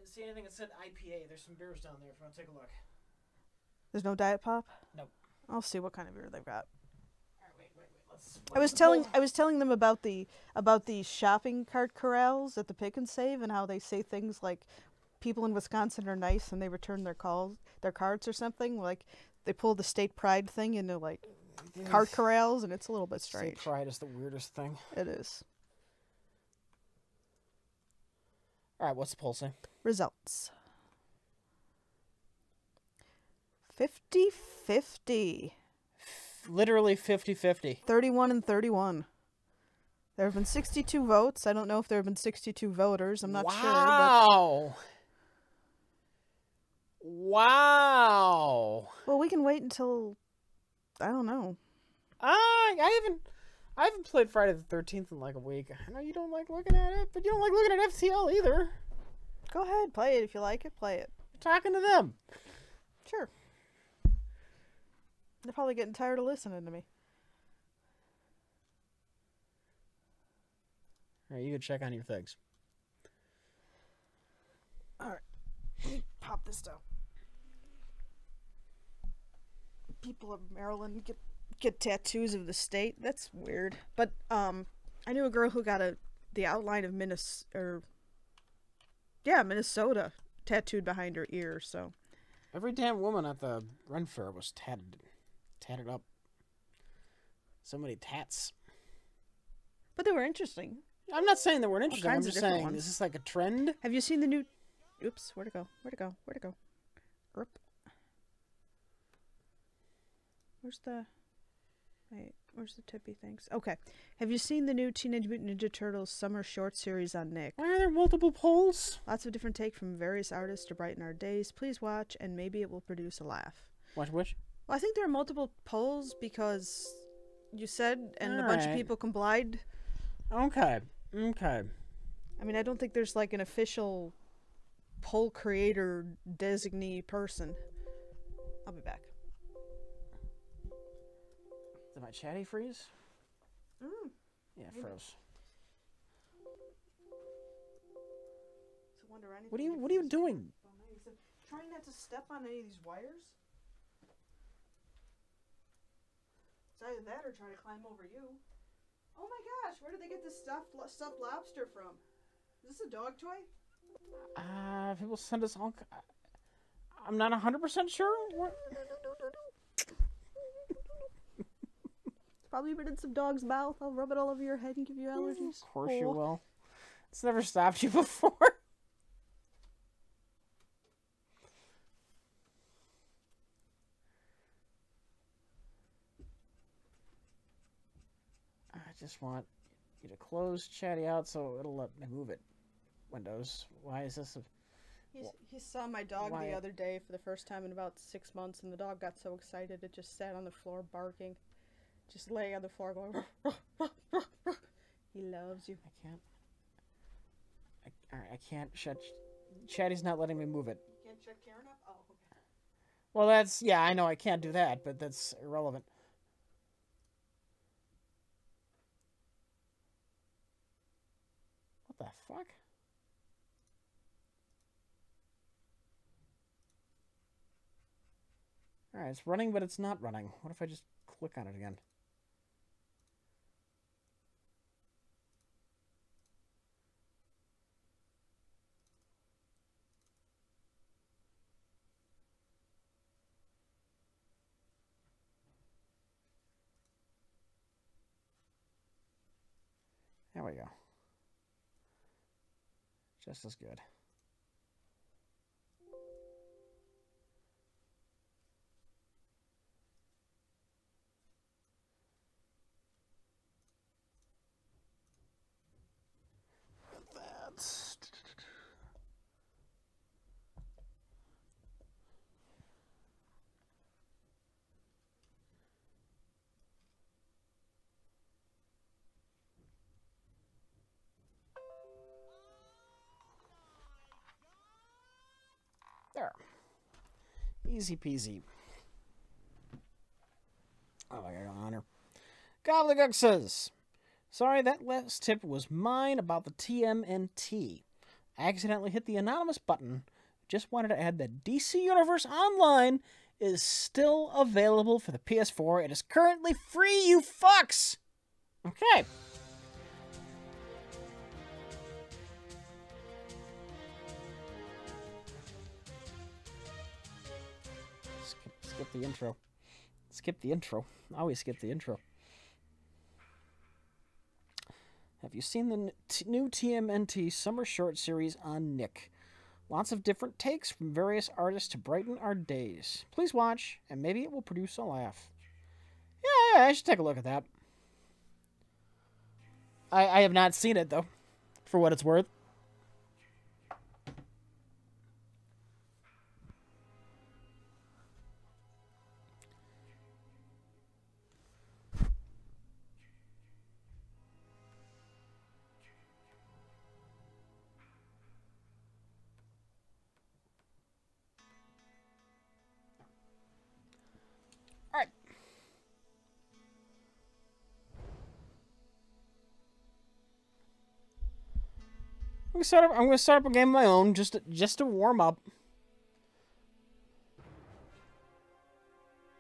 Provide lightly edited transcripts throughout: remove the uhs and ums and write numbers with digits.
didn't see anything that said IPA. There's some beers down there if you want to take a look. There's no Diet Pop? Nope. I'll see what kind of beer they've got. Wait. I was telling them about the shopping cart corrals at the Pick and Save and how they say things like people in Wisconsin are nice and they return their cards or something. Like they pull the state pride thing into like cart corrals, and it's a little bit strange. State pride is the weirdest thing. It is. All right, what's the poll say? Results. 50-50. Literally 50-50. 31 and 31. There have been 62 votes. I don't know if there have been 62 voters. I'm not sure. Wow. Wow. Well, we can wait until... I don't know. I haven't played Friday the 13th in like a week. I know you don't like looking at it, but you don't like looking at FTL either. Go ahead, play it. If you like it, play it. You're talking to them. Sure. They're probably getting tired of listening to me. All right, you can check on your things. All right. Let me pop this down. People of Maryland get tattoos of the state. That's weird. But I knew a girl who got the outline of Minnesota tattooed behind her ear. So every damn woman at the Ren Fair was tatted up. So many tats. But they were interesting. I'm not saying they weren't interesting. I'm kinds just of different saying, ones. is this like a trend? Have you seen the new... Oops, where'd it go? Erp. Where's the tippy things? Okay. Have you seen the new Teenage Mutant Ninja Turtles summer short series on Nick? Why are there multiple polls? Lots of different take from various artists to brighten our days. Please watch, and maybe it will produce a laugh. Watch which? Well, I think there are multiple polls because you said, and a bunch of people complied. Okay. I mean, I don't think there's like an official poll creator designee person. I'll be back. Did my chatty freeze? Yeah, it maybe. froze. It's a wonder anything What are you doing? Trying not to step on any of these wires. It's either that or try to climb over you. Oh my gosh, where did they get this stuffed lobster from? Is this a dog toy? People send us all... I'm not 100% sure. Probably been in some dog's mouth. I'll rub it all over your head and give you allergies. Of course you will. It's never stopped you before. I just want you to close Chatty out so it'll let me move it. Windows. Why is this? He saw my dog the other day for the first time in about 6 months, and the dog got so excited it just sat on the floor barking. Just laying on the floor going, ruff, ruff, ruff, ruff, ruff. He loves you. I can't shut... Chatty's not letting me move it. You can't shut Karen up? Oh, okay. Well, that's... Yeah, I know I can't do that, but that's irrelevant. What the fuck? Alright, it's running, but it's not running. What if I just click on it again? There we go. Just as good. That's... There. Easy peasy. Oh, I got an honor. Gobbledygook says, sorry, that last tip was mine about the TMNT. I accidentally hit the anonymous button. Just wanted to add that DC Universe Online is still available for the PS4. It is currently free, you fucks! Okay. Skip the intro. Skip the intro. I always skip the intro. Have you seen the new TMNT Summer Short Series on Nick? Lots of different takes from various artists to brighten our days. Please watch, and maybe it will produce a laugh. Yeah, I should take a look at that. I have not seen it, though, for what it's worth. Alright. I'm gonna start up a game of my own just to warm up.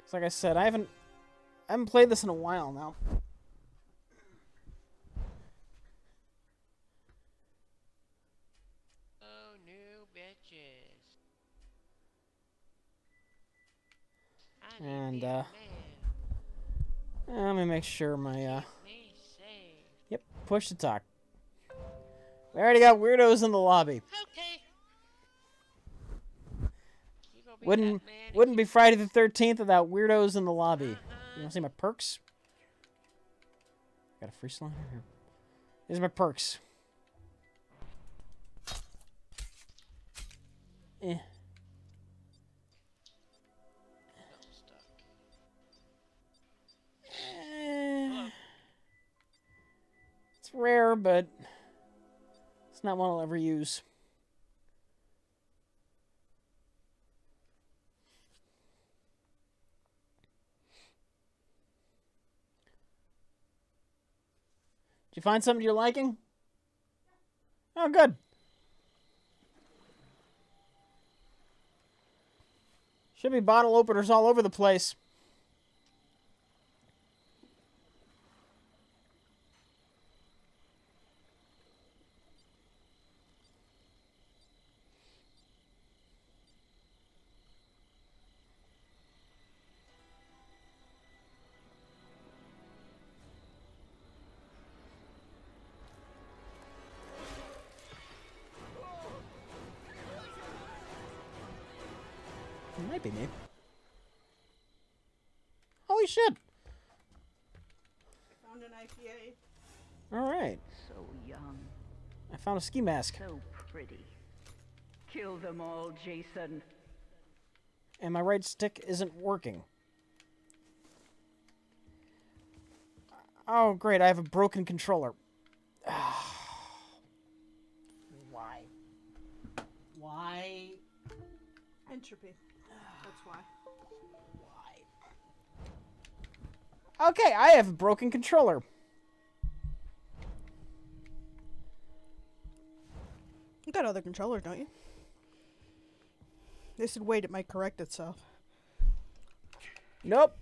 Cause like I said, I haven't played this in a while now. Oh, new bitches. And let me make sure my yep, push to talk. We already got weirdos in the lobby. Okay. Wouldn't be Friday the 13th without weirdos in the lobby. You want to see my perks? Got a free slider here. These are my perks. Eh. It's rare, but it's not one I'll ever use. Did you find something you're liking? Oh, good. Should be bottle openers all over the place. It might be me. Holy shit! I found an IPA. Alright. So young, I found a ski mask. so pretty. Kill them all, Jason. And my right stick isn't working. Oh, great. I have a broken controller. Why? Why? Entropy. That's why. Why? Okay, I have a broken controller. You got other controllers, don't you? They said wait, it might correct itself. Nope.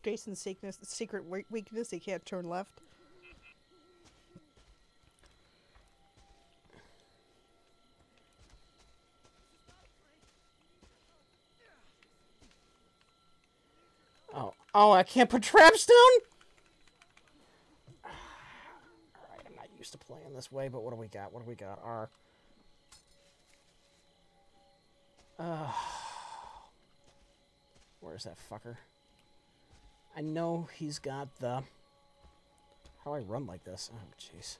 Jason's secret weakness, he can't turn left. Oh, I can't put traps down? Alright, I'm not used to playing this way, but what do we got? What do we got? Where's that fucker? I know he's got the... How do I run like this? Oh, jeez.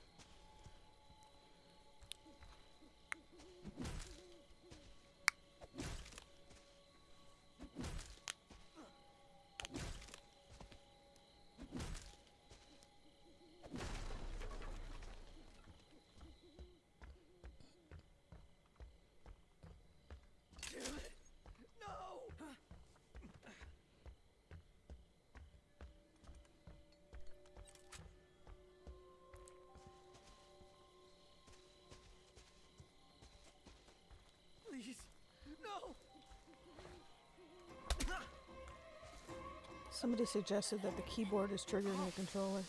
Somebody suggested that the keyboard is triggering the controller.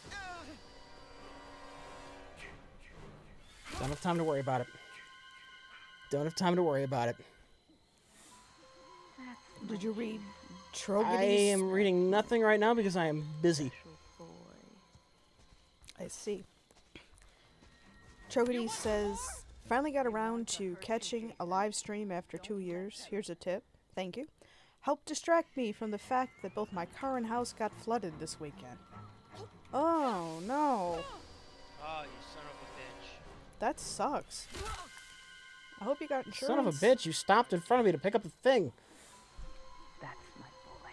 Don't have time to worry about it. Don't have time to worry about it. Did you read I Trogody's? am reading nothing right now because I am busy. I see. Trogody says, finally got around to catching a live stream after 2 years. Here's a tip. Thank you. Helped distract me from the fact that both my car and house got flooded this weekend. Oh, no. Oh, you son of a bitch. That sucks. I hope you got insurance. Son of a bitch, you stopped in front of me to pick up the thing. That's my boy.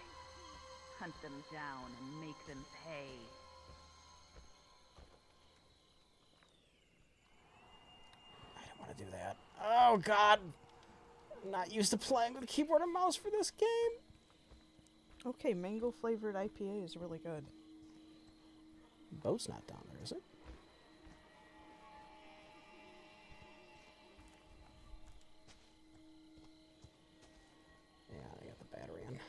Hunt them down and make them pay. I don't want to do that. Oh, God. I'm not used to playing with a keyboard and mouse for this game. Okay, mango flavored IPA is really good. Boat's not down there, is it? Yeah, I got the battery in.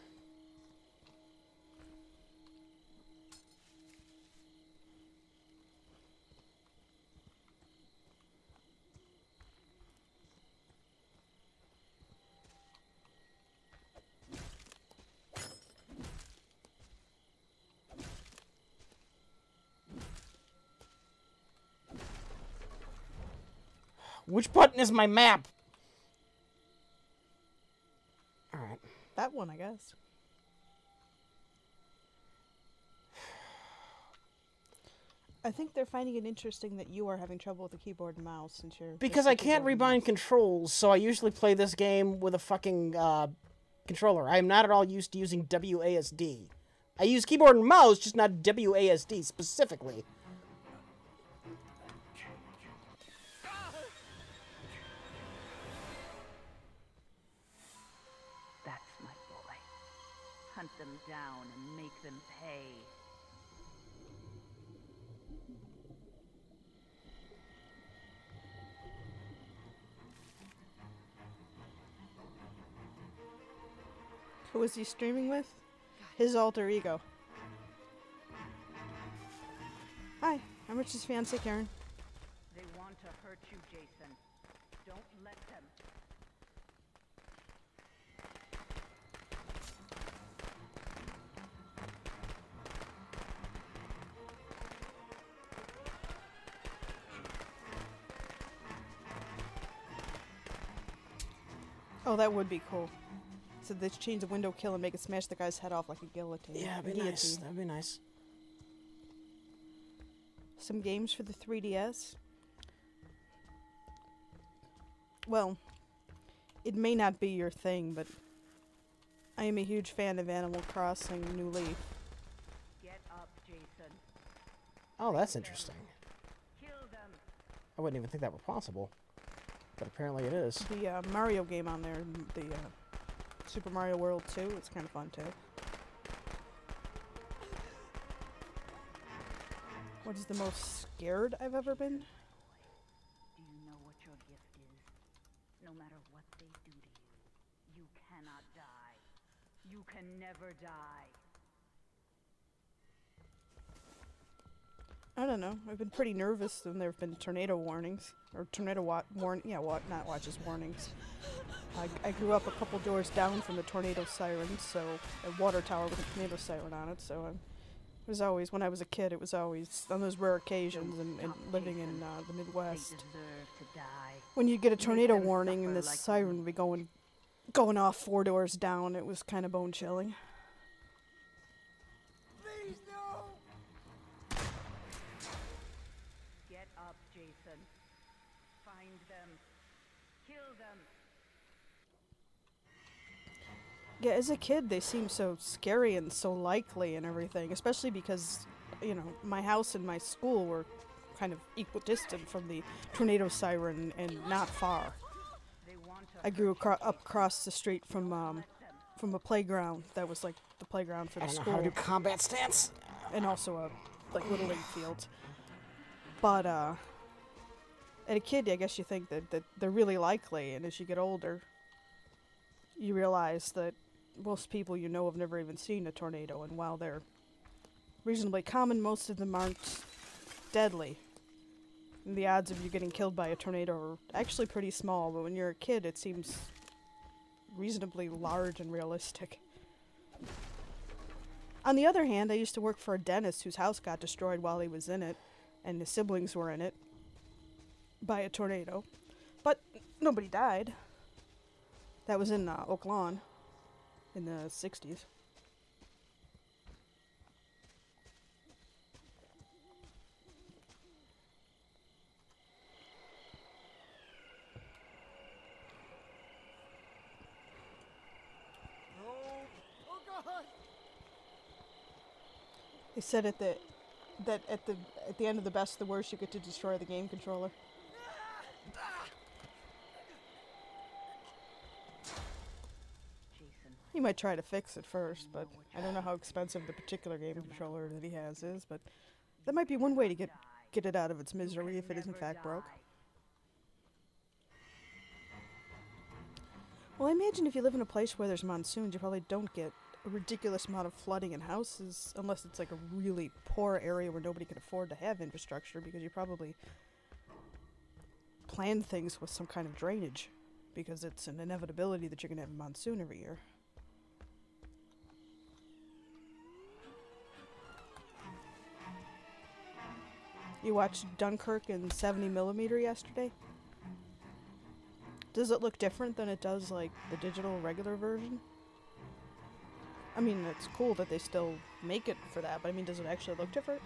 Which button is my map? Alright. That one, I guess. I think they're finding it interesting that you are having trouble with the keyboard and mouse since you're... Because I can't rebind controls, so I usually play this game with a fucking controller. I am not at all used to using WASD. I use keyboard and mouse, just not WASD specifically. That's my boy. Hunt them down and make them pay. Who is he streaming with? His alter ego. Hi, I'm Rich's fiancée, Karen. They want to hurt you, Jason. Don't let them. Oh, that would be cool. So they change the window kill and make it smash the guy's head off like a guillotine. Yeah, that'd be nice. That'd be nice. Some games for the 3DS. Well, it may not be your thing, but I am a huge fan of Animal Crossing New Leaf. Get up, Jason. Oh, that's interesting. Kill them. I wouldn't even think that were possible. But apparently it is. The Mario game on there, the Super Mario World 2, it's kind of fun too. What is the most scared I've ever been? Do you know what your gift is? No matter what they do to you, you cannot die. You can never die. I don't know. I've been pretty nervous when there have been tornado warnings. Or tornado not watches, warnings. I grew up a couple doors down from the tornado siren, so a water tower with a tornado siren on it, so it was always, when I was a kid, it was always on those rare occasions and living in the They Midwest. deserve to die. When you get a tornado them warning and suffer the like siren you. would be going off 4 doors down, it was kind of bone chilling. Get up, Jason. Find them. Kill them. Yeah, as a kid, they seemed so scary and so likely and everything, especially because, you know, my house and my school were kind of equidistant from the tornado siren and not far. They want to I grew up across the street from a playground that was like the playground for I the don't know how to school, do combat stance. and also a like little league field. But at a kid, I guess you think that they're really likely, and as you get older, you realize that most people you know have never even seen a tornado, and while they're reasonably common, most of them aren't deadly. And the odds of you getting killed by a tornado are actually pretty small, but when you're a kid, it seems reasonably large and realistic. On the other hand, I used to work for a dentist whose house got destroyed while he was in it, and his siblings were in it, by a tornado. But nobody died. That was in Oak Lawn in the 60s. They said at the end of the best of the worst, you get to destroy the game controller. Jason, He might try to fix it first, but I don't know how expensive the particular game controller that he has is, but that might be one way to get it out of its misery if it is in fact broke. Well, I imagine if you live in a place where there's monsoons, you probably don't get a ridiculous amount of flooding in houses, unless it's like a really poor area where nobody can afford to have infrastructure, because you probably plan things with some kind of drainage, because it's an inevitability that you're going to have a monsoon every year. You watched Dunkirk in 70mm yesterday? Does it look different than it does, like, the digital regular version? I mean, it's cool that they still make it for that, but I mean, does it actually look different?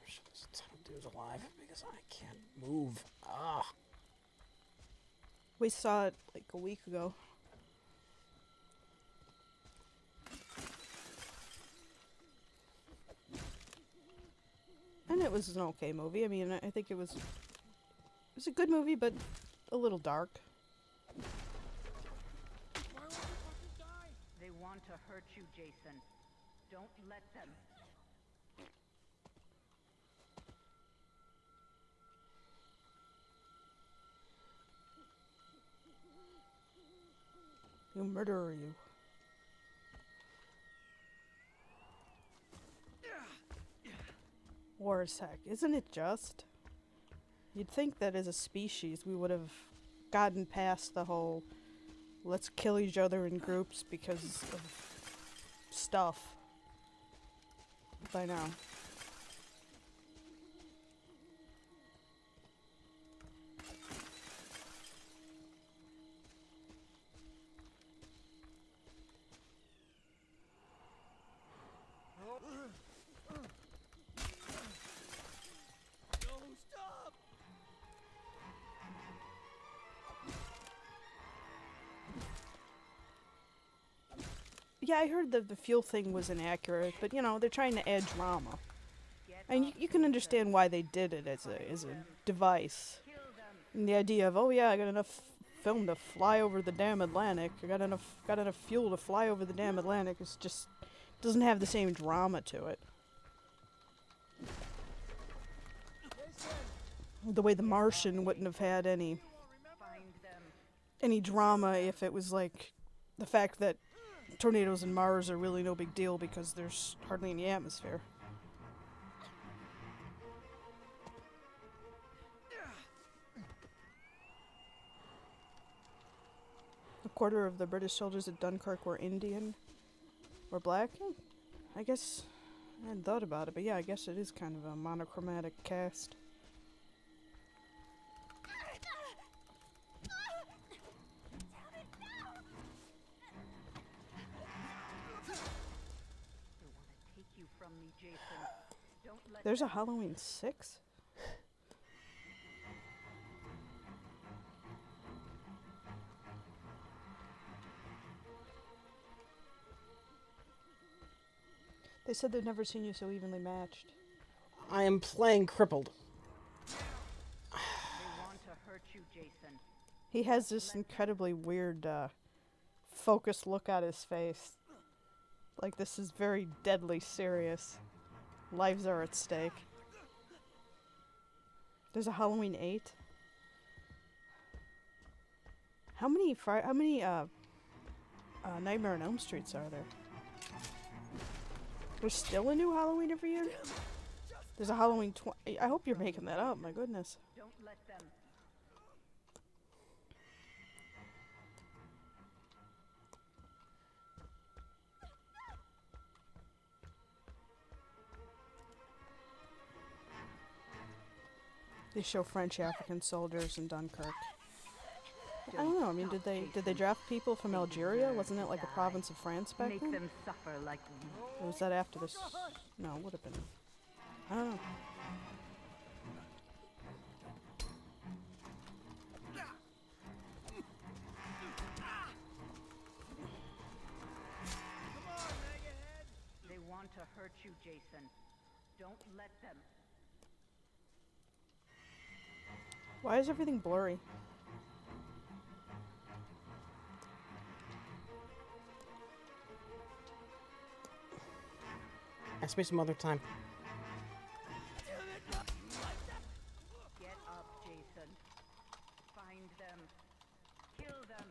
This dude's alive because I can't move. Ah. We saw it, like, a week ago. And it was an okay movie. I mean, I think it was a good movie, but a little dark. they want to hurt you, Jason. Don't let them. You murderer, you. War as heck. Isn't it just? You'd think that as a species we would have gotten past the whole let's kill each other in groups because of stuff by now. Yeah, I heard that the fuel thing was inaccurate, but you know, they're trying to add drama. And you can understand why they did it as a device. And the idea of, oh yeah, I got enough film to fly over the damn Atlantic. I got enough fuel to fly over the damn Atlantic. It's just doesn't have the same drama to it. The way The Martian wouldn't have had any drama if it was like the fact that tornadoes in Mars are really no big deal because there's hardly any atmosphere. A quarter of the British soldiers at Dunkirk were Indian or black. I guess I hadn't thought about it, but yeah, I guess it is kind of a monochromatic cast. There's a Halloween 6? They said they've never seen you so evenly matched. I am playing crippled. They want to hurt you, Jason. He has this incredibly weird, focused look at his face. Like this is very deadly serious. Lives are at stake. There's a Halloween 8. How many Nightmare on Elm Streets are there? There's still a new Halloween every year? There's a Halloween I hope you're making that up, my goodness. Don't let them. They show French African soldiers in Dunkirk. I don't know, I mean, did they draft people from Algeria? Wasn't it like a province of France back Make then? them suffer like we. Or was that after this? No, it would have been. I don't know. They want to hurt you, Jason. Don't let them. Why is everything blurry? Ask me some other time. Get up, Jason. Find them. Kill them.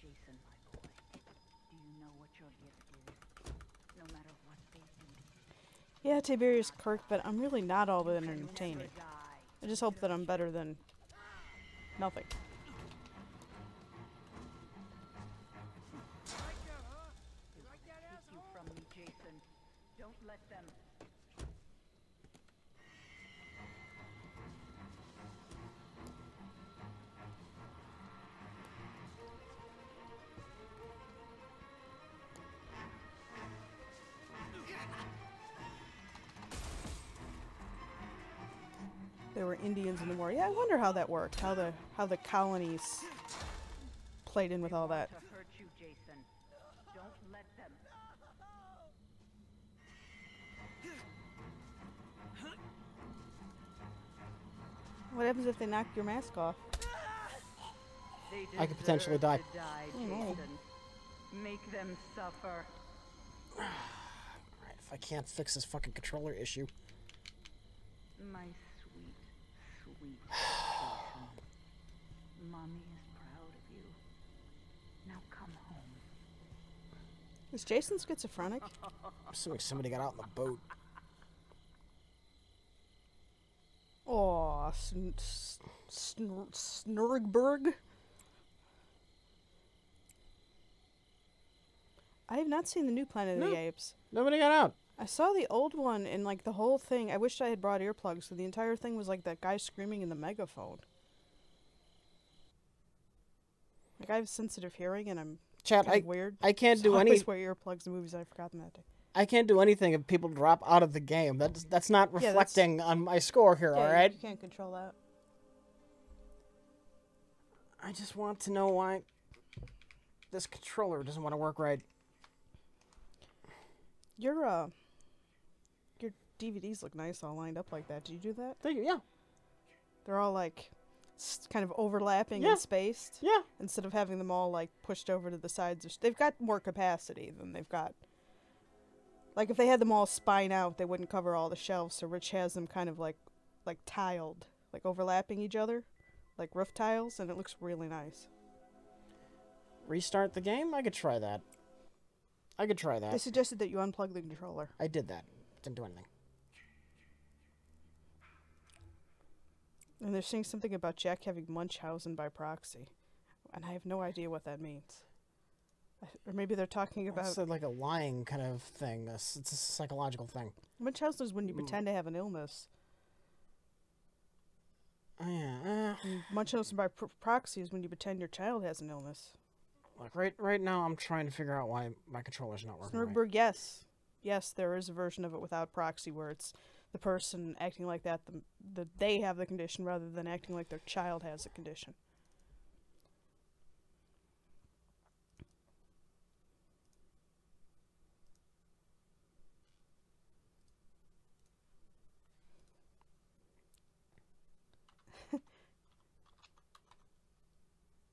Jason, my boy, do you know what your gift is? No matter what they do to you, Yeah, Tiberius Kirk, but I'm really not all that entertaining. never die. I just hope that I'm better than nothing. They will take you from me, Jason. Don't let them. There were Indians in the war. Yeah, I wonder how that worked. How the colonies played in with all that. To hurt you, Jason. Don't let them. What happens if they knock your mask off? They I could potentially die. deserve to die, Oh, no. Jason. Make them suffer. Alright, if I can't fix this fucking controller issue. My sweet, sweet Jason. Mommy is proud of you. Now come home. Is Jason schizophrenic? I'm assuming somebody got out in the boat. Aw, Snurgberg. I have not seen the new Planet of No. the Apes. Nobody got out. I saw the old one and like the whole thing. I wished I had brought earplugs, so the entire thing was like that guy screaming in the megaphone. Like I have sensitive hearing and I'm Chat, kind of weird. I can't So do I any. always wear earplugs in movies. I forgot them that day. I can't do anything if people drop out of the game. That's not Yeah, that's- reflecting on my score here. Yeah, all right. you can't control that. I just want to know why this controller doesn't want to work right. Your DVDs look nice all lined up like that. Did you do that? Thank you. Yeah. They're all like kind of overlapping Yeah. and spaced Yeah. instead of having them all like pushed over to the sides. They've got more capacity than they've got. Like if they had them all spine out, they wouldn't cover all the shelves. So Rich has them kind of like tiled, like overlapping each other, like roof tiles, and it looks really nice. Restart the game? I could try that. I could try They that. suggested that you unplug the controller. I did that. Didn't do anything. And they're saying something about Jack having Munchausen by proxy. And I have no idea what that means. Or maybe they're talking about... It's like a lying kind of thing. It's a psychological thing. Munchausen is when you pretend to have an illness. Oh, yeah. And Munchausen by proxy is when you pretend your child has an illness. Like right now, I'm trying to figure out why my controller's not working. Right. Snurgberg, yes. Yes, there is a version of it without proxy where it's the person acting like that they have the condition rather than acting like their child has the condition.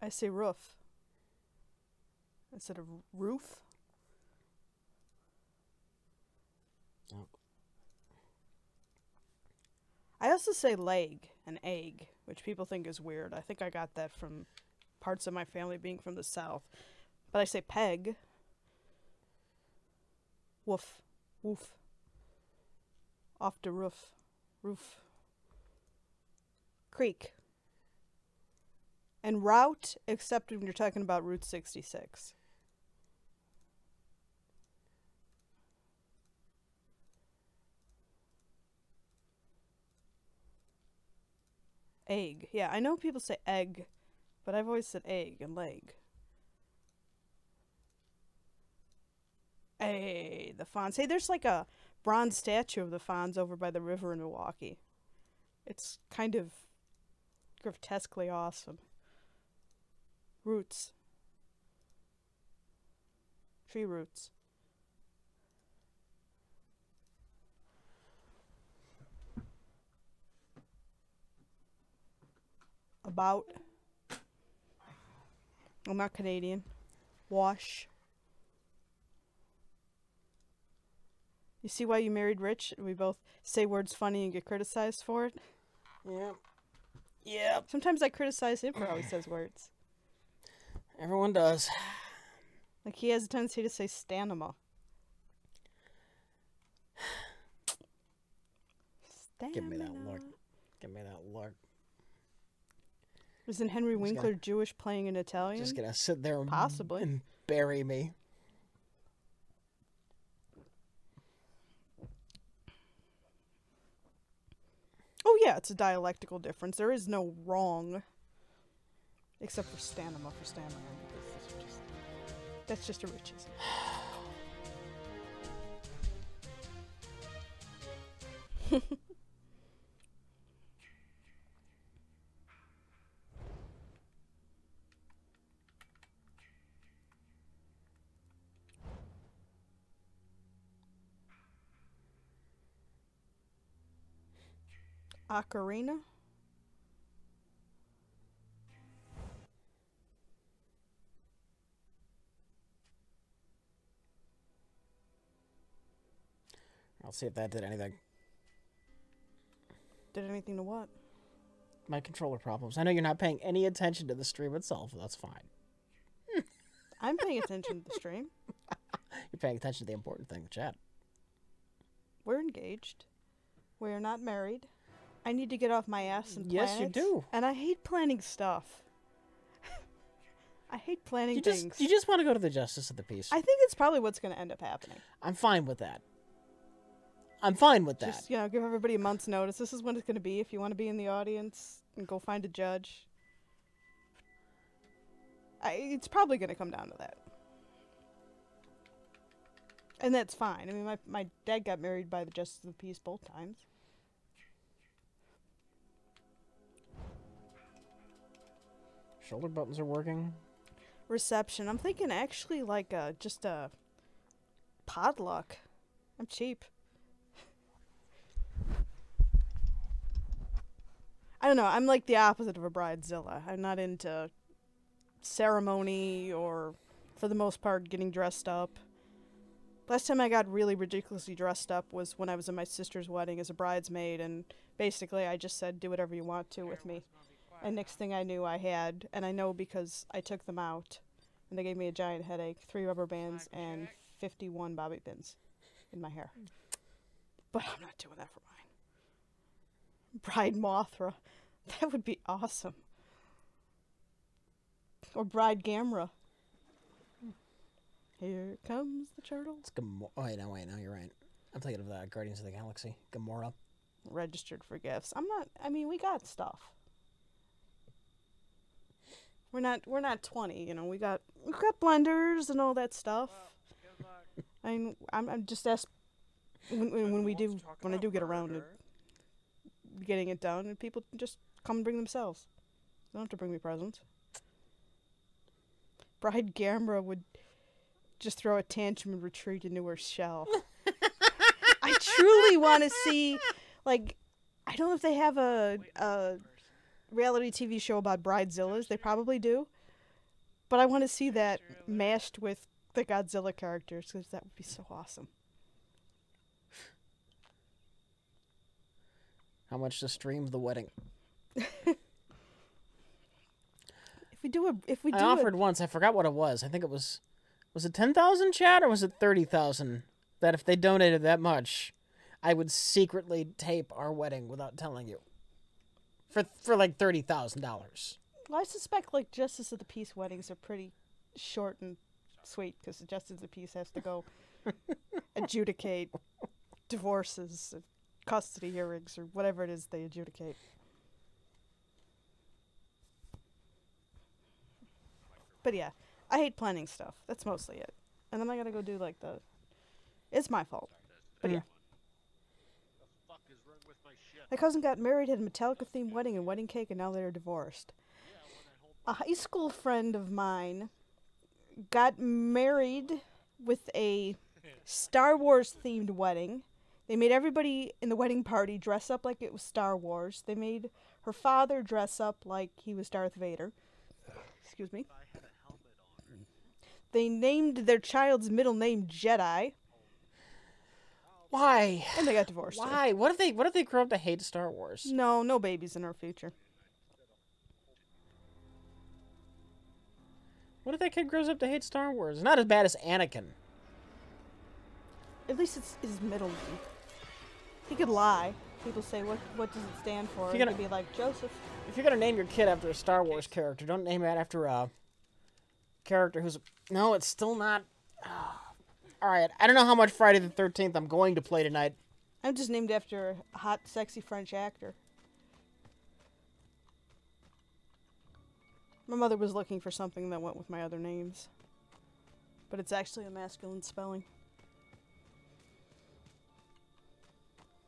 I say roof instead of roof. I also say leg and egg, which people think is weird. I think I got that from parts of my family being from the South. But I say peg. Woof. Woof. Off the roof. Roof. Creek. And route, except when you're talking about Route 66. Egg. Yeah, I know people say egg, but I've always said egg and leg. Hey, the Fonz. Hey, there's like a bronze statue of the Fonz over by the river in Milwaukee. It's kind of grotesquely awesome. Roots. Tree roots. About. I'm not Canadian. Wash. You see why you married Rich? We both say words funny and get criticized for it. Yep. Yep. Sometimes I criticize him for how he says words. Everyone does. Like he has a tendency to say stanima. Give me that look. Give me that look. Isn't Henry Winkler Jewish playing in Italian? Just gonna sit there Possibly. and bury me. Oh yeah, it's a dialectical difference. There is no wrong. Except for stanima for stamina. That's just a riches. Ocarina? I'll see if that did anything. Did anything to what? My controller problems. I know you're not paying any attention to the stream itself. That's fine. I'm paying attention to the stream. You're paying attention to the important thing, the chat. We're engaged. We're not married. I need to get off my ass and plan. Yes, you do. And I hate planning stuff. I hate planning things. You just want to go to the justice of the peace. I think it's probably what's going to end up happening. I'm fine with that. I'm fine with that. Just, give everybody a month's notice. This is when it's going to be. If you want to be in the audience, and go find a judge. It's probably going to come down to that. And that's fine. I mean, my dad got married by the justice of the peace both times. Shoulder buttons are working. Reception. I'm thinking actually like just a potluck. I'm cheap. I don't know. I'm like the opposite of a bridezilla. I'm not into ceremony or, for the most part, getting dressed up. Last time I got really ridiculously dressed up was when I was at my sister's wedding as a bridesmaid, and basically I just said, do whatever you want to with me. And next thing I knew, I had, and I know because I took them out, and they gave me a giant headache, 3 rubber bands, and 51 bobby pins in my hair. But I'm not doing that for mine. Bride Mothra. That would be awesome. Or Bride Gamera. Here comes the turtle. It's Gamora. Oh, wait, no, you're right. I'm thinking of the Guardians of the Galaxy. Gamora. Registered for gifts. We got stuff. We're not 20, we've got blenders and all that stuff. I'm just when I do get around to getting it done, and people just come and bring themselves. They don't have to bring me presents. Bride Gamera would just throw a tantrum and retreat into her shell. I truly want to see, I don't know if they have a reality TV show about bridezillas. They probably do. But I want to see that mashed with the Godzilla characters, because that would be so awesome. how much to stream the wedding. If we do I offered once. I forgot what it was. I think it was it 10,000 chat or was it 30,000? That if they donated that much, I would secretly tape our wedding without telling you. For like $30,000. Well, I suspect like Justice of the Peace weddings are pretty short and sweet because the Justice of the Peace has to go adjudicate divorces, custody hearings, or whatever it is they adjudicate. But yeah, I hate planning stuff. That's mostly it. And then I gotta go do like the... It's my fault. But yeah. My cousin got married, had a Metallica-themed wedding and wedding cake, and now they're divorced. A high school friend of mine got married with a Star Wars-themed wedding. They made everybody in the wedding party dress up like it was Star Wars. They made her father dress up like he was Darth Vader. Excuse me. They named their child's middle name Jedi. Why? And they got divorced. Why? What if they grow up to hate Star Wars? No babies in our future. What if that kid grows up to hate Star Wars? It's not as bad as Anakin. At least it's his middle name. He could lie. People say, what does it stand for? He could be like, Joseph. If you're going to name your kid after a Star Wars character, don't name it after a character who's... No, it's still not... Alright, I don't know how much Friday the 13th I'm going to play tonight. I'm just named after a hot, sexy French actor. My mother was looking for something that went with my other names. But it's actually a masculine spelling.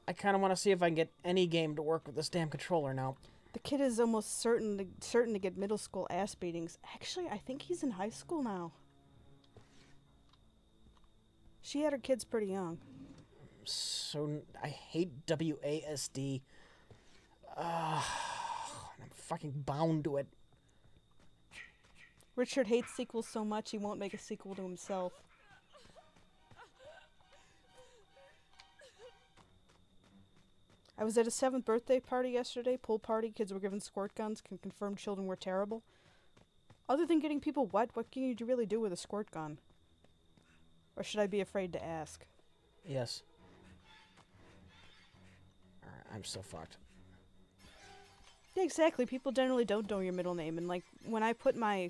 I kind of want to see if I can get any game to work with this damn controller now. The kid is almost certain to get middle school ass beatings. Actually, I think he's in high school now. She had her kids pretty young. So, I hate WASD. I'm fucking bound to it. Richard hates sequels so much he won't make a sequel to himself. I was at a 7th birthday party yesterday, pool party, kids were given squirt guns, confirmed children were terrible. Other than getting people wet, what can you really do with a squirt gun? Or should I be afraid to ask? Yes. Alright, I'm so fucked. Yeah, exactly. People generally don't know your middle name. And, like, when I put my...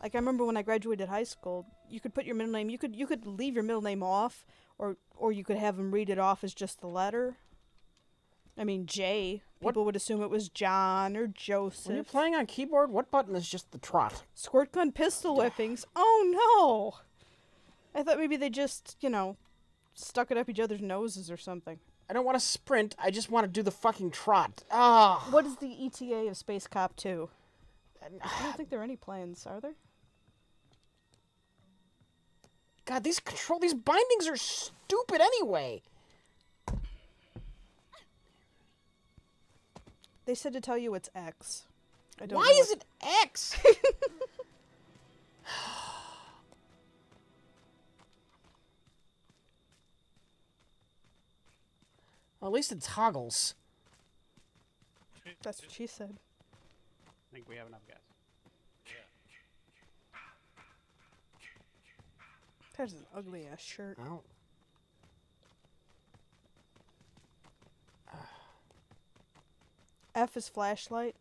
Like, I remember when I graduated high school, you could put your middle name... You could leave your middle name off, or you could have them read it off as just the letter. I mean, J. People would assume it was John or Joseph. When you're playing on keyboard, what button is just the trot? Squirt gun pistol whippings. Oh, no! I thought maybe they just, stuck it up each other's noses or something. I don't want to sprint, I just want to do the fucking trot. Ah. What is the ETA of Space Cop 2? I don't think there are any plans, are there? God, these bindings are stupid anyway. They said to tell you it's X. I don't Why know is it X? Well, at least it toggles. That's what she said. I think we have enough gas. That's an ugly ass shirt. Oh. F is flashlight,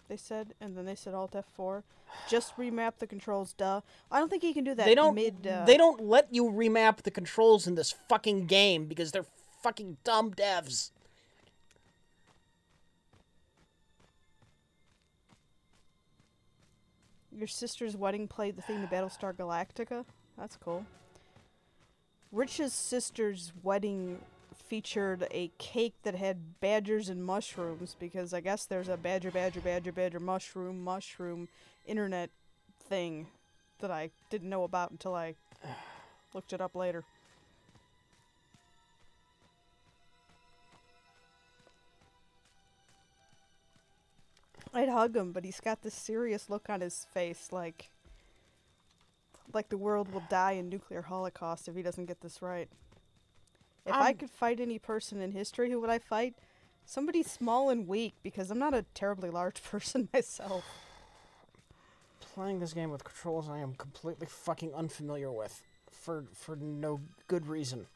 they said, and then they said Alt F4. Just remap the controls, duh. I don't think you can do that They don't let you remap the controls in this fucking game because they're fucking dumb devs. Your sister's wedding played the theme of Battlestar Galactica. That's cool. Rich's sister's wedding featured a cake that had badgers and mushrooms because I guess there's a badger, mushroom internet thing that I didn't know about until I looked it up later. I'd hug him, but he's got this serious look on his face, like the world will die in nuclear holocaust if he doesn't get this right. If I could fight any person in history, who would I fight? Somebody small and weak, because I'm not a terribly large person myself. Playing this game with controls I am completely fucking unfamiliar with. For no good reason.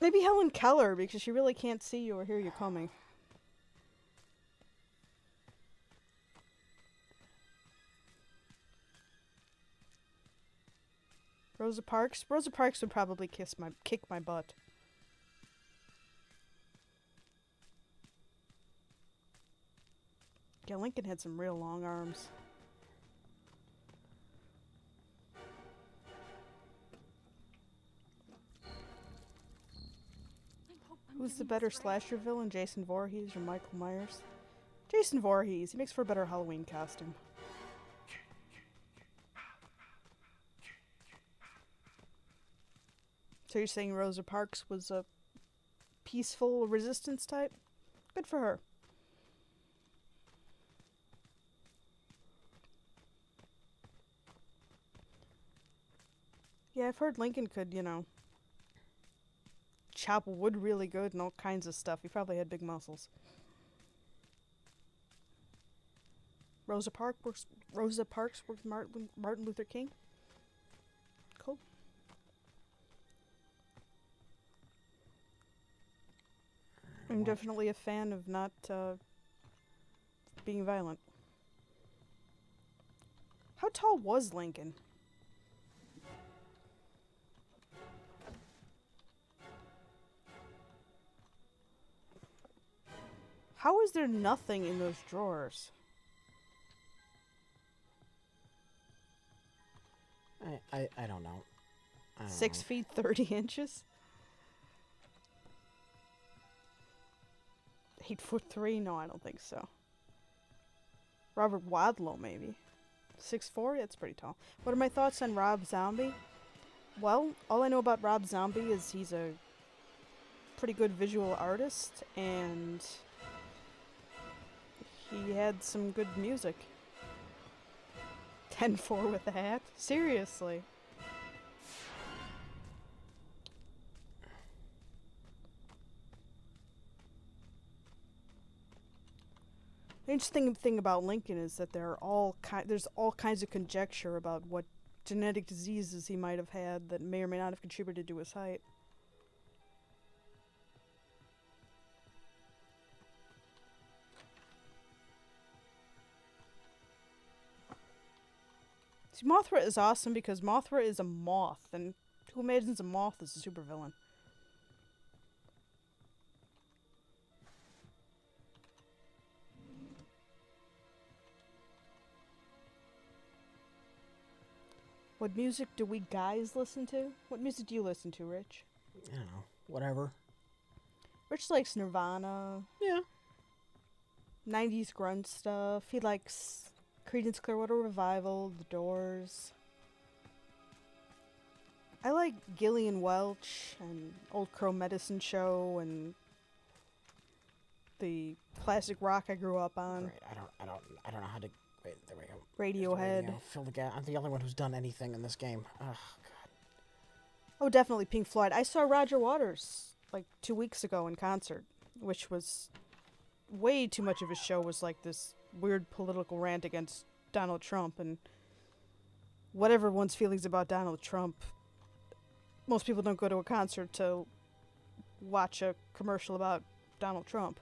Maybe Helen Keller, because she really can't see you or hear you coming. Rosa Parks? Rosa Parks would probably kick my butt. Yeah, Lincoln had some real long arms. Who's the better slasher villain, Jason Voorhees or Michael Myers? Jason Voorhees. He makes for a better Halloween costume. So you're saying Rosa Parks was a peaceful resistance type? Good for her. Yeah, I've heard Lincoln could, chop wood really good and all kinds of stuff. He probably had big muscles. Rosa Parks works with Martin Luther King. Cool. I'm definitely a fan of not being violent. How tall was Lincoln? How is there nothing in those drawers? I don't know. 6 feet 30 inches? 8'3"? No, I don't think so. Robert Wadlow, maybe. 6'4"? That's pretty tall. What are my thoughts on Rob Zombie? Well, all I know about Rob Zombie is he's a pretty good visual artist, and he had some good music. 10-4 with the hat? Seriously. The interesting thing about Lincoln is that there's all kinds of conjecture about what genetic diseases he might have had that may or may not have contributed to his height. See, Mothra is awesome because Mothra is a moth, and who imagines a moth as a supervillain? What music do we guys listen to? What music do you listen to, Rich? I don't know. Whatever. Rich likes Nirvana. Yeah. 90s grunge stuff. He likes Creedence Clearwater Revival, The Doors. I like Gillian Welch and Old Crow Medicine Show and the classic rock I grew up on. Right. I don't know how to. Wait, there we go. Radiohead. Radio. Fill the gap. I'm the only one who's done anything in this game. Oh God. Oh, definitely Pink Floyd. I saw Roger Waters like 2 weeks ago in concert, which was way too much of his show. Was like this weird political rant against Donald Trump, and whatever one's feelings about Donald Trump, most people don't go to a concert to watch a commercial about Donald Trump.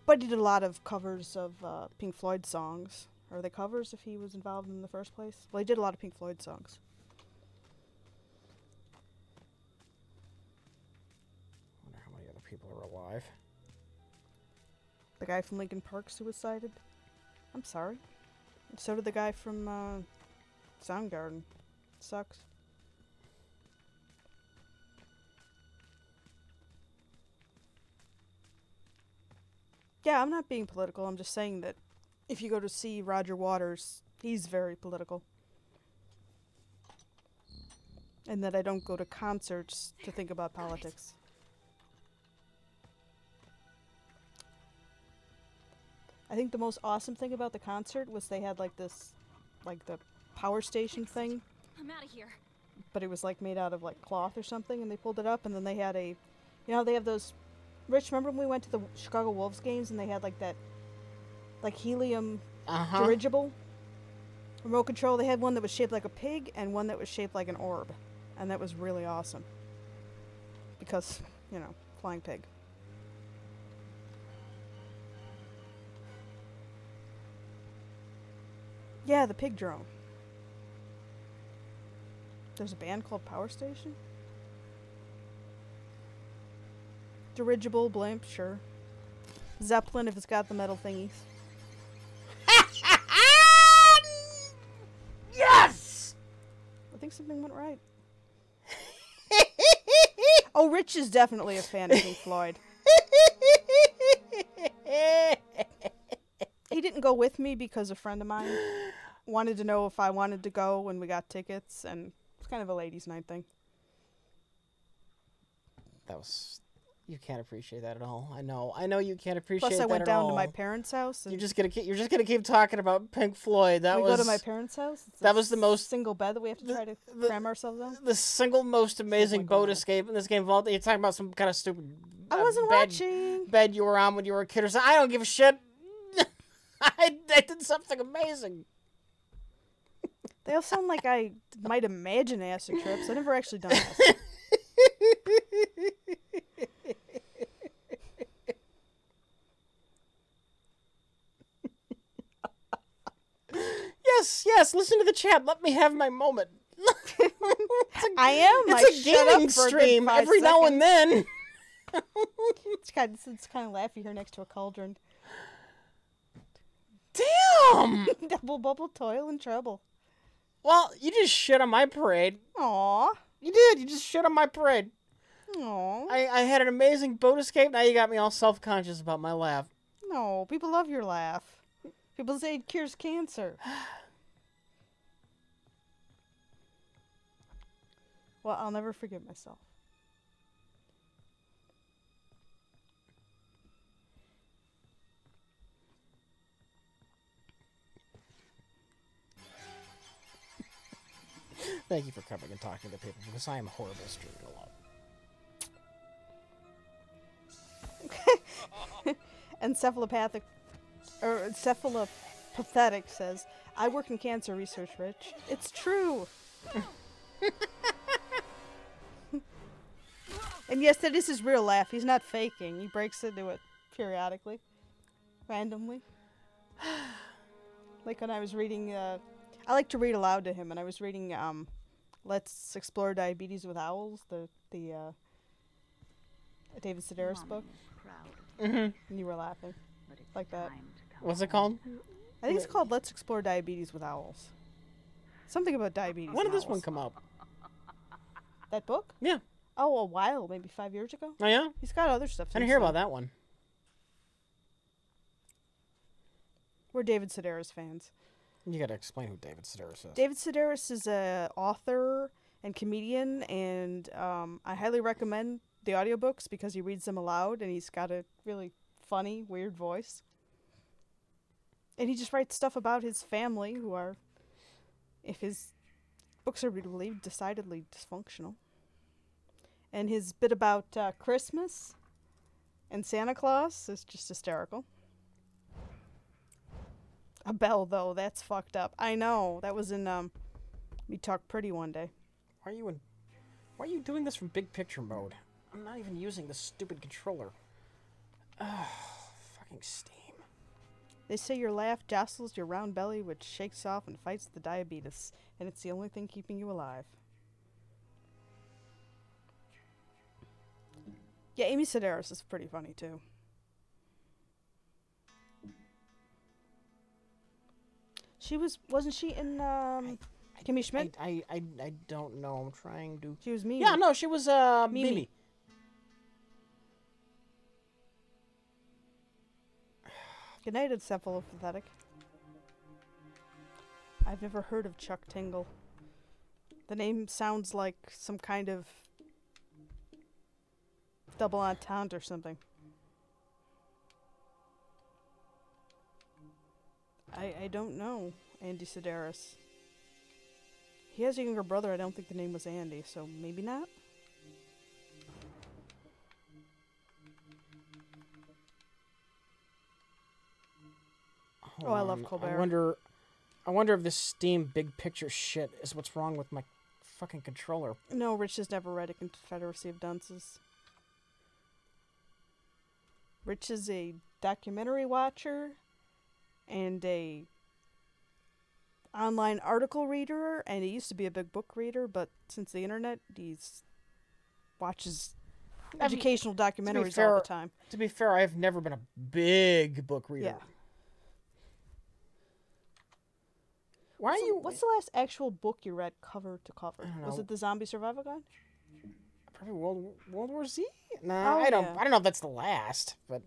But he did a lot of covers of Pink Floyd songs. Are they covers if he was involved in the first place? Well, he did a lot of Pink Floyd songs. I wonder how many other people are alive. The guy from Lincoln Park suicided. I'm sorry. And so did the guy from Soundgarden. Sucks. Yeah, I'm not being political. I'm just saying that if you go to see Roger Waters, he's very political. And that I don't go to concerts to think about politics. I think the most awesome thing about the concert was they had like this, like the power station thing. I'm out of here. But it was like made out of like cloth or something, and they pulled it up, and then they had a, they have those Rich, remember when we went to the Chicago Wolves games and they had like that, like helium Uh-huh. dirigible remote control? They had one that was shaped like a pig and one that was shaped like an orb, and that was really awesome. Because, you know, flying pig. Yeah, the pig drone. There's a band called Power Station? Dirigible, blimp, sure. Zeppelin if it's got the metal thingies. Yes! I think something went right. Oh, Rich is definitely a fan of Pink Floyd. He didn't go with me because a friend of mine wanted to know if I wanted to go when we got tickets, and it's kind of a ladies' night thing. That was... You can't appreciate that at all. I know you can't appreciate Plus, that I went at down all. to my parents' house. And You're just gonna keep talking about Pink Floyd. That we was go to my parents' house. It's that a was the most- single bed that we have to try to cram ourselves on. the single most amazing like boat that. escape in this game of all. You're talking about some kind of stupid. I wasn't bed, watching. bed you were on when you were a kid or something. I don't give a shit. I did something amazing. They all sound like I might imagine acid trips. I never actually done acid. Yes. Listen to the chat. Let me have my moment. I am. It's a gaming stream every now and then. It's kind of laughy here next to a cauldron. Damn. Double bubble, toil and trouble. Well, you just shit on my parade. Aw. You did. You just shit on my parade. Aw. I had an amazing boat escape. Now you got me all self-conscious about my laugh. No, people love your laugh. People say it cures cancer. Well, I'll never forgive myself. Thank you for coming and talking to people, because I am horrible streaming alone. Encephalopathetic says, I work in cancer research, Rich. It's true. And yes, that is his real laugh. He's not faking. He breaks into it periodically. Randomly. Like when I was reading, I like to read aloud to him, and I was reading, Let's Explore Diabetes with Owls, the David Sedaris book. Mm-hmm. And you were laughing. Like that. What's it called? I think it's called Let's Explore Diabetes with Owls. Something about diabetes. When and did this owls. one come out? That book? Yeah. Oh, a while, maybe 5 years ago. Oh, yeah? He's got other stuff. I didn't hear about that one. We're David Sedaris fans. You gotta explain who David Sedaris is. David Sedaris is a author and comedian, and I highly recommend the audiobooks because he reads them aloud, and he's got a really funny, weird voice. And he just writes stuff about his family, who are, if his books are believed, decidedly dysfunctional. And his bit about Christmas and Santa Claus is just hysterical. A bell, though, that's fucked up. I know. That was in We Talk Pretty one day. Why are you doing this from big picture mode? I'm not even using this stupid controller. Ugh, fucking Steam. They say your laugh jostles your round belly, which shakes off and fights the diabetes, and it's the only thing keeping you alive. Yeah, Amy Sedaris is pretty funny, too. Wasn't she in, Kimmy Schmidt? I don't know. I'm trying to... She was Mimi. Yeah, no, she was, Mimi. Mimi. Good night, Encephalopathetic. I've never heard of Chuck Tingle. The name sounds like some kind of double entendre or something. I don't know Andy Sedaris. He has a younger brother. I don't think the name was Andy, so maybe not. Oh, I love on. Colbert. I wonder if this Steam big picture shit is what's wrong with my fucking controller. No, Rich has never read A Confederacy of Dunces. Rich is a documentary watcher and a online article reader, and he used to be a big book reader, but since the internet, he's watches educational documentaries all the time. To be fair, I've never been a big book reader. Yeah. Why are you? What's the last actual book you read cover to cover? I don't Was know. it The Zombie Survival Guide? Probably World War Z? Nah, Oh, I don't. yeah. I don't know if that's the last, but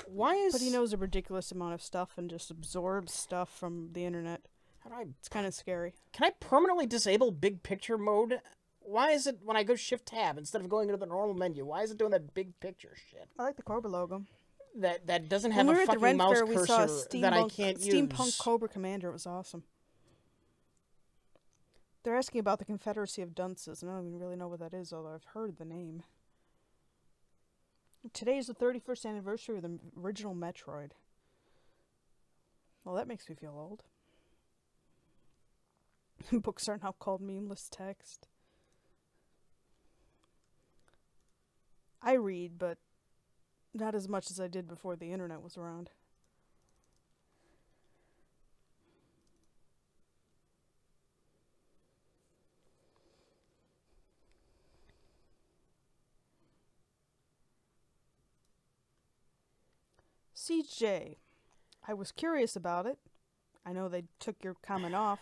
why is? But he knows a ridiculous amount of stuff and just absorbs stuff from the internet. How do I? It's kind of scary. Can I permanently disable big picture mode? Why is it when I go Shift Tab instead of going into the normal menu? Why is it doing that big picture shit? I like the Cobra logo. That doesn't have When we a were at the fucking Ren mouse Fair, we saw cursor that I can't Steampunk use. Cobra Commander. It was awesome. They're asking about the Confederacy of Dunces, and I don't even really know what that is, although I've heard the name. Today is the 31st anniversary of the original Metroid. Well, that makes me feel old. Books are now called memeless text. I read, but not as much as I did before the internet was around. CJ, I was curious about it. I know they took your comment off.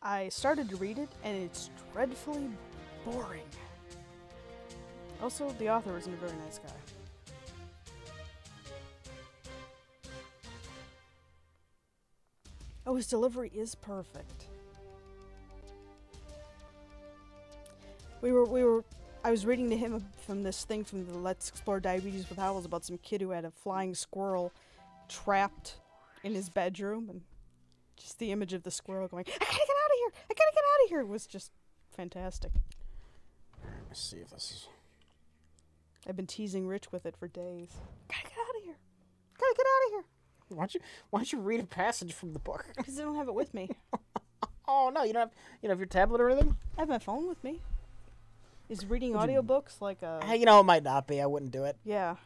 I started to read it, and it's dreadfully boring. Also, the author isn't a very nice guy. Oh, his delivery is perfect. I was reading to him from this thing from the Let's Explore Diabetes with Owls about some kid who had a flying squirrel trapped in his bedroom, and just the image of the squirrel going, I gotta get out of here! I gotta get out of here! Was just fantastic. Let me see if this is... I've been teasing Rich with it for days. Gotta get out of here! Gotta get out of here! Why don't you read a passage from the book? Because I don't have it with me. Oh no, you don't have your tablet or anything? I have my phone with me. Is reading audiobooks like a... You know, it might not be. I wouldn't do it. Yeah.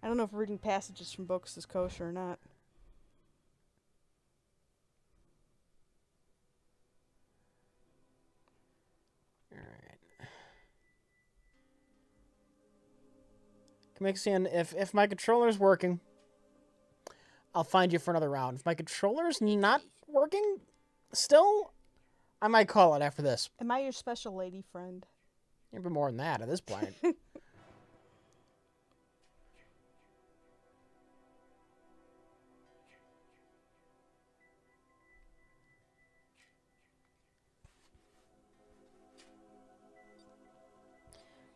I don't know if reading passages from books is kosher or not. Alright. Comixian, if my controller's working, I'll find you for another round. If my controller's not working still, I might call it after this. Am I your special lady friend? Maybe more than that at this point.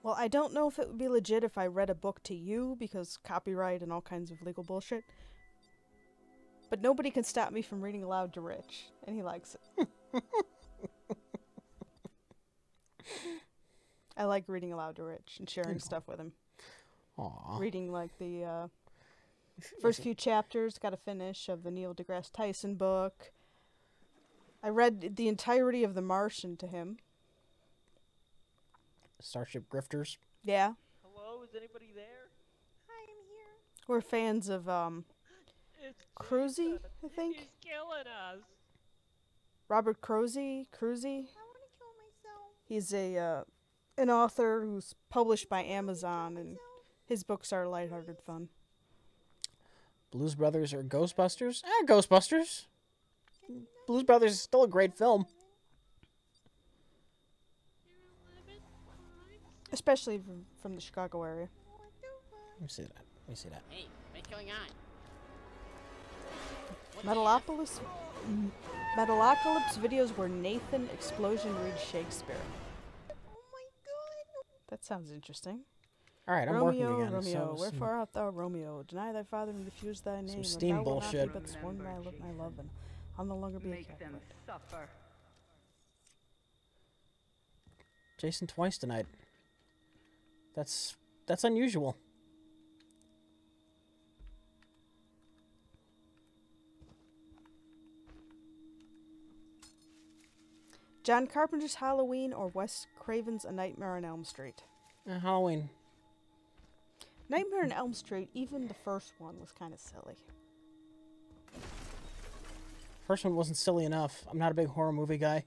Well, I don't know if it would be legit if I read a book to you, because copyright and all kinds of legal bullshit. But nobody can stop me from reading aloud to Rich, and he likes it. I like reading aloud to Rich and sharing stuff with him. Aww. Reading, like, the first few chapters, got to finish, of the Neil deGrasse Tyson book. I read the entirety of The Martian to him. Starship Grifters. Yeah. Hello, is anybody there? We're fans of, It's Cruzy, Jason. I think. He's killing us. Robert Cruzy. I want to kill myself. He's an author who's published by Amazon, and his books are lighthearted fun. Blues Brothers or Ghostbusters? Ghostbusters. Blues Brothers is still a great film. Especially from the Chicago area. Let me see that. Hey, what's going on? Metalocalypse videos where Nathan Explosion reads Shakespeare. That sounds interesting. All right, I'm Romeo, working again. Romeo, so wherefore art thou, Romeo? Deny thy father and refuse thy name. Steam and thou wilt not bullshit. be but sworn by my love, and I'll no longer be a Make them Catholic. suffer. Jason twice tonight. That's unusual. John Carpenter's Halloween or Wes Craven's A Nightmare on Elm Street? Halloween. Nightmare on Elm Street, even the first one, was kind of silly. First one wasn't silly enough. I'm not a big horror movie guy.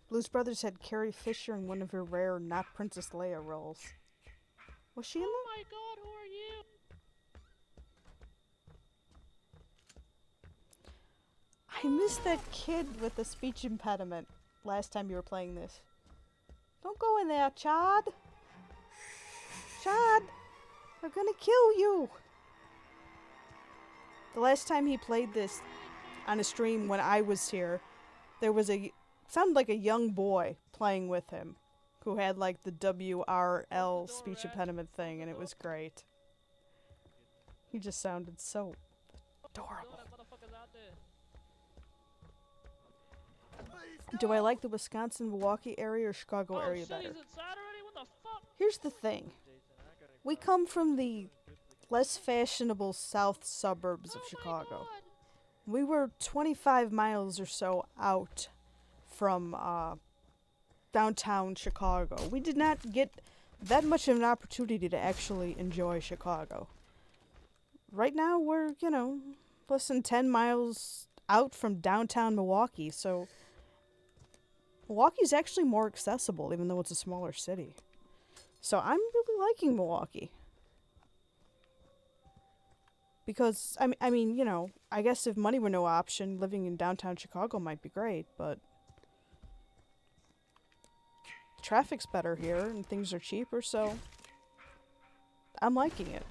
Blues Brothers had Carrie Fisher in one of her rare not Princess Leia roles. Was she in Oh that? my god, who are you? I missed that kid with the speech impediment last time you were playing this. Don't go in there, Chad. Chad, they're gonna kill you. The last time he played this on a stream when I was here, there was sounded like a young boy playing with him who had like the WRL speech impediment thing, and it was great. He just sounded so adorable. That motherfucker's out there. Do I like the Wisconsin-Milwaukee area or Chicago Oh area shit, better? he's inside already? What the fuck? Here's the thing. We come from the less fashionable south suburbs of Oh my Chicago. God. We were 25 miles or so out from downtown Chicago. We did not get that much of an opportunity to actually enjoy Chicago. Right now, we're, less than 10 miles out from downtown Milwaukee, so Milwaukee's actually more accessible, even though it's a smaller city. So I'm really liking Milwaukee. Because, I mean, I guess if money were no option, living in downtown Chicago might be great, but traffic's better here and things are cheaper, so I'm liking it.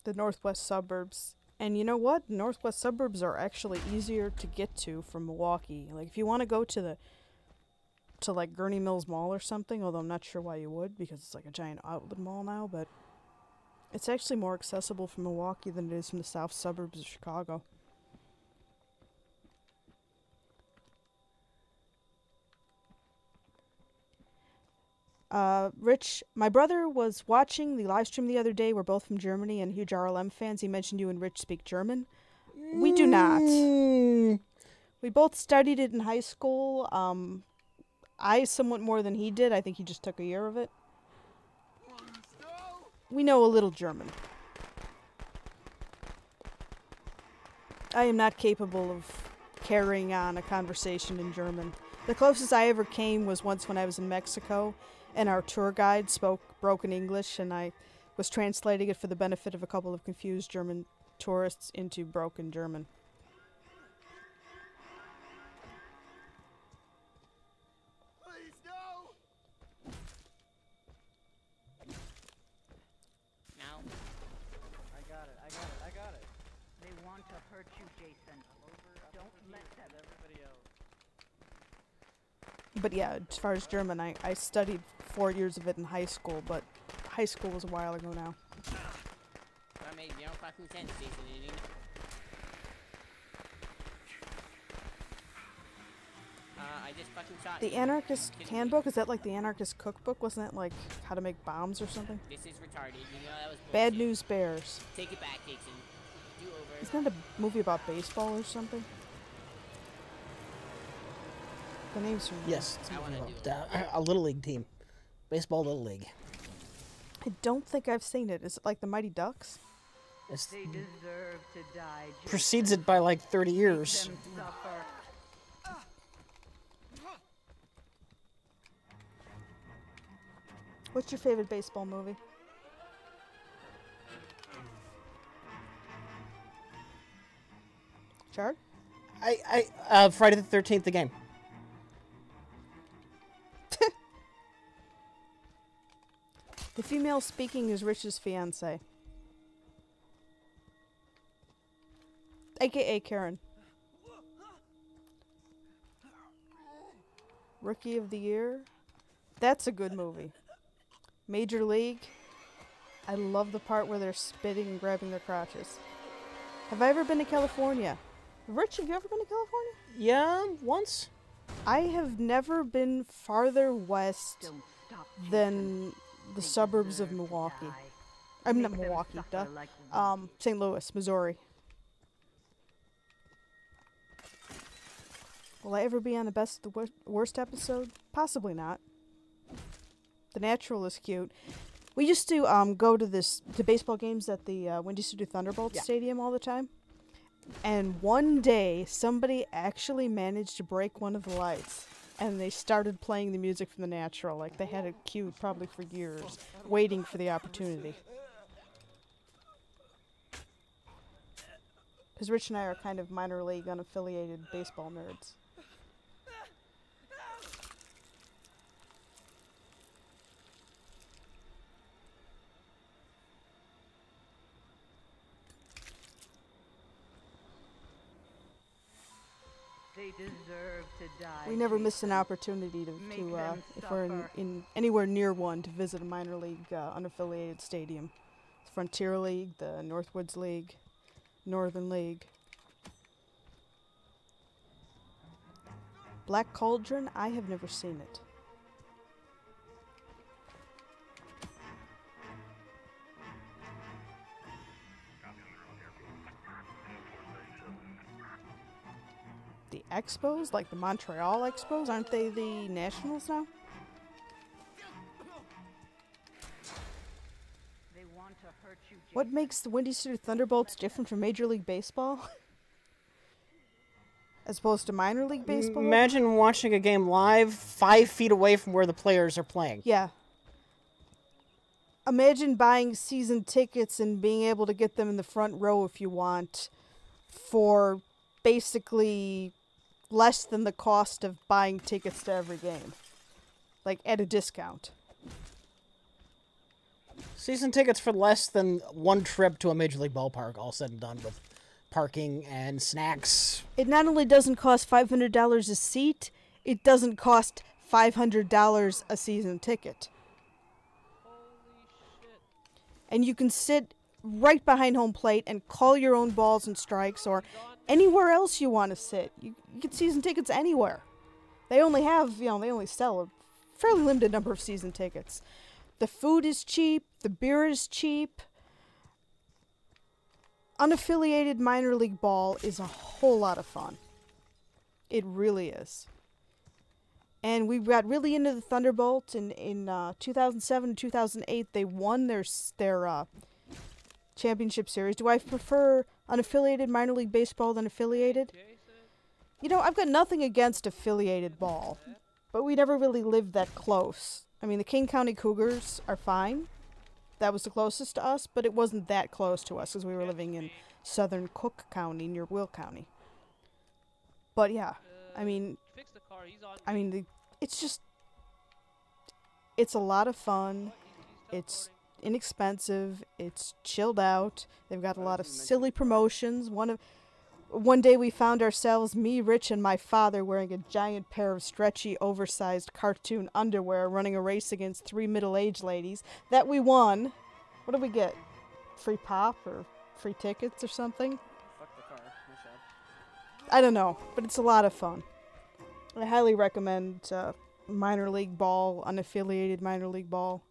The northwest suburbs. And you know what? Northwest suburbs are actually easier to get to from Milwaukee. Like, if you want to go to like Gurney Mills Mall or something, although I'm not sure why you would, because it's like a giant outlet mall now, but it's actually more accessible from Milwaukee than it is from the south suburbs of Chicago. Rich, my brother was watching the live stream the other day. We're both from Germany and huge RLM fans. He mentioned you and Rich speak German. We do not. We both studied it in high school. I somewhat more than he did. I think he just took a year of it. We know a little German. I am not capable of carrying on a conversation in German. The closest I ever came was once when I was in Mexico, and our tour guide spoke broken English, and I was translating it for the benefit of a couple of confused German tourists into broken German. Please, no! No. I got it. They want to hurt you, Jason. Don't let them. Everybody else. But yeah, as far as German, I studied 4 years of it in high school, but high school was a while ago now. That made no fucking sense, Jason. You know? I just fucking shot The you. Anarchist Kidding me? Handbook, is that like the Anarchist Cookbook? Wasn't that like how to make bombs or something? This is retarded. You know that was Bad bullshit. News Bears. Take it back, Jason. Do over. Isn't that a movie about baseball or something? The name's from Yes. I wanna do it. A Little League team. Baseball Little League. I don't think I've seen it. Is it like the Mighty Ducks? It They deserve to die. Jason. precedes it by like 30 years. Them suffer. What's your favorite baseball movie? Chard? Friday the 13th, the game. The female speaking is Rich's fiance. AKA Karen. Rookie of the Year. That's a good movie. Major League. I love the part where they're spitting and grabbing their crotches. Have I ever been to California? Rich, have you ever been to California? Yeah, once. I have never been farther west Don't stop, than the They suburbs of deserve to Milwaukee. die. I'm not Make them Milwaukee, duh. suffer like we St. Louis, Missouri. Will I ever be on the best, the worst episode? Possibly not. The Natural is cute. We used to go to baseball games at the Windy City Thunderbolts Stadium all the time. And one day, somebody actually managed to break one of the lights. And they started playing the music from The Natural. Like, they had it queued probably for years, waiting for the opportunity. Because Rich and I are kind of minor league unaffiliated baseball nerds. They deserve to die. We never miss an Jason. opportunity Make to them if we're suffer. in anywhere near one, to visit a minor league unaffiliated stadium. Frontier League, the Northwoods League, Northern League. Black Cauldron, I have never seen it. The Expos, like the Montreal Expos, aren't they the Nationals now? They want to hurt you, What Jason. makes the Windy City Thunderbolts different from Major League Baseball? As opposed to minor league baseball? Imagine watching a game live 5 feet away from where the players are playing. Yeah. Imagine buying season tickets and being able to get them in the front row if you want for basically less than the cost of buying tickets to every game. Like, at a discount. Season tickets for less than one trip to a major league ballpark, all said and done, with parking and snacks. It not only doesn't cost $500 a seat, it doesn't cost $500 a season ticket. Holy shit. And you can sit right behind home plate and call your own balls and strikes, or anywhere else you want to sit. You get season tickets anywhere. They only have, they only sell a fairly limited number of season tickets. The food is cheap, the beer is cheap. Unaffiliated minor league ball is a whole lot of fun. It really is. And we got really into the Thunderbolts in 2007 and 2008. They won their championship series. Do I prefer unaffiliated minor league baseball than affiliated? Jason. I've got nothing against affiliated ball, but we never really lived that close. I mean, the King County Cougars are fine. That was the closest to us, but it wasn't that close to us because we were living in southern Cook County near Will County. But yeah, I mean, Fix the car. He's on. it's a lot of fun. It's inexpensive. It's chilled out. They've got a lot of silly promotions. One day we found ourselves, me, Rich, and my father, wearing a giant pair of stretchy, oversized cartoon underwear, running a race against 3 middle-aged ladies that we won. What did we get? Free pop or free tickets or something? Fuck the car. Nice job. I don't know, but it's a lot of fun. I highly recommend minor league ball, unaffiliated minor league ball,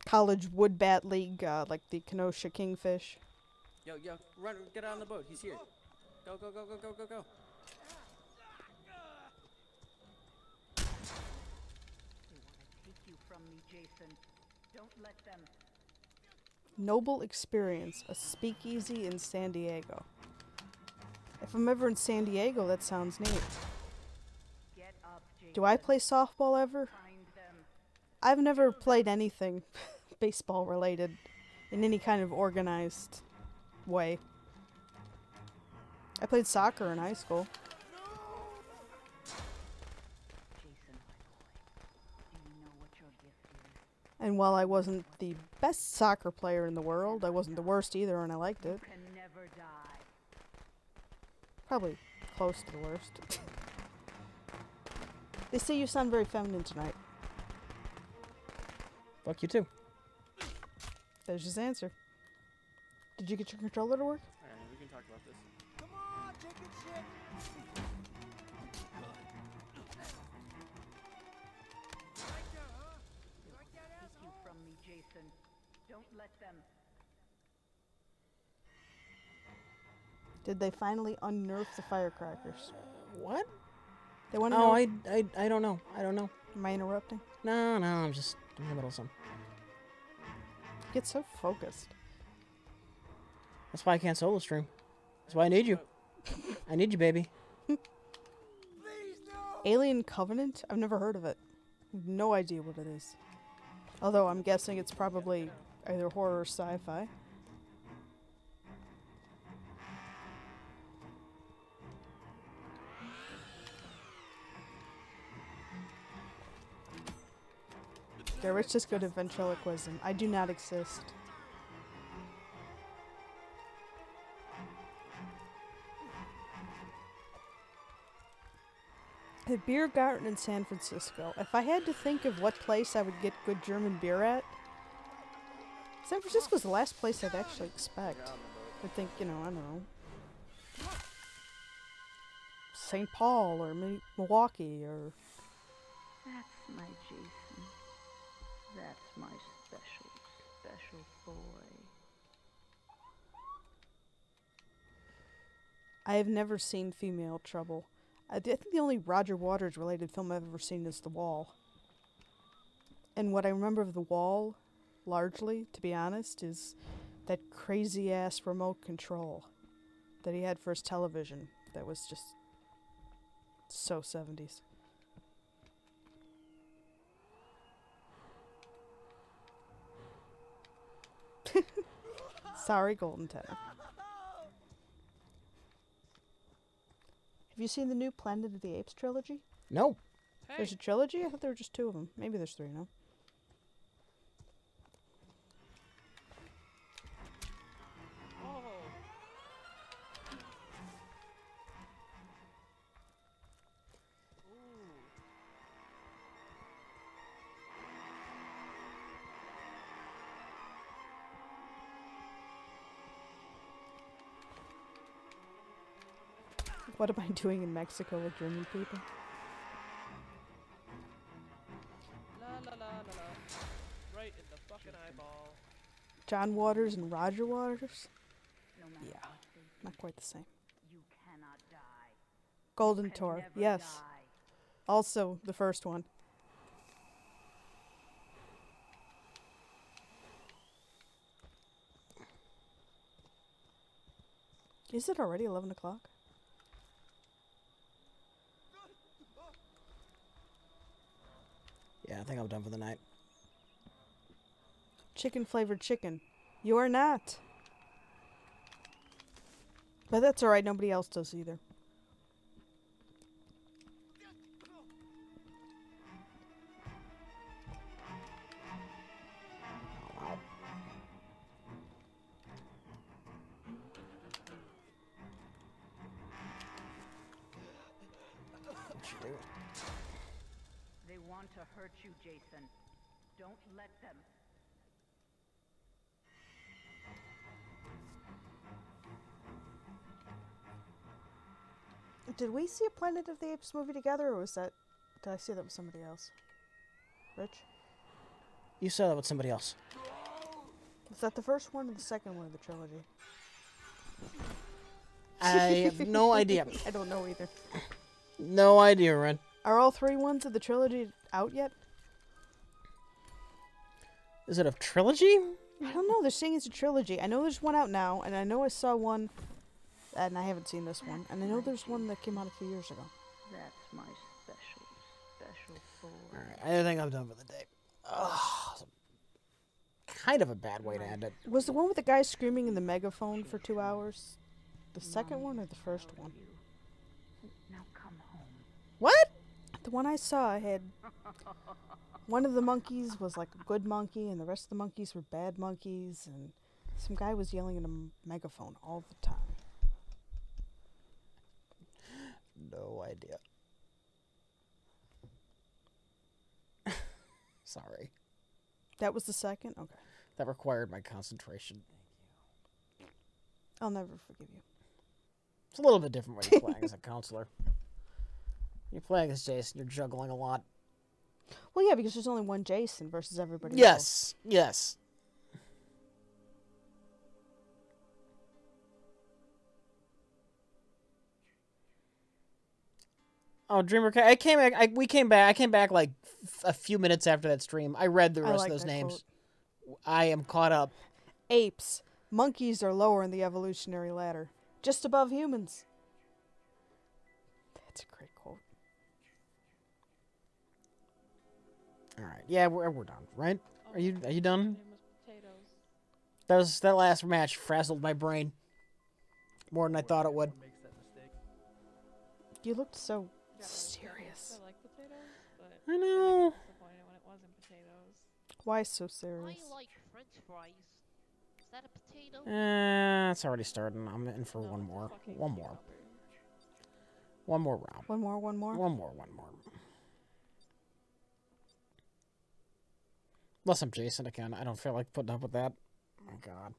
college wood bat league, like the Kenosha Kingfish. Yo, run, get on the boat. He's here. Go. They want to take you from me, Jason. Don't let them. Noble Experience, a speakeasy in San Diego. If I'm ever in San Diego, that sounds neat. Get up, Jason. Do I play softball ever? Find them. I've never played anything baseball related in any kind of organized way. I played soccer in high school. Jason, my boy. Do you know what your gift is? And while I wasn't the best soccer player in the world, I wasn't the worst either, and I liked it. You can never die. Probably close to the worst. They say you sound very feminine tonight. Fuck you too. There's his answer. Did you get your controller to work? Alright, we can talk about this. Come on, chicken shit! Like that, huh? Like that, Take you asshole? from me, Jason. Don't let them. Did they finally unnerf the firecrackers? What? They want to Oh, know. I don't know. I don't know. Am I interrupting? No, I'm just in the middle of something. Get so focused. That's why I can't solo stream. That's why I need you. I need you, baby. Please, no! Alien Covenant? I've never heard of it. No idea what it is. Although I'm guessing it's probably either horror or sci-fi. Garrett's just good at ventriloquism. I do not exist. The beer garden in San Francisco. If I had to think of what place I would get good German beer at, San Francisco's the last place I'd actually expect. I'd think, I don't know, St. Paul or Milwaukee or... That's my Jason. That's my special, special boy. I have never seen Female Trouble. I think the only Roger Waters related film I've ever seen is The Wall. And what I remember of The Wall, largely, to be honest, is that crazy ass remote control that he had for his television that was just so 70s. Sorry, Golden Tenor. Have you seen the new Planet of the Apes trilogy? No. There's a trilogy? I thought there were just two of them. Maybe there's three now. Oh. Ooh. What am I doing in Mexico with German people? La la la la la. Right in the fucking eyeball. John Waters and Roger Waters? No matter Yeah, what they do, not quite the same. you cannot die. Golden Can Tour, never yes. die. Also, the first one. Is it already 11 o'clock? Yeah, I think I'm done for the night. Chicken flavored chicken. You are not. But that's alright, nobody else does either. Wow. What you doing? They want to hurt you, Jason. Don't let them. Did we see a Planet of the Apes movie together, or was that... Did I see that with somebody else? Rich? You saw that with somebody else. Was that the first one or the second one of the trilogy? I have no idea. I don't know either. No idea, Ren. Are all three ones of the trilogy out yet? Is it a trilogy? I don't know. They're saying it's a trilogy. I know there's one out now, and I know I saw one, and I haven't seen this one. And I know there's one that came out a few years ago. That's my special, special boy. Alright, I think I'm done for the day. Ugh. Kind of a bad way to end it. Was the one with the guy screaming in the megaphone for 2 hours the second one or the first one? Now come home. What? The one I saw had... One of the monkeys was like a good monkey, and the rest of the monkeys were bad monkeys, and some guy was yelling in a megaphone all the time. No idea. Sorry. That was the second? Okay. That required my concentration. I'll never forgive you. It's a little bit different when you're playing as a counselor. You're playing as Jason, you're juggling a lot. Well, yeah, because there's only one Jason versus everybody else. Yes, yes. Oh, Dreamer, we came back. I came back like a few minutes after that stream. I read the rest of those names. I am caught up. Apes. Monkeys are lower in the evolutionary ladder. Just above humans. That's a great quote. All right. Yeah, we're done, right? Are you done? Name was potatoes. That last match frazzled my brain more than I thought it would. Makes that mistake. You looked so Yeah, serious. I like potatoes, but I know. disappointed when it wasn't potatoes. Why so I serious? like French fries. Is that a potato? It's already starting. I'm in for No, one it's a more. fucking One more. cucumber. One more round. One more, one more. One more. Unless I'm Jason again. I don't feel like putting up with that. Oh my god.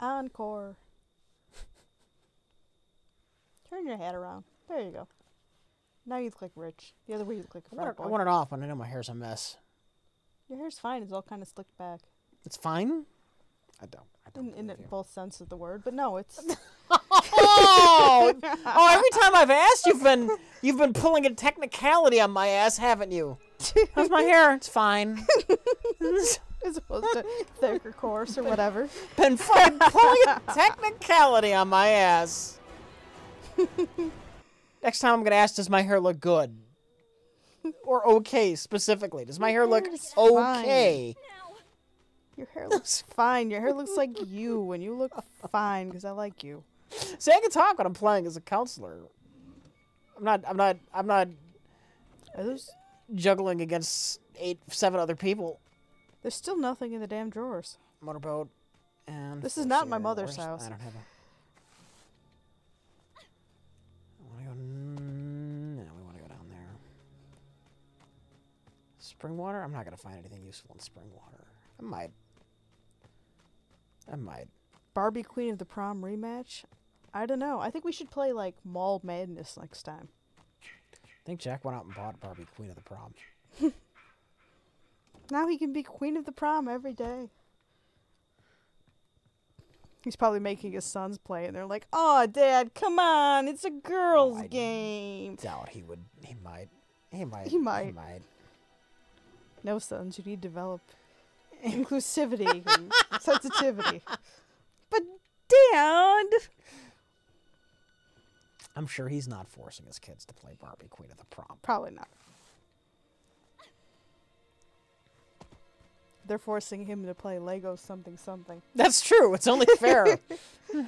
Encore. Turn your hat around. There you go. Now you look like Rich. The other way you look like a frat I boy. want it off, but I know my hair's a mess. Your hair's fine. It's all kind of slicked back. It's fine? I don't In believe you. both sense of the word, but no, it's Oh! Every time I've asked, you've been pulling a technicality on my ass, haven't you? How's my hair? It's fine. as opposed to thick or coarse or whatever. Been fucking pulling a technicality on my ass. Next time I'm gonna ask, does my hair look good? Or okay, specifically. Does my hair look hair's okay? Your hair looks fine. Your hair looks like you, and you look fine because I like you. See, I can talk when I'm playing as a counselor. I'm not Are those? juggling against 7 other people. There's still nothing in the damn drawers. Motorboat and This is not my four-seater. mother's Where's- house. I don't have a. I want to go. No, we want to go down there. Spring water? I'm not gonna find anything useful in spring water. I might. Barbie Queen of the Prom rematch? I don't know. I think we should play like Mall Madness next time. I think Jack went out and bought Barbie Queen of the Prom. Now he can be Queen of the Prom every day. He's probably making his sons play, and they're like, "Oh, Dad, come on! It's a girls' I game." Doubt he would. He might. He might. No, sons, you need to develop inclusivity and sensitivity. But, Dad! I'm sure he's not forcing his kids to play Barbie Queen of the Prom. Probably not. They're forcing him to play Lego something something. That's true. It's only fair. All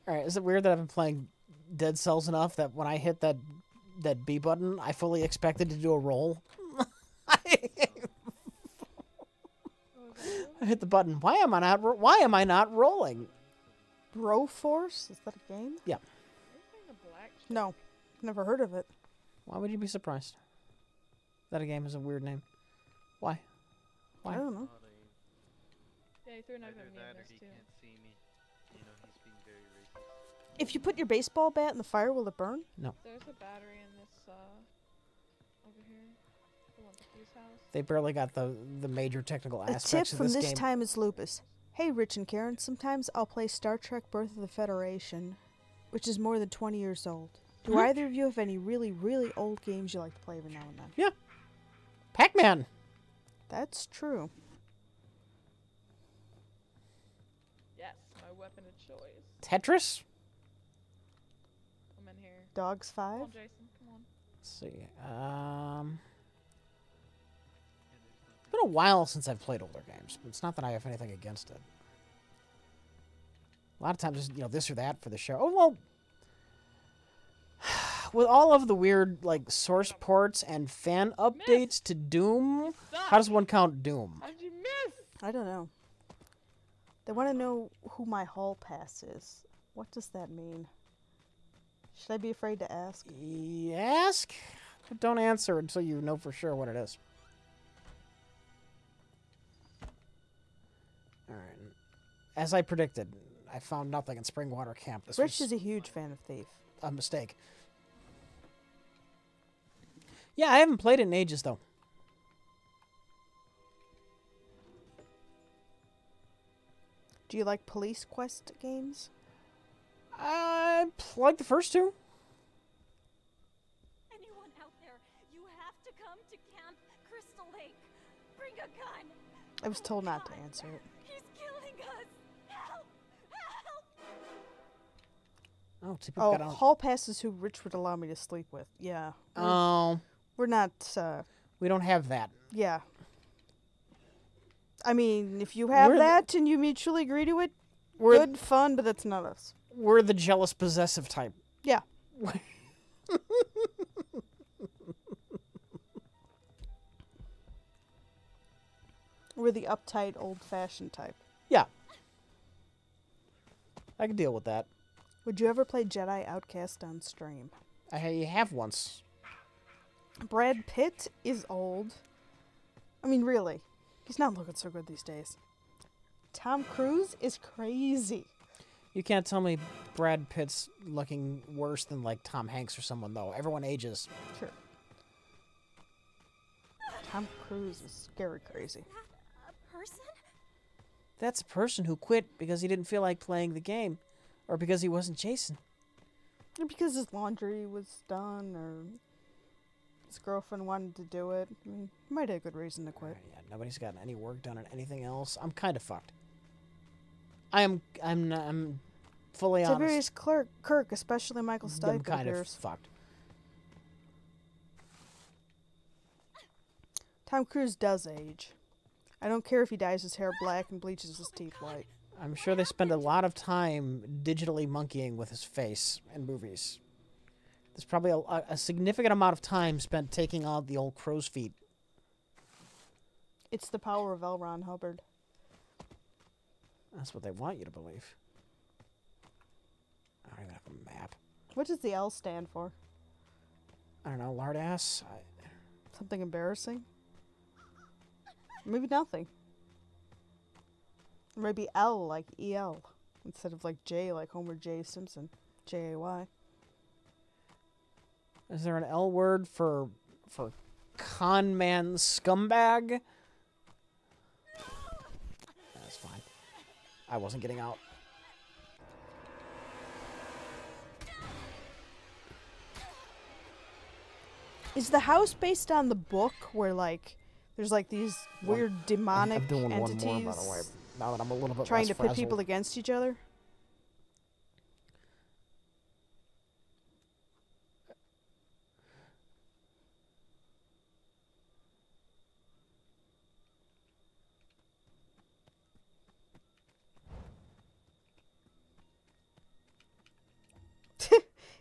right. Is it weird that I've been playing Dead Cells enough that when I hit that B button, I fully expected to do a roll? I hit the button. Why am I not rolling? Broforce? Is that a game? Yeah. Are you playing a black chick? No. Never heard of it. Why would you be surprised? That a game is a weird name. Why? Why? I don't know. Yeah, he threw a knife Either at me that in or this he too. can't see me. You know, he's being very racist. If you put your baseball bat in the fire, will it burn? There's a battery in this, over here. The one at Hughes' house. They barely got the major technical A tip aspects of from this this game. time is Lupus. Hey, Rich and Karen, sometimes I'll play Star Trek Birth of the Federation, which is more than 20 years old. Do either of you have any really, really old games you like to play every now and then? Pac-Man. That's true. Yes, my weapon of choice. Tetris. Come in here. Dogs Come 5? on, Jason. Come on. Let's see. It's been a while since I've played older games. But it's not that I have anything against it. A lot of times, it's, this or that for the show. Oh well. With all of the weird source ports and fan updates to Doom, how does one count Doom? How'd you miss? I don't know. They want to know who my hall pass is. What does that mean? Should I be afraid to ask? Ask? Don't answer until you know for sure what it is. Alright. As I predicted, I found nothing in Springwater Camp. This Rich was is a huge fan of Thief. a mistake. Yeah, I haven't played it in ages, though. Do you like police quest games? I like the first two. Anyone out there, you have to come to Camp Crystal Lake. Bring a gun. I was told not to answer it. He's killing us. Help! Help! Oh, two people Oh, got out. hall passes who Rich would allow me to sleep with. Yeah. Oh, We're not, we don't have that. yeah. I mean, if you have We're the- that and you mutually agree to it, We're good, fun, but that's not us. we're the jealous possessive type. Yeah. We're the uptight, old-fashioned type. Yeah. I can deal with that. Would you ever play Jedi Outcast on stream? I have once. Brad Pitt is old. I mean, really. He's not looking so good these days. Tom Cruise is crazy. You can't tell me Brad Pitt's looking worse than, like, Tom Hanks or someone, though. Everyone ages. Sure. Tom Cruise is scary crazy. A person? That's a person who quit because he didn't feel like playing the game. Or because he wasn't Jason. Or because his laundry was done, or his girlfriend wanted to do it. I mean, he might have a good reason to quit. Yeah, nobody's gotten any work done on anything else. I'm kind of fucked. I'm fully honest. Tiberius Kirk, especially Michael Stipe, I'm it kind of appears. fucked. Tom Cruise does age. I don't care if he dyes his hair black and bleaches his teeth white. I'm sure they spend a lot of time digitally monkeying with his face in movies. There's probably a significant amount of time spent taking out the old crow's feet. It's the power of L. Ron Hubbard. That's what they want you to believe. I don't even have a map. What does the L stand for? I don't know, lard ass? Something embarrassing? Maybe nothing. Or maybe L like EL instead of like J like Homer J. Simpson. J-A-Y. Is there an L word for con man scumbag? That's fine. I wasn't getting out. Is the house based on the book where like there's like these weird demonic I'm doing entities one more, by the way. Now that I'm a little bit trying less to pit frazzled. people against each other?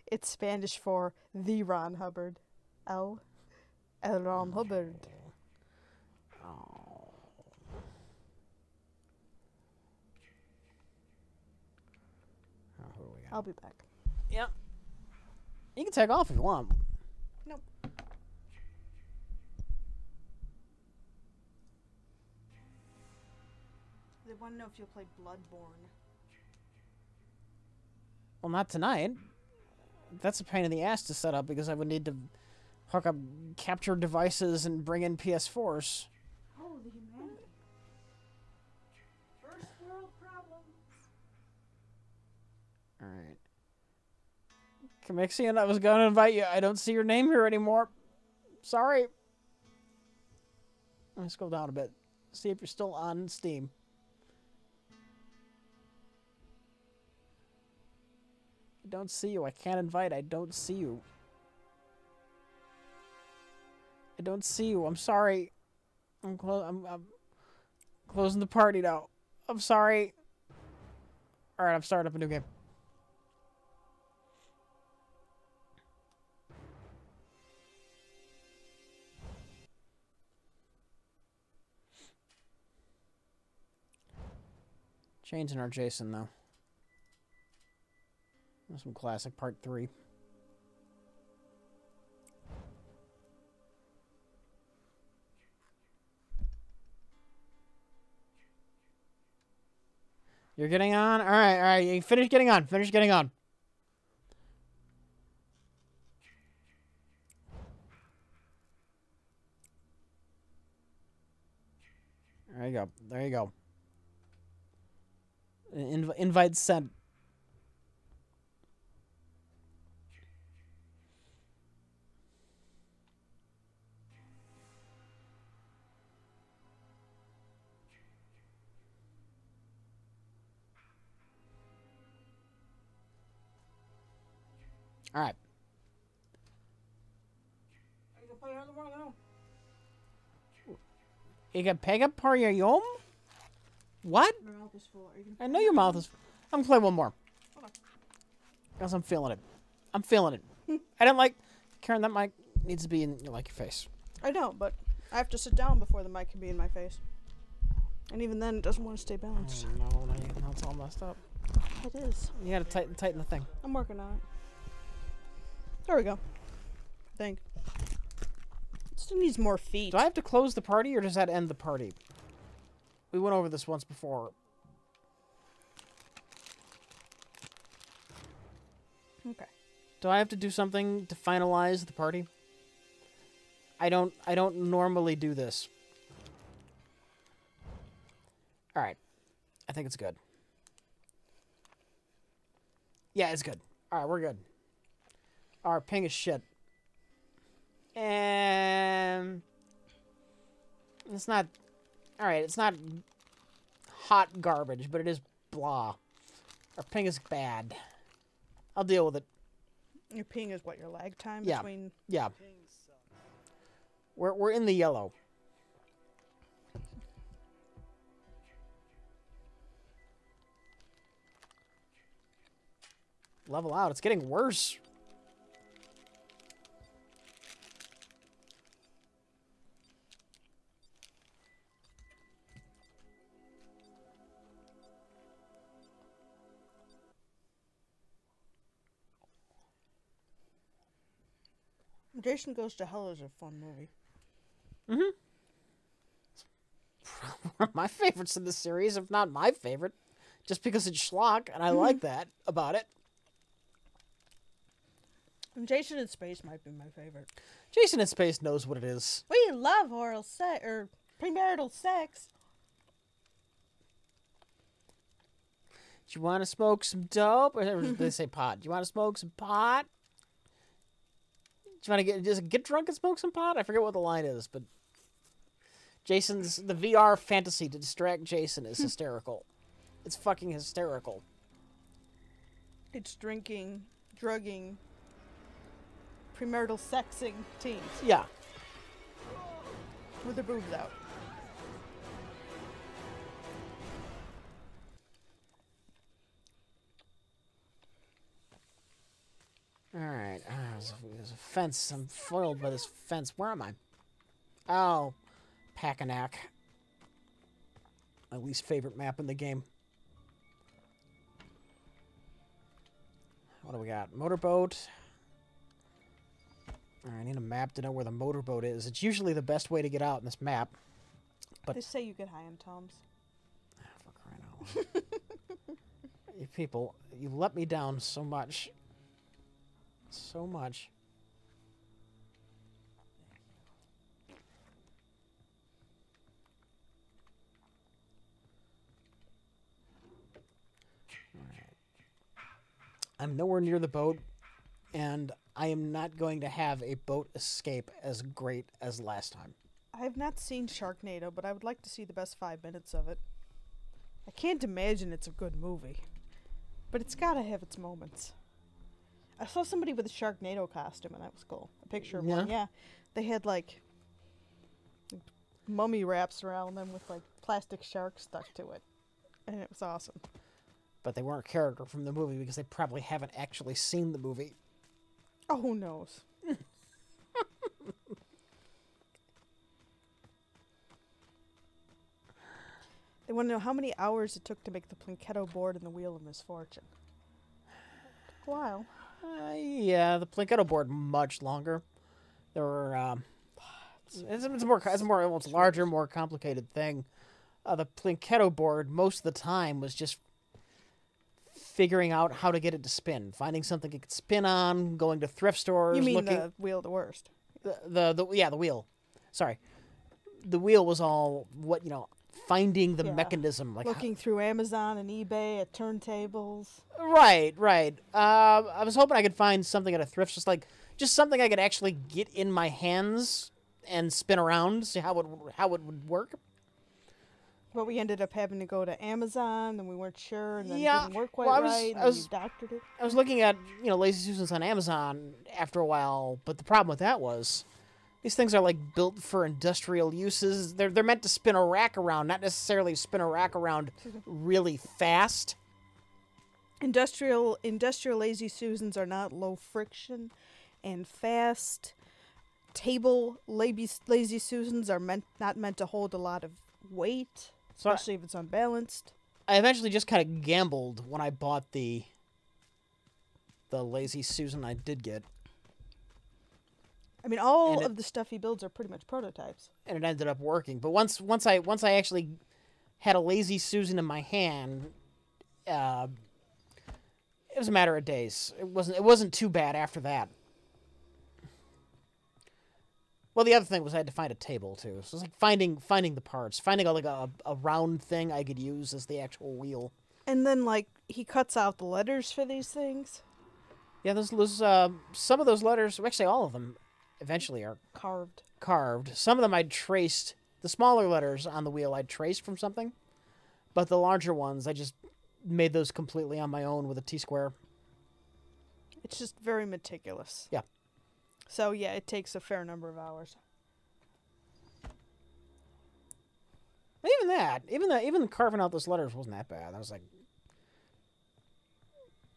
It's Spanish for the Ron Hubbard. El Ron Hubbard. Oh. Oh, who do we got? I'll be back. Yeah. You can take off if you want. Nope. They want to know if you'll play Bloodborne. Well, not tonight. That's a pain in the ass to set up because I would need to hook up capture devices and bring in PS4s. Oh, the humanity. First world problems. Alright. Camixian, I was going to invite you. I don't see your name here anymore. Sorry. Let's go down a bit. See if you're still on Steam. I don't see you. I can't invite. I don't see you. I don't see you. I'm sorry. I'm closing the party now. I'm sorry. Alright, I'm starting up a new game. Changing our Jason, though. Some classic part 3. You're getting on? Alright, alright. You finish getting on. Finish getting on. There you go. There you go. Invite sent. All right. You can pick up part of your yum? What? I know your mouth is. I'm gonna play one more. Because I'm feeling it. I'm feeling it. I don't like. Karen, that mic needs to be in your face. I know, but I have to sit down before the mic can be in my face. And even then, it doesn't want to stay balanced. Oh, no, now it's all messed up. It is. You gotta tighten the thing. I'm working on it. There we go. I think. Still needs more feet. Do I have to close the party, or does that end the party? We went over this once before. Okay. Do I have to do something to finalize the party? I don't normally do this. All right. I think it's good. Yeah, it's good. All right, we're good. Our ping is shit. And it's not. All right, it's not hot garbage, but it is blah. Our ping is bad. I'll deal with it. Your ping is what, your lag time Yeah. between? Yeah. We're in the yellow. Level out. It's getting worse. Jason Goes to Hell is a fun movie. Mm-hmm. One of my favorites in this series, if not my favorite, just because it's schlock, and I like that about it. And Jason in Space might be my favorite. Jason in Space knows what it is. We love oral sex or premarital sex. Do you want to smoke some dope? Or did they say pot? Do you want to smoke some pot? Do you want to get drunk and smoke some pot? I forget what the line is, but the VR fantasy to distract Jason is hysterical. It's fucking hysterical. It's drinking, drugging, premarital sexing teens Yeah. with their boobs out. Alright. There's a fence. I'm foiled by this fence. Where am I? Oh. Pacanac. My least favorite map in the game. What do we got? Motorboat. I need a map to know where the motorboat is. It's usually the best way to get out in this map. But They say you get high on Toms. for crying out loud. You people, you let me down so much. So much. Alright. I'm nowhere near the boat, and I am not going to have a boat escape as great as last time. I have not seen Sharknado, but I would like to see the best 5 minutes of it. I can't imagine it's a good movie, but it's gotta have its moments. I saw somebody with a Sharknado costume, and that was cool. A picture of one, yeah. They had, like, mummy wraps around them with, like, plastic sharks stuck to it. And it was awesome. But they weren't a character from the movie because they probably haven't actually seen the movie. Oh, who knows? They want to know how many hours it took to make the Plinketto board and the Wheel of Misfortune. Took a while. Yeah, the Plinketto board much longer. There were it's a larger, more complicated thing. The Plinketto board most of the time was just figuring out how to get it to spin, finding something it could spin on, going to thrift stores. You mean looking, the wheel of the worst? the wheel. Sorry, the wheel was all what finding the Yeah. mechanism, like Looking through Amazon and eBay at turntables. Right. I was hoping I could find something at a thrift, just something I could actually get in my hands and spin around, see how it would work. But we ended up having to go to Amazon, and we weren't sure, and then it Yeah, didn't work quite well, right, and then you doctored it. I was looking at Lazy Susans on Amazon after a while, but the problem with that was these things are like built for industrial uses. They're meant to spin a rack around, not necessarily spin a rack around really fast. Industrial Lazy Susans are not low friction and fast. Table Lazy Susans are not meant to hold a lot of weight, especially if it's unbalanced. I eventually just kind of gambled when I bought the Lazy Susan I did get. I mean, all of the stuff he builds are pretty much prototypes. And it ended up working. But once I actually had a Lazy Susan in my hand, it was a matter of days. It wasn't too bad after that. Well, the other thing was I had to find a table too. So it was like finding the parts, finding a round thing I could use as the actual wheel. And then he cuts out the letters for these things. Yeah, those some of those letters, actually all of them, eventually are carved. Some of them I'd traced. The smaller letters on the wheel I'd traced from something, but the larger ones I just made those completely on my own with a T-square. It's just very meticulous. Yeah. So yeah, it takes a fair number of hours. Even carving out those letters wasn't that bad. That was like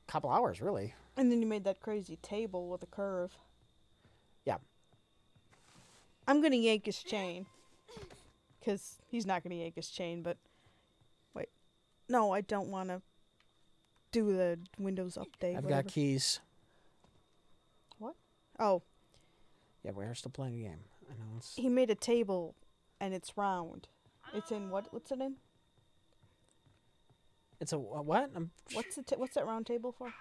a couple hours, really. And then you made that crazy table with a curve. Yeah. I'm gonna yank his chain, because he's not gonna yank his chain. But wait, no, I don't want to do the Windows update. I've got keys. What? Oh. Yeah, we're still playing a game. I know it's... He made a table, and it's round. It's in what? What's it in? It's a what? What's that round table for?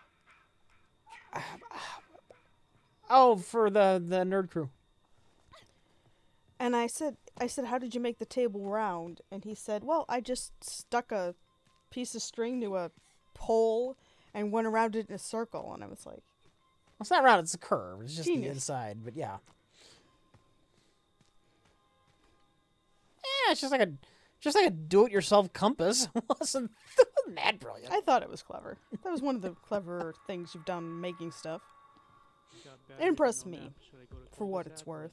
Oh, for the nerd crew. And I said, how did you make the table round? And he said, well, I just stuck a piece of string to a pole and went around it in a circle. And I was like, well, it's not round, it's a curve. It's just genius. The inside, but yeah. Yeah, it's just like a do-it-yourself compass. wasn't that brilliant? I thought it was clever. That was one of the clever things you've done making stuff. It impressed me, for what it's worth.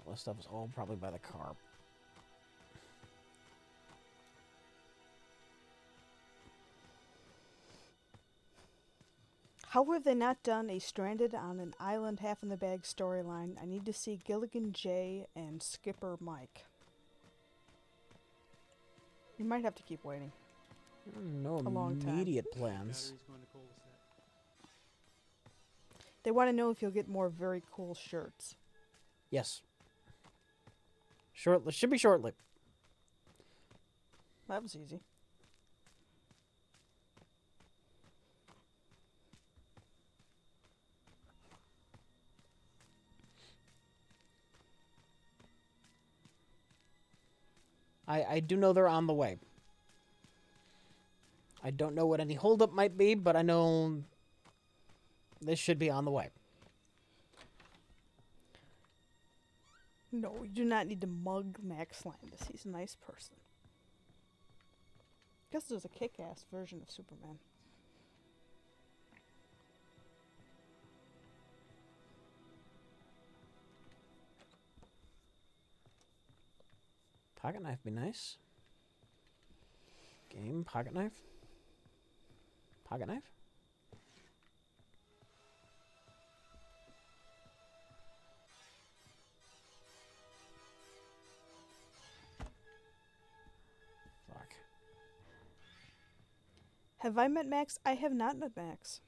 All this stuff is all probably by the car. How have they not done a stranded on an island half in the bag storyline? I need to see Gilligan J and Skipper Mike. You might have to keep waiting. No a long time. immediate plans. They want to know if you'll get more very cool shirts. Yes. Shortly. Should be shortly. That was easy. I do know they're on the way. I don't know what any holdup might be, but I know this should be on the way. No, you do not need to mug Max Landis. He's a nice person. Guess there's a kick-ass version of Superman. Pocket knife be nice. Game, pocket knife. Pocket knife? Fuck. Have I met Max? I have not met Max.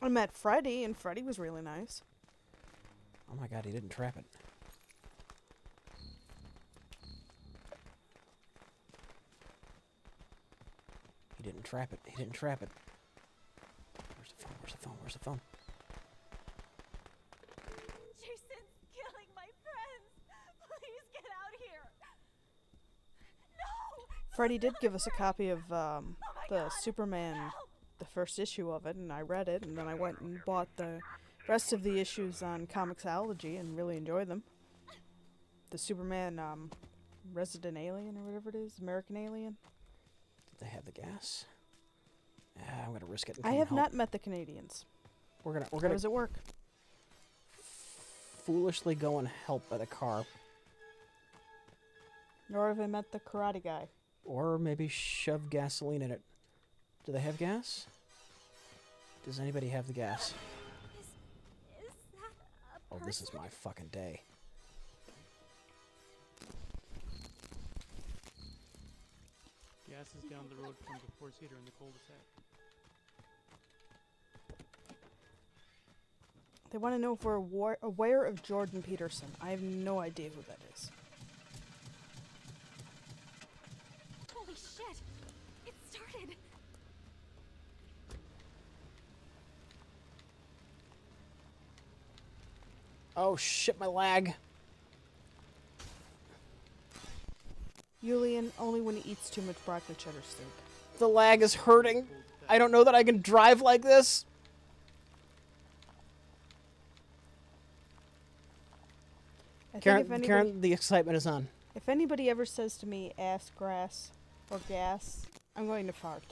I met Freddy, and Freddy was really nice. Oh my god, he didn't trap it. He didn't trap it. He didn't trap it. Where's the phone? Where's the phone? Where's the phone? Jason's killing my friends. Please get out here. No! Freddie did give us a copy of Oh my the God, Superman, help! the first issue of it, and I read it, and then I went and bought the rest of the issues on Comixology and really enjoyed them. The Superman, Resident Alien or whatever it is, American Alien. Did they have the gas? I'm gonna risk it. And I come have help. not met the Canadians. We're How gonna does it work? foolishly go and help by the car, Nor have I met the karate guy. or maybe shove gasoline in it. Do they have gas? Does anybody have the gas? Is that a Oh, this is person? my fucking day. Gas is down the road from the four-seater in the cul-de-sac. They want to know if we're aware of Jordan Peterson. I have no idea who that is. Holy shit! It started. Oh shit, my lag. Julian only when he eats too much broccoli cheddar soup. The lag is hurting. I don't know that I can drive like this. I think Karen, the excitement is on. if anybody ever says to me, ass grass or gas, I'm going to fart.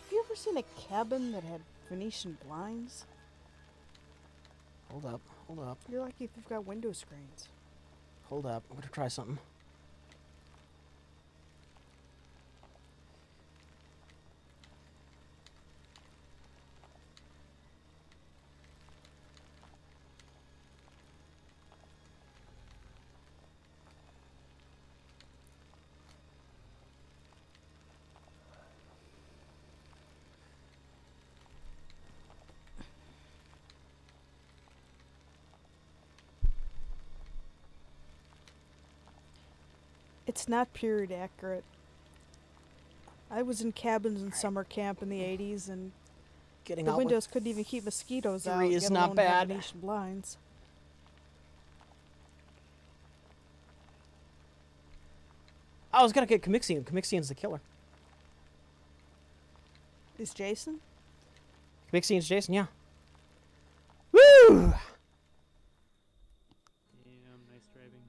Have you ever seen a cabin that had Venetian blinds? Hold up, hold up, You're lucky if you've got window screens. hold up. I'm gonna try something. It's not period accurate. I was in cabins in summer camp in the 80s, and Getting the out windows with couldn't even keep mosquitoes out. three is let not alone have bad. Venetian blinds. I was gonna get Comixian. Comixian's the killer. Is Jason? Comixian's Jason, yeah. Woo! Damn, nice driving.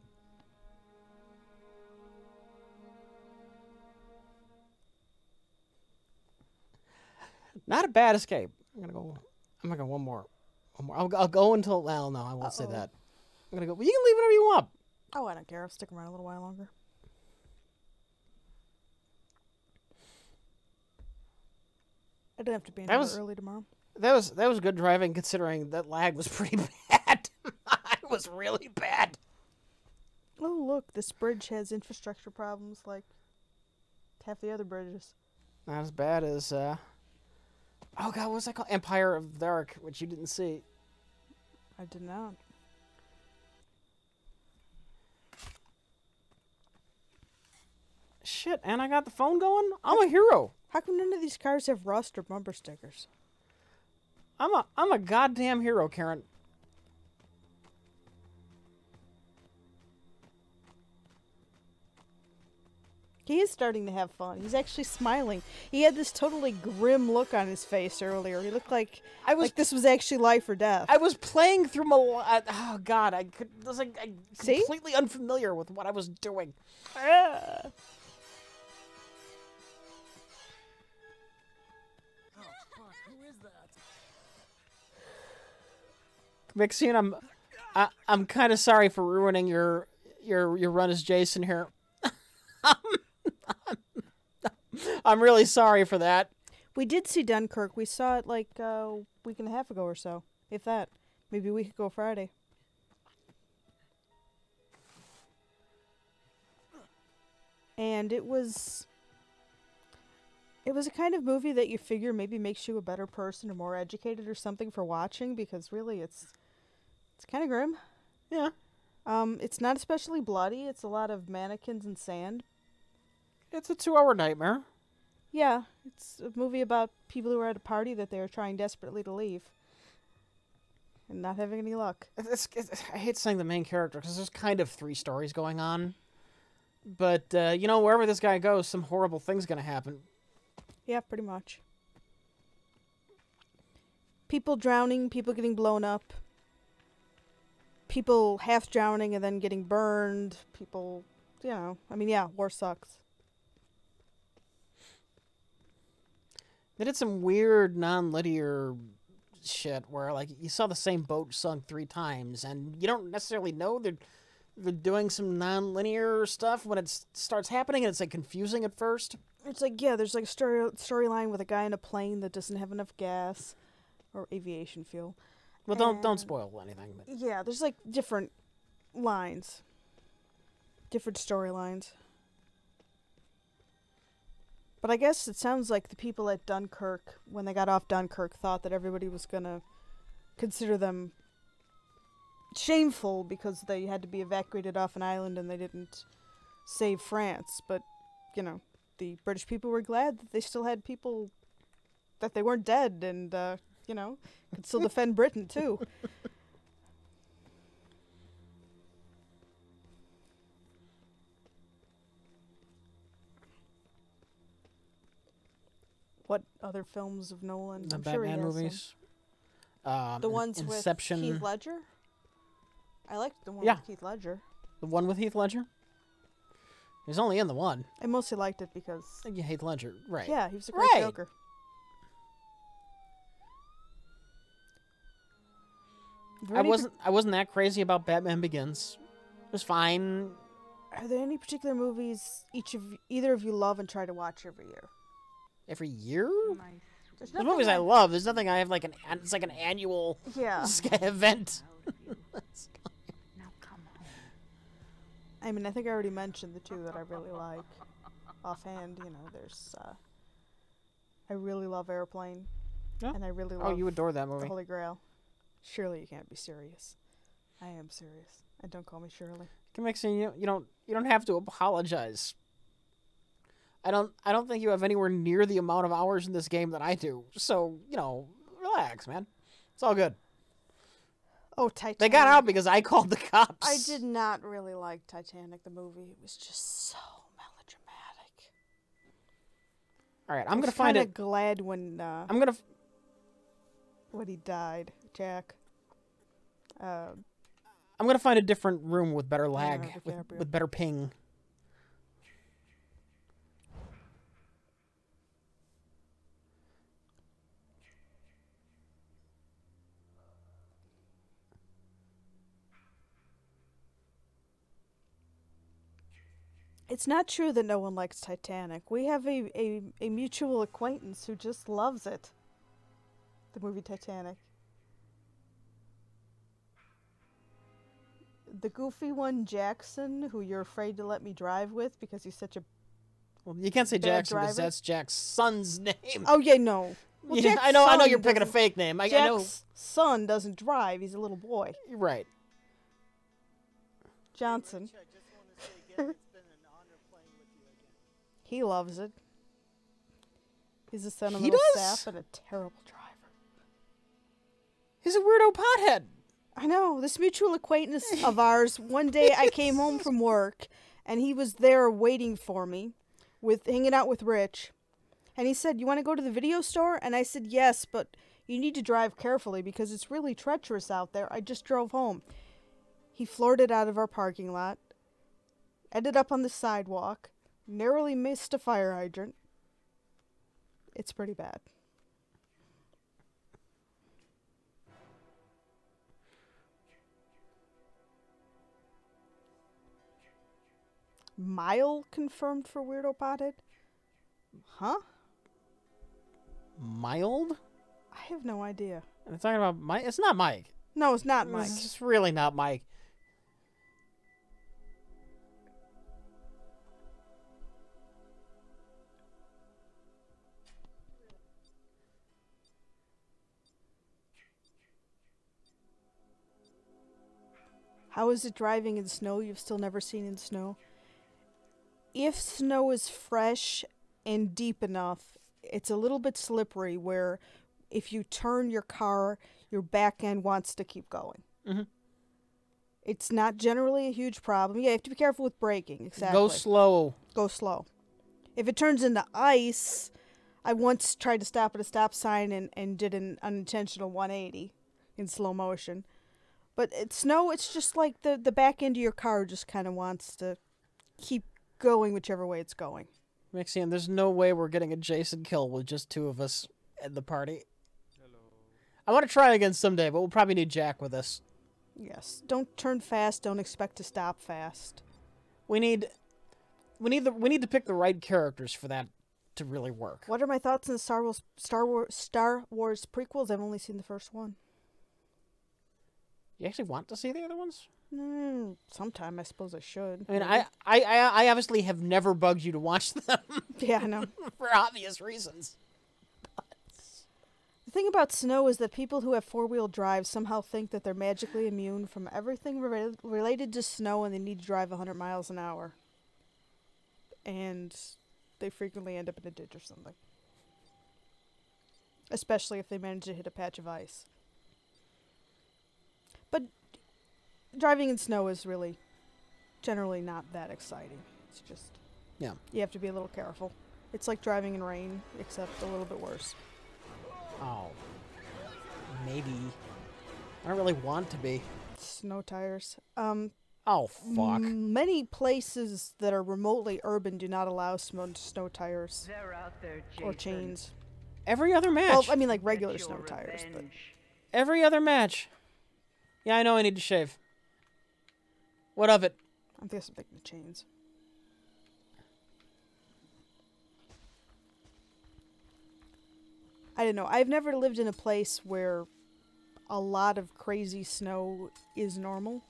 Not a bad escape. I'm gonna go one more. One more. I'll go until, well, no, I won't say Uh-oh. that. I'm gonna go, well, you can leave whenever you want. Oh, I don't care. I'll stick around a little while longer. I don't have to be in That here was- early tomorrow. That was good driving considering that lag was pretty bad. It was really bad. Oh, look, this bridge has infrastructure problems like half the other bridges. Not as bad as, oh god, what was that called? Empire of Dark, which you didn't see. I did not. Shit, and I got the phone going? I'm a hero. How come none of these cars have rust or bumper stickers? I'm a goddamn hero, Karen. He is starting to have fun. He's actually smiling. He had this totally grim look on his face earlier. He looked like this was actually life or death. I was playing through my, oh god, I was like See? completely unfamiliar with what I was doing. Ah. Oh, fuck, who is that? Mixian, I'm kind of sorry for ruining your run as Jason here. I'm really sorry for that. We did see Dunkirk. We saw it like a week and a half ago or so. If that. Maybe a week ago Friday. And it was a kind of movie that you figure maybe makes you a better person or more educated or something for watching, because really it's kind of grim. Yeah. It's not especially bloody. It's a lot of mannequins and sand. It's a 2-hour nightmare. Yeah, it's a movie about people who are at a party that they are trying desperately to leave and not having any luck. I hate saying the main character because there's kind of 3 stories going on. But, wherever this guy goes, some horrible thing's going to happen. Yeah, pretty much. People drowning, people getting blown up, people half drowning and then getting burned, people, war sucks. They did some weird non-linear shit where, like, you saw the same boat sunk 3 times, and you don't necessarily know they're doing some non-linear stuff when it starts happening, and it's, like, confusing at first. It's like, yeah, there's, like, a storyline with a guy in a plane that doesn't have enough gas or aviation fuel. Well, don't spoil anything. But. Yeah, there's, like, different lines. Different storylines. But I guess it sounds like the people at Dunkirk, when they got off Dunkirk, thought that everybody was going to consider them shameful because they had to be evacuated off an island and they didn't save France. But, the British people were glad that they still had people, that they weren't dead and, could still defend Britain, too. What other films of Nolan? The I'm Batman sure he has movies. the ones Inception. with Heath Ledger? I liked the one Yeah. with Heath Ledger. The one with Heath Ledger? He's only in the one. I mostly liked it because... You hate Ledger, right. Yeah, he was a great Right. Joker. I wasn't that crazy about Batman Begins. It was fine. Are there any particular movies either of you love and try to watch every year? Every year? There's There's movies I love. There's nothing I have it's like an annual Yeah. event. I mean, I think I already mentioned the 2 that I really like. Offhand, there's... I really love Airplane. Yeah. And I really love... Oh, you adore that movie. The Holy Grail. Surely you can't be serious. I am serious. And don't call me Shirley. Can make sense. You don't have to apologize. I don't think you have anywhere near the amount of hours in this game that I do. So, relax, man. It's all good. Oh, Titanic. They got out because I called the cops. I did not really like Titanic, the movie. It was just so melodramatic. All right, I'm going to find it. Glad when I'm going to when he died, Jack. I'm going to find a different room with better lag, DiCaprio. with better ping. It's not true that no one likes Titanic. We have a mutual acquaintance who just loves it. The movie Titanic. The goofy one, Jackson, who you're afraid to let me drive with because he's such a... Well, you can't say bad Jackson because driver? that's Jack's son's name. Oh, yeah, no. Well, Yeah, Jack's I know son you're picking a doesn't- fake name. I know. Jack's son doesn't drive. He's a little boy. You're right. Johnson. Rich, I just want to say again, it's been an honor playing with you again. He loves it. He's a sentimental does? sap and a terrible driver. He's a weirdo pothead. I know. This mutual acquaintance of ours, one day I came home from work, and he was there waiting for me, hanging out with Rich. And he said, "You want to go to the video store?" And I said, "Yes, but you need to drive carefully because it's really treacherous out there. I just drove home." He floored it out of our parking lot, ended up on the sidewalk, narrowly missed a fire hydrant. It's pretty bad. Mile confirmed for Weirdo Potted? Huh? Mild? I have no idea. And it's talking about Mike. It's not Mike. No, it's not Mike. It's really not Mike. How is it driving in snow you've still never seen in snow? If snow is fresh and deep enough, it's a little bit slippery where if you turn your car, your back end wants to keep going. Mhm. It's not generally a huge problem. Yeah, you have to be careful with braking. Exactly. Go slow. Go slow. If it turns into ice, I once tried to stop at a stop sign and did an unintentional 180 in slow motion. But snow, it's just like the back end of your car just kind of wants to keep going whichever way it's going. Mixian, there's no way we're getting a Jason kill with just 2 of us at the party. Hello. I want to try again someday, but we'll probably need Jack with us. Yes. Don't turn fast. Don't expect to stop fast. We need to pick the right characters for that to really work. What are my thoughts on the Star Wars prequels? I've only seen the first one. You actually want to see the other ones? Sometime I suppose I should. I mean, I obviously have never bugged you to watch them. Yeah, I know. For obvious reasons. The thing about snow is that people who have four-wheel drive somehow think that they're magically immune from everything related to snow and they need to drive 100 miles an hour. And they frequently end up in a ditch or something. Especially if they manage to hit a patch of ice. But driving in snow is really generally not that exciting. It's just... Yeah. You have to be a little careful. It's like driving in rain, except a little bit worse. Oh. Maybe. I don't really want to be. Snow tires. Oh, fuck. Many places that are remotely urban do not allow snow tires. They're out there, Jason. Or chains. Every other match. Well, I mean like regular snow tires, but... Every other match. Yeah, I know I need to shave. What of it? I guess I'm thinking of chains. I don't know. I've never lived in a place where a lot of crazy snow is normal.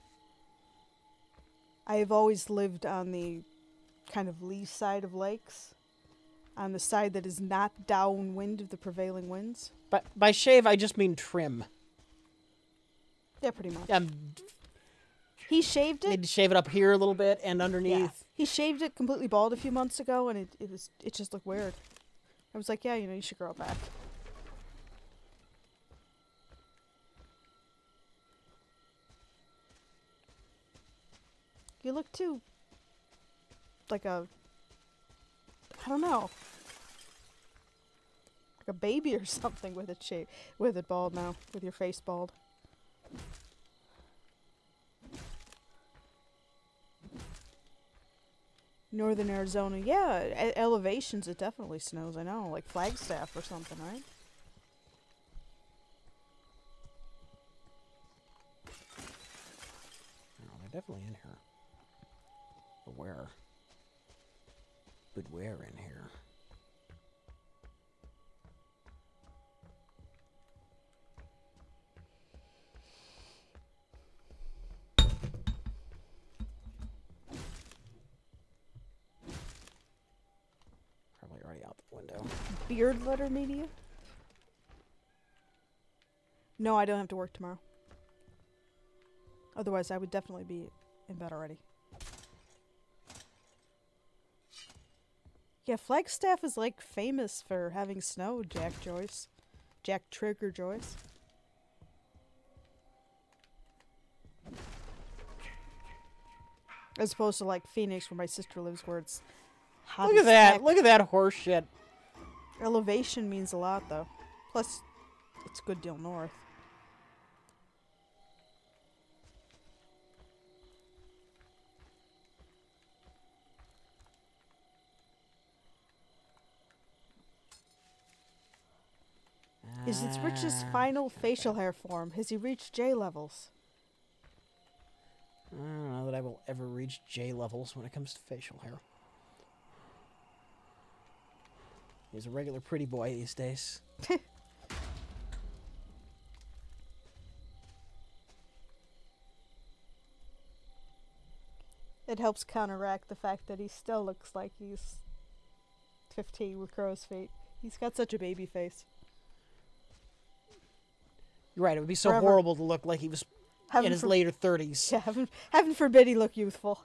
I've always lived on the kind of lee side of lakes. On the side that is not downwind of the prevailing winds. But by shave, I just mean trim. Yeah, pretty much. He shaved it. Need to shave it up here a little bit and underneath. Yeah. He shaved it completely bald a few months ago, and it just looked weird. I was like, yeah, you should grow it back. You look too like I don't know, like a baby or something with it bald now, with your face bald. Northern Arizona, yeah, elevations it definitely snows. I know, like Flagstaff or something, right? Oh, they're definitely in here. But where? But where in here? Probably already out the window. Beard letter media? No, I don't have to work tomorrow. Otherwise, I would definitely be in bed already. Yeah, Flagstaff is like famous for having snow, Jack Trigger Joyce. As opposed to like Phoenix, where my sister lives, where it's hot. Look at that! Look at that horse shit. Elevation means a lot, though. Plus, it's a good deal north. Is it Rich's final facial hair form? Has he reached J levels? I don't know that I will ever reach J levels when it comes to facial hair. He's a regular pretty boy these days. It helps counteract the fact that he still looks like he's 15 with crow's feet. He's got such a baby face. You're right, it would be so Forever. horrible to look like he was in his later 30s. Yeah, heaven forbid he look youthful.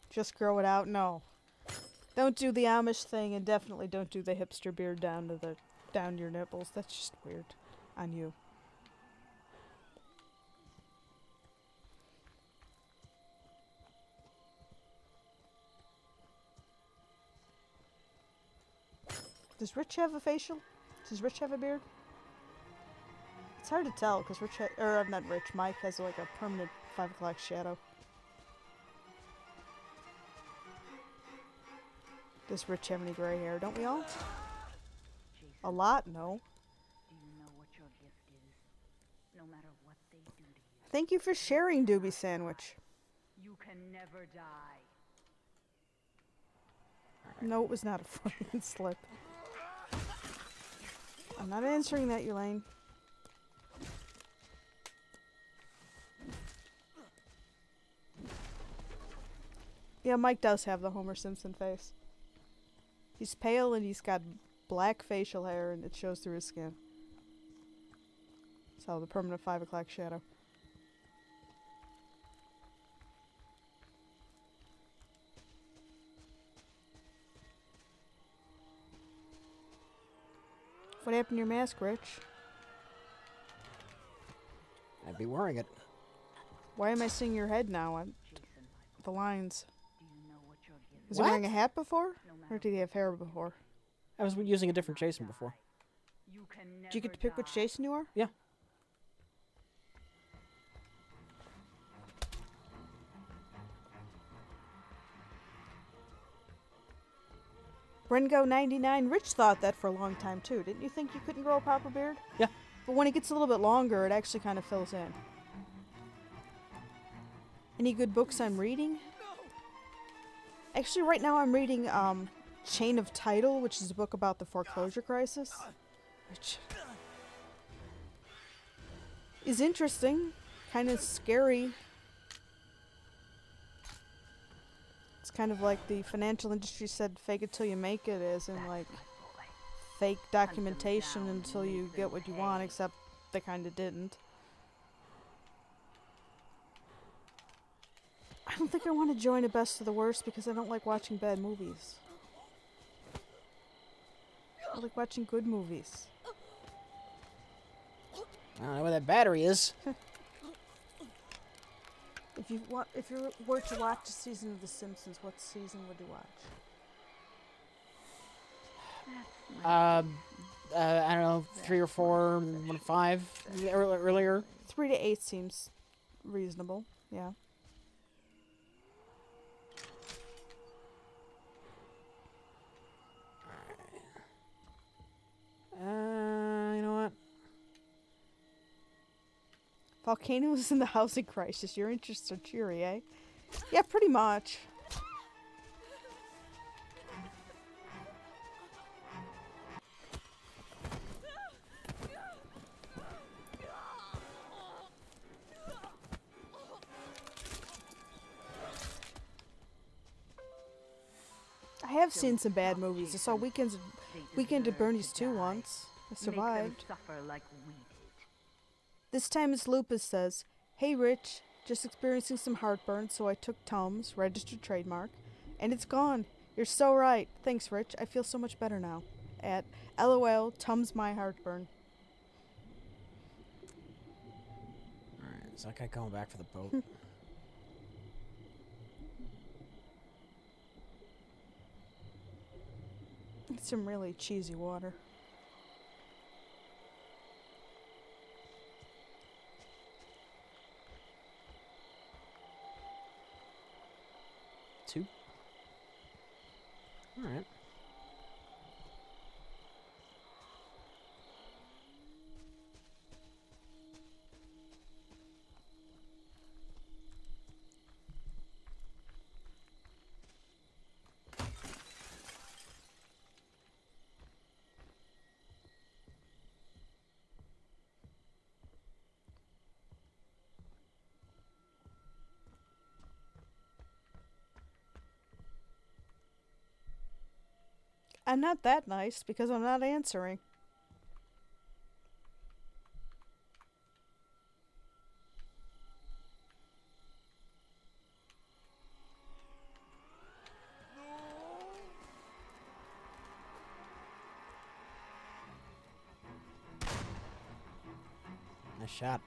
Just grow it out? No. Don't do the Amish thing, and definitely don't do the hipster beard down your nipples. That's just weird on you. Does Rich have a facial? Does Rich have a beard? It's hard to tell because not Rich. Mike has like a permanent 5 o'clock shadow. Does Rich have any gray hair? Don't we all? A lot? No. Do you know what your gift is? No matter what they do to you, Thank you for sharing, Doobie Sandwich. you can never die. No, it was not a Freudian slip. I'm not answering that, Elaine. Yeah, Mike does have the Homer Simpson face. He's pale and he's got black facial hair and it shows through his skin. So, the permanent 5 o'clock shadow. What happened to your mask, Rich? I'd be wearing it. Why am I seeing your head now on the lines? Do you know what your gift Was he What? wearing a hat before? Or did he have hair before? I was using a different Jason before. You can never Did you get to pick which Jason you are? Yeah. Rengo99, Rich thought that for a long time too. Didn't you think you couldn't grow a proper beard? Yeah. But when it gets a little bit longer, it actually kind of fills in. Any good books I'm reading? Actually, right now I'm reading Chain of Title, which is a book about the foreclosure crisis. Which is interesting. Kind of scary. It's kind of like the financial industry said, fake it till you make it, as in like fake documentation until you get what you want, except they kind of didn't. I don't think I want to join a best of the worst because I don't like watching bad movies. I like watching good movies. I don't know where that battery is. If you were to watch a season of The Simpsons, what season would you watch? I don't know, 3 or 4, 1 5 earlier. 3 to 8 seems reasonable. Yeah. You know what? Volcanoes in the housing crisis. Your interests are cheery, eh? Yeah, pretty much. I have seen some bad movies. I saw Weekend at Bernie's 2 once. I survived. Suffer like we did. This time it's Lupus says, "Hey Rich, just experiencing some heartburn, so I took Tums, registered trademark, and it's gone. You're so right. Thanks, Rich. I feel so much better now." At LOL, Tums my heartburn. Alright, is that guy going back for the boat? It's some really cheesy water. Two? Alright. I'm not that nice because I'm not answering. Nice shot.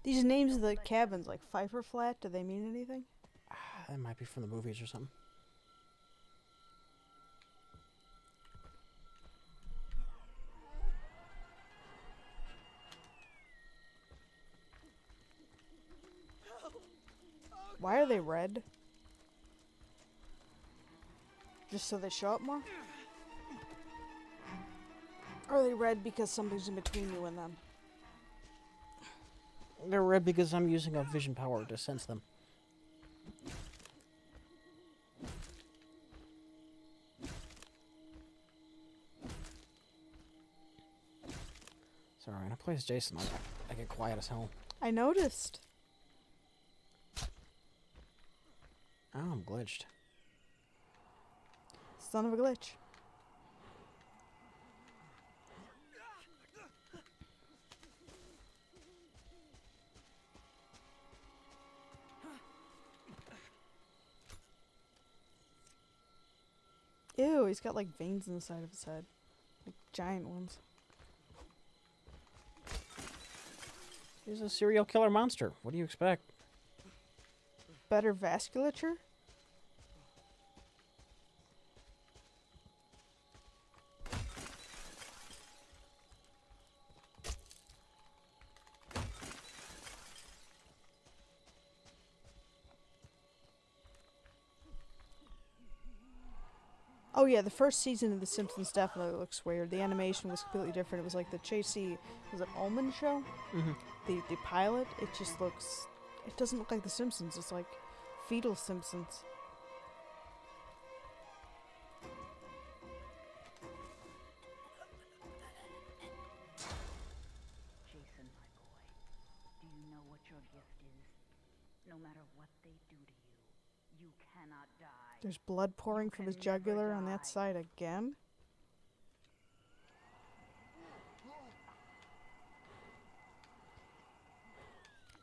These names of the cabins, like Pfeiffer Flat, do they mean anything? That might be from the movies or something. Why are they red? Just so they show up more? Or are they red because something's in between you and them? They're red because I'm using a vision power to sense them. Sorry, when I play as Jason, I get quiet as hell. I noticed. Oh, I'm glitched. Son of a glitch. Ew, he's got like veins in the side of his head. Like giant ones. He's a serial killer monster. What do you expect? Better vasculature? Oh yeah, the first season of The Simpsons definitely looks weird. The animation was completely different. It was like the Chasey, was it Ullman show? Mm-hmm. The pilot, it just looks, it doesn't look like The Simpsons. It's like fetal Simpsons. Jason, my boy, do you know what your gift is? No matter what they do to you, you cannot die. There's blood pouring from his jugular on that side again.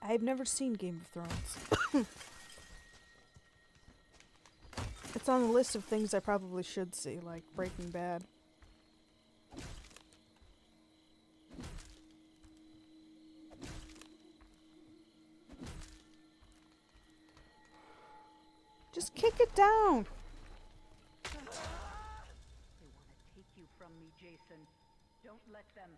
I've never seen Game of Thrones. It's on the list of things I probably should see, like Breaking Bad. Just kick it down. They want to take you from me, Jason. Don't let them.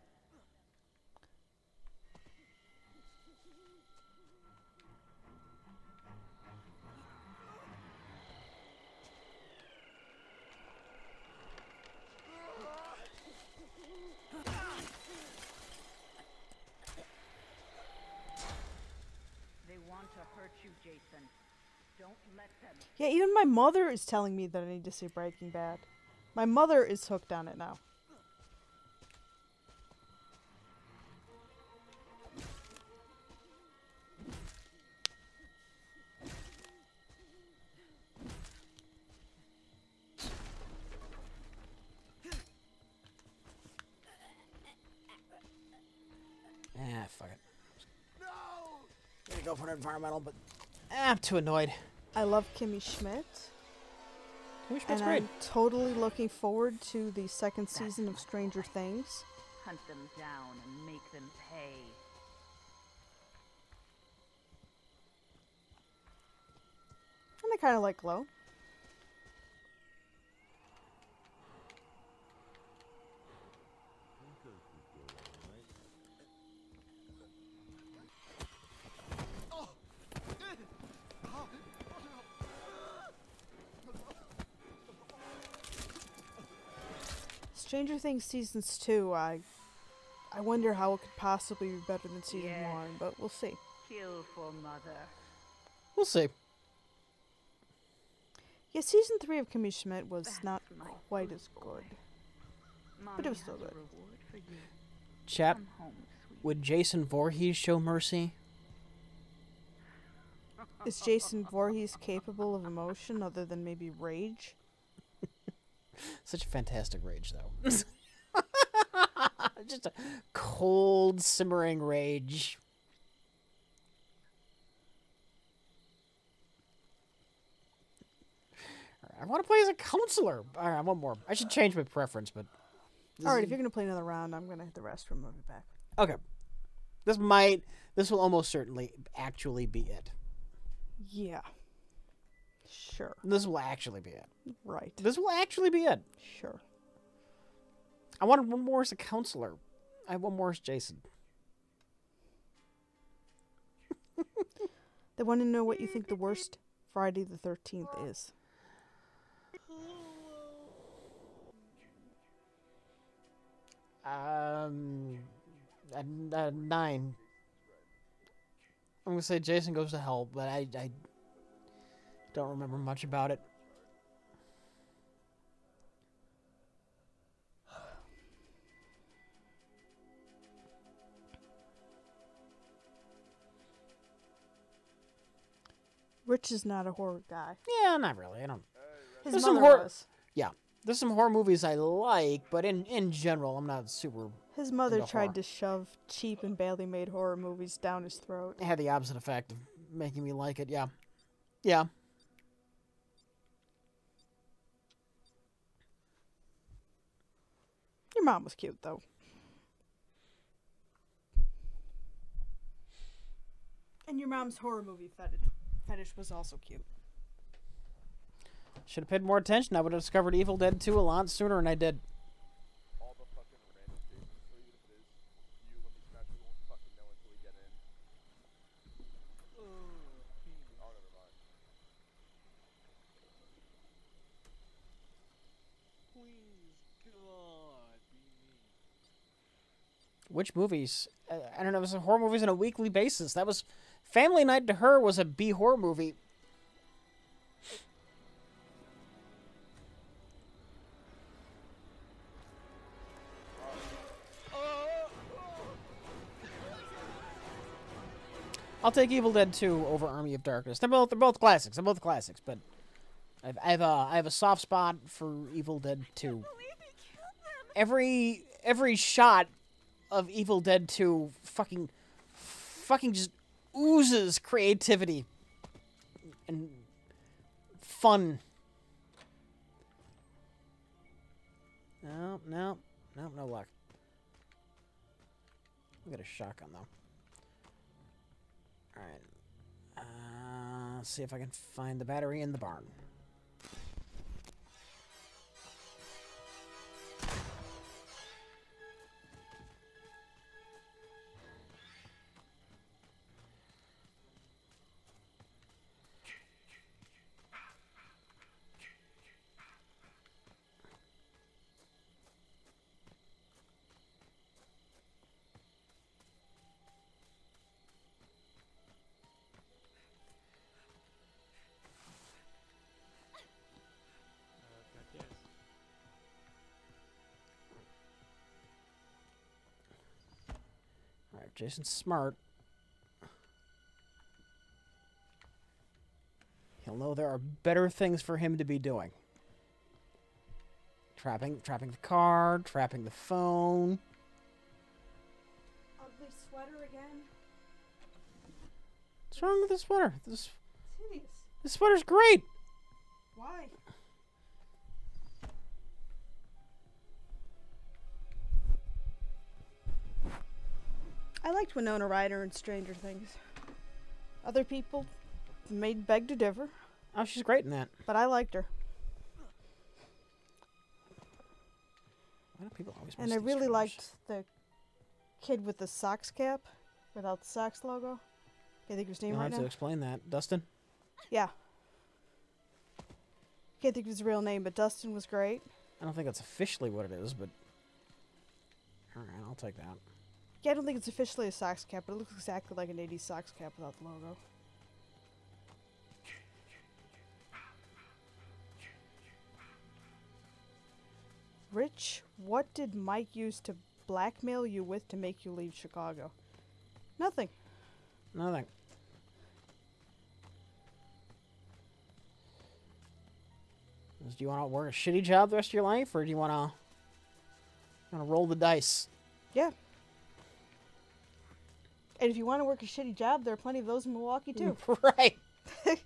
They want to hurt you, Jason. Don't let them. Yeah, even my mother is telling me that I need to see Breaking Bad. My mother is hooked on it now. Fuck it. No! Gonna go for an environmental, but I'm too annoyed. I love Kimmy Schmidt. Kimmy Schmidt's And great. I'm totally looking forward to the second season of Stranger Things. Hunt them down and make them pay. And I kind of like Glow. Stranger Things Seasons 2, I wonder how it could possibly be better than Season 1, but we'll see. Kill for mother. We'll see. Yeah, season 3 of Kimmy Schmidt was That's not my quite good as boy. good. Mommy But it was has still a good. reward for you. Chat, Come home, sweet. would Jason Voorhees show mercy? Is Jason Voorhees capable of emotion other than maybe rage? Such a fantastic rage, though. Just a cold, simmering rage. I want to play as a counselor. All right, one more. I should change my preference, but... Alright, if you're going to play another round, I'm going to hit the restroom. I'll be back. Okay. This will almost certainly actually be it. Yeah. Sure. This will actually be it. Right. This will actually be it. Sure. I wanted one more as a counselor. I have one more as Jason. They want to know what you think the worst Friday the 13th is. A 9. I'm gonna say Jason Goes to Hell, but I don't remember much about it. Rich is not a horror guy. Yeah, not really. I don't. His There's mother some horror. was. Yeah, there's some horror movies I like, but in general, I'm not super. His mother into tried horror. to shove cheap and badly made horror movies down his throat. It had the opposite effect of making me like it. Yeah, yeah. Your mom was cute, though. And your mom's horror movie fetish was also cute. Should have paid more attention. I would have discovered Evil Dead 2 a lot sooner than I did. All the fucking random Jason, so even if it is you when we smash, we won't fucking know until we get in. Oh, never mind. Please, God, be me. Which movies? I don't know. It was horror movies on a weekly basis. That was Family Night to her was a B horror movie. I'll take Evil Dead 2 over Army of Darkness. They're both classics. They're both classics, but I have a soft spot for Evil Dead 2. Every shot of Evil Dead 2 fucking just oozes creativity and fun. No luck. We got a shotgun though. All right. Let's see if I can find the battery in the barn. Got this. All right, Jason's smart. He'll know there are better things for him to be doing. Trapping the car, trapping the phone. Ugly sweater again? What's wrong with this sweater? It's hideous. This sweater's great. Why? I liked Winona Ryder in Stranger Things. Other people may beg to differ, Oh, she's great in that. but I liked her. Why do people always And miss I these really trailers? liked the kid with the Sox cap without the Sox logo. Can't think of his name You'll right have to now. explain that, Dustin. Yeah. Can't think of his real name, but Dustin was great. I don't think that's officially what it is, but all right, I'll take that. Yeah, I don't think it's officially a Sox cap, but it looks exactly like an 80s Sox cap without the logo. Rich, what did Mike use to blackmail you with to make you leave Chicago? Nothing. Nothing. Do you want to work a shitty job the rest of your life, or do you want to roll the dice? Yeah. And if you want to work a shitty job, there are plenty of those in Milwaukee too. Right. Wait.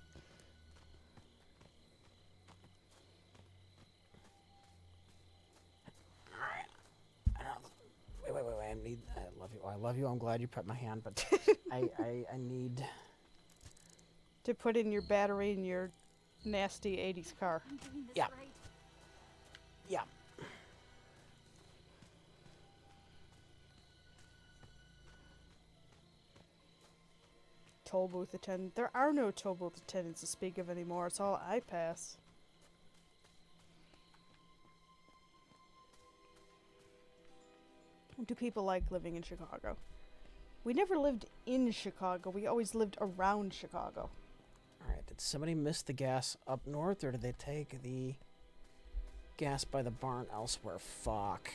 I love you. I'm glad you put my hand, but I need to put in your battery in your nasty 80s car. Yeah. Yeah. Toll booth attendant. There are no toll booth attendants to speak of anymore. It's all iPass. Do people like living in Chicago? We never lived in Chicago. We always lived around Chicago. Alright, did somebody miss the gas up north, or did they take the gas by the barn elsewhere? Fuck.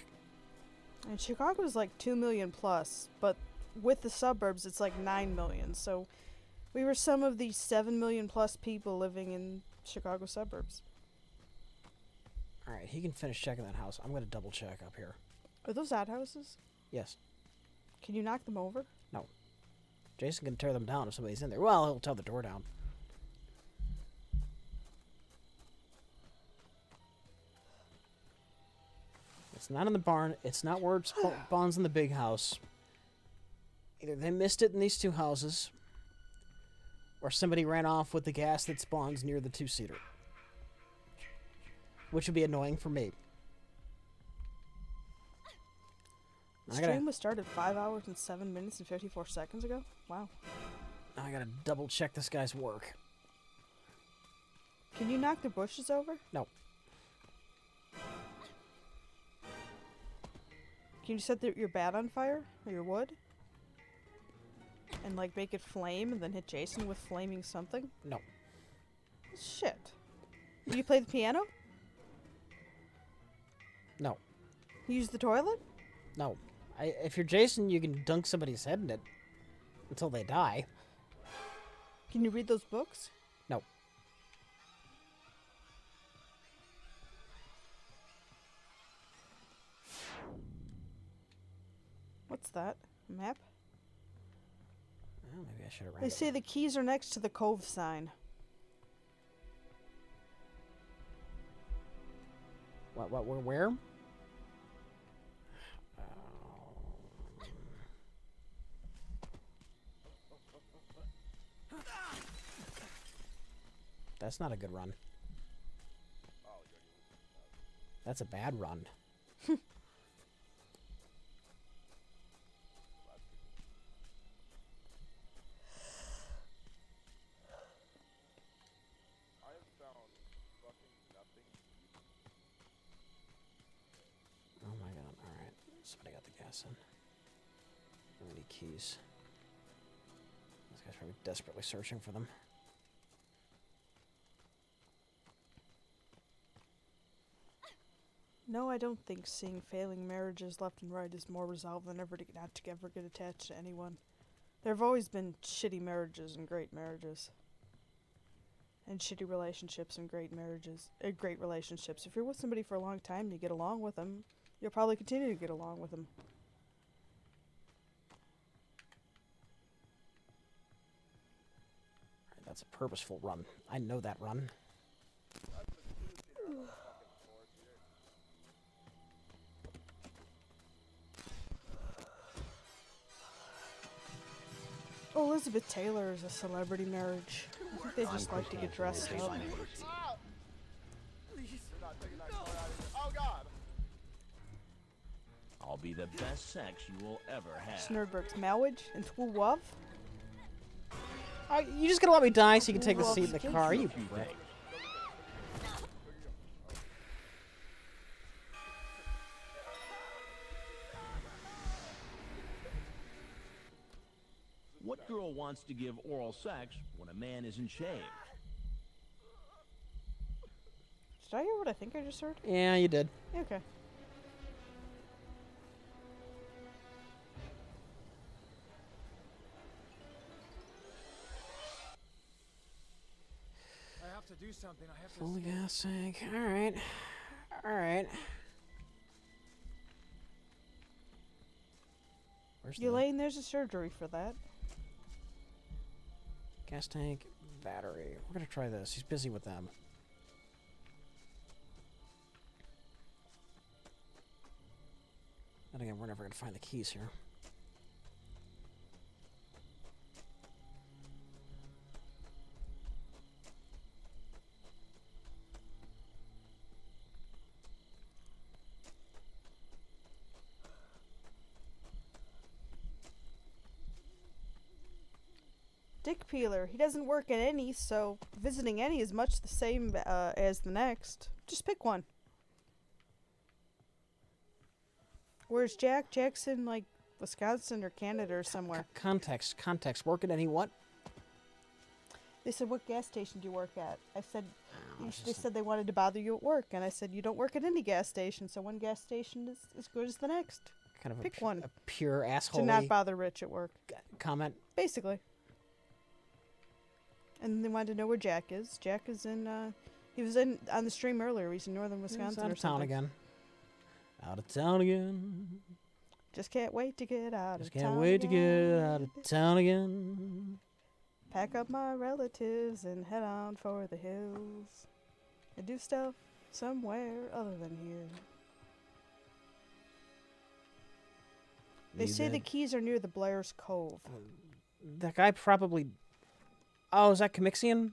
And Chicago's like 2 million plus, but with the suburbs, it's like 9 million. So we were some of the 7 million plus people living in Chicago suburbs. Alright, he can finish checking that house. I'm going to double check up here. Are those outhouses? Yes. Can you knock them over? No. Jason can tear them down if somebody's in there. Well, he'll tear the door down. It's not in the barn. It's not where it spawns in the big house. Either they missed it in these two houses, or somebody ran off with the gas that spawns near the two-seater. Which would be annoying for me. The stream was started 5 hours and 7 minutes and 54 seconds ago? Wow. Now I gotta double check this guy's work. Can you knock the bushes over? No. Can you set your bat on fire? Or your wood? And like make it flame and then hit Jason with flaming something? No. Shit. Do you play the piano? No. You use the toilet? No. If you're Jason, you can dunk somebody's head in it until they die. Can you read those books? No. What's that? A map? Well, maybe I should have ran They it. say the keys are next to the cove sign. Where? That's not a good run. That's a bad run. Oh my god, alright. Somebody got the gas in. I need keys. This guy's probably desperately searching for them. No, I don't think seeing failing marriages left and right is more resolved than ever to not to ever get attached to anyone. There have always been shitty marriages and great marriages. And shitty relationships and great marriages. Great relationships. If you're with somebody for a long time and you get along with them, you'll probably continue to get along with them. Alright, that's a purposeful run. I know that run. Oh, Elizabeth Taylor is a celebrity marriage. I think they just like to get dressed up. Oh god! I'll be the best sex you will ever have. Snurdberg's marriage and Twoo Wov. You just gonna let me die so you can take the seat in the car? You prick. What girl wants to give oral sex when a man isn't shaved? Did I hear what I think I just heard? Yeah, you did. Okay. to do something. I have to. Full gas tank. Alright. Alright. Where's the Elaine, there's a surgery for that. gas tank? Battery. We're gonna try this. He's busy with them. And again, we're never gonna find the keys here. Dick peeler. He doesn't work at any, so visiting any is much the same as the next. Just pick one. Where's Jack? Jack's in, like, Wisconsin or Canada or somewhere. Context. Work at any what? They said, what gas station do you work at? I said, they said they wanted to bother you at work. And I said, you don't work at any gas station, so one gas station is as good as the next. Kind of pick one. A pure asshole. To not bother Rich at work. Comment. Basically. And they wanted to know where Jack is. Jack is in, he was on the stream earlier. He's in northern Wisconsin out or of town something. again. Out of town again. Just can't wait to get out of town. Just can't wait to get out of town again. Pack up my relatives and head on for the hills. And do stuff somewhere other than here. They say the keys are near the Blair's Cove. That guy probably... Oh, is that Camixian?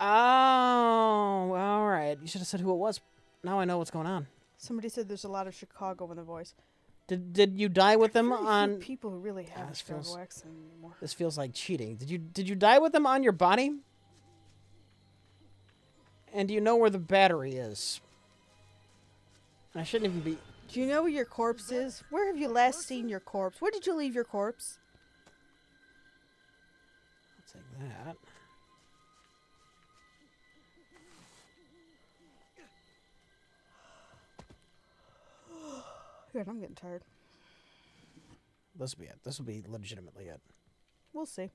Oh, alright. You should have said who it was. Now I know what's going on. Somebody said there's a lot of Chicago in the voice. Did you die with them on... People who really have a Chicago accent anymore. This feels like cheating. Did you die with them on your body? And do you know where the battery is? I shouldn't even be... Do you know where your corpse is? Where have you last seen your corpse? Where did you leave your corpse? I'll take that. Good, I'm getting tired. This will be it. This will be legitimately it. We'll see.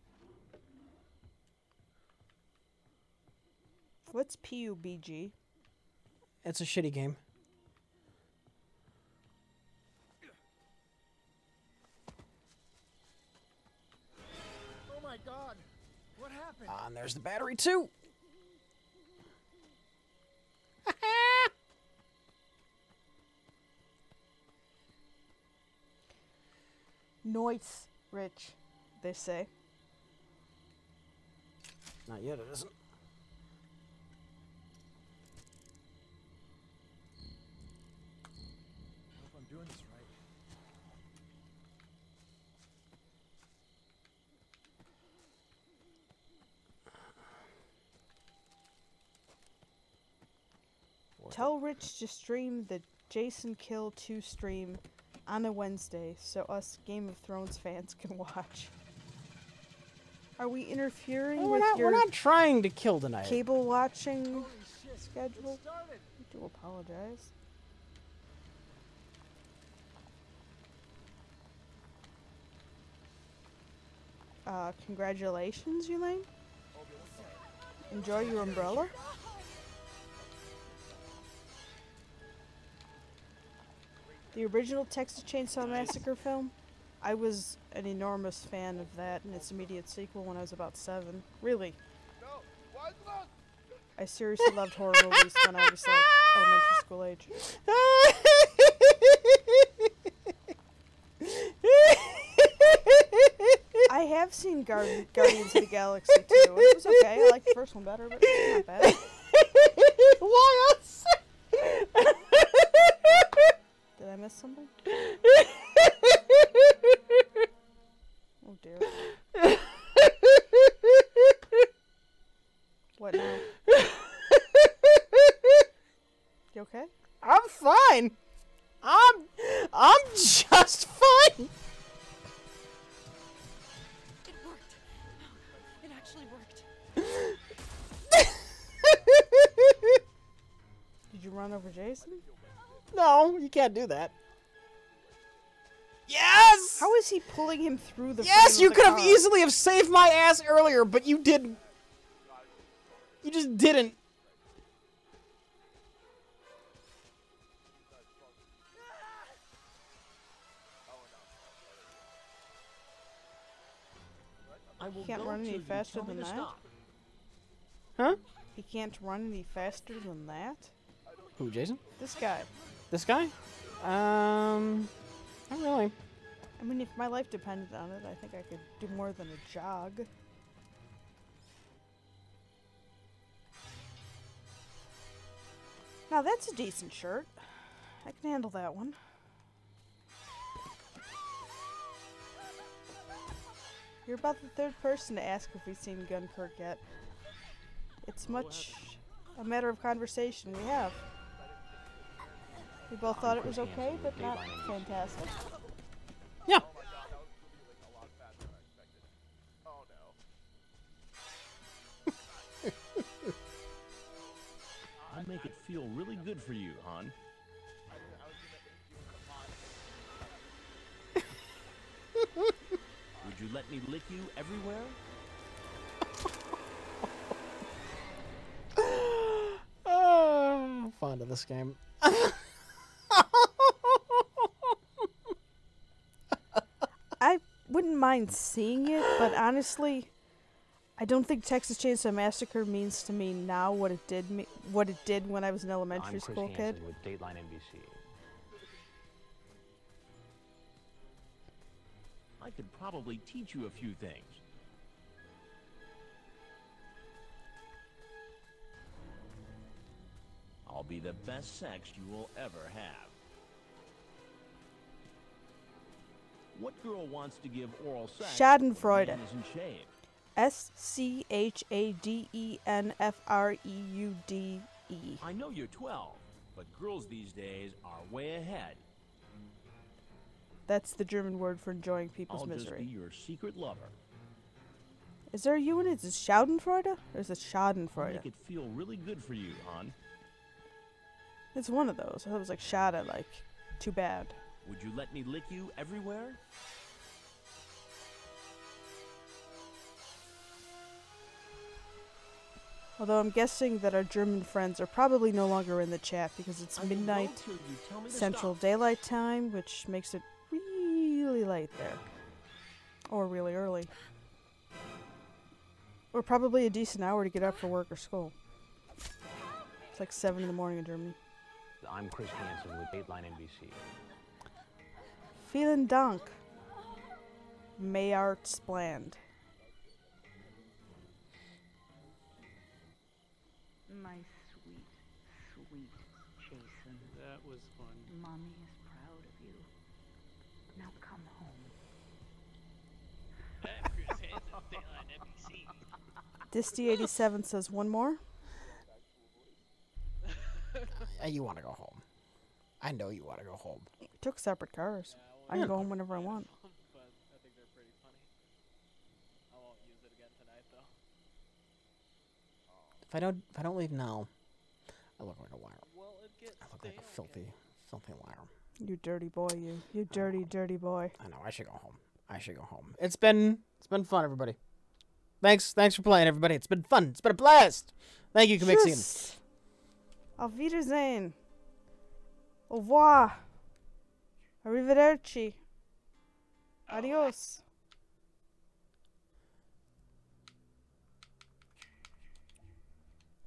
What's PUBG? It's a shitty game. Oh my god! What happened? And there's the battery too. Noise, Rich, they say. Not yet, it isn't. I hope I'm doing this right. Tell Rich to stream the Jason Kill 2 stream on a Wednesday so us Game of Thrones fans can watch. Are we interfering with your we're not trying to kill tonight. cable watching schedule? I do apologize. Congratulations, Elaine. Enjoy your umbrella. The original Texas Chainsaw Massacre film, I was an enormous fan of that and its immediate sequel when I was about 7. Really. I seriously loved horror movies when I was like elementary school age. I have seen Guardians of the Galaxy too, and it was okay. I liked the first one better, but it's not bad. Why us? Did I miss something? Oh dear. What now? You okay? I'm fine. I'm just fine. It worked. It actually worked. Did you run over Jason? No, you can't do that. Yes! How is he pulling him through the Yes, frame you of the could have car? easily have saved my ass earlier, but you didn't. You just didn't. He can't run any faster than that? Huh? He can't run any faster than that? Who, Jason? This guy. This guy? Not really. I mean, if my life depended on it, I think I could do more than a jog. Now that's a decent shirt. I can handle that one. You're about the third person to ask if we've seen Dunkirk yet. It's much a matter of conversation we have. We both thought it was okay, but not fantastic. Yeah. I'll make it feel really good for you, hon. Would you let me lick you everywhere? Oh, I'm fond of this game. I wouldn't mind seeing it, but honestly, I don't think Texas Chainsaw Massacre means to me now what it did when I was an elementary school kid. With Dateline NBC. I could probably teach you a few things. I'll be the best sex you will ever have. What girl wants to give oral sex? Schadenfreude. when a man isn't shaved? SCHADENFREUDE. I know you're 12, but girls these days are way ahead. That's the German word for enjoying people's I'll misery. just be your secret lover. Is there a U in it? Is it Schadenfreude or is it I'll Schadenfreude? make it feel really good for you, hon. It's one of those. I thought it was like Schade, like too bad. Would you let me lick you everywhere? Although I'm guessing that our German friends are probably no longer in the chat because it's I will midnight go till you tell me to Central stop. Daylight Time, which makes it really late there. Or really early. Or probably a decent hour to get up for work or school. It's like 7 in the morning in Germany. I'm Chris Hansen with Dateline NBC. Vielen Dank. Mayart Spland. My sweet, sweet Jason. That was fun. Mommy is proud of you. Now come home. I'm Chris Hansen, Dateline NBC. Disty87 says one more. You want to go home. I know you want to go home. Took separate cars. I can go home whenever I want. But I think they're pretty funny. I won't use it again tonight, though. If I don't leave now, I look like a liar. Well, it gets I look like a filthy liar. You dirty boy, you. You dirty, dirty boy. I know. I should go home. It's been fun, everybody. Thanks for playing, everybody. It's been fun. It's been a blast. Thank you, Kamixian. Tschüss. Auf Wiedersehen. Au revoir. Arrivederci. Adios.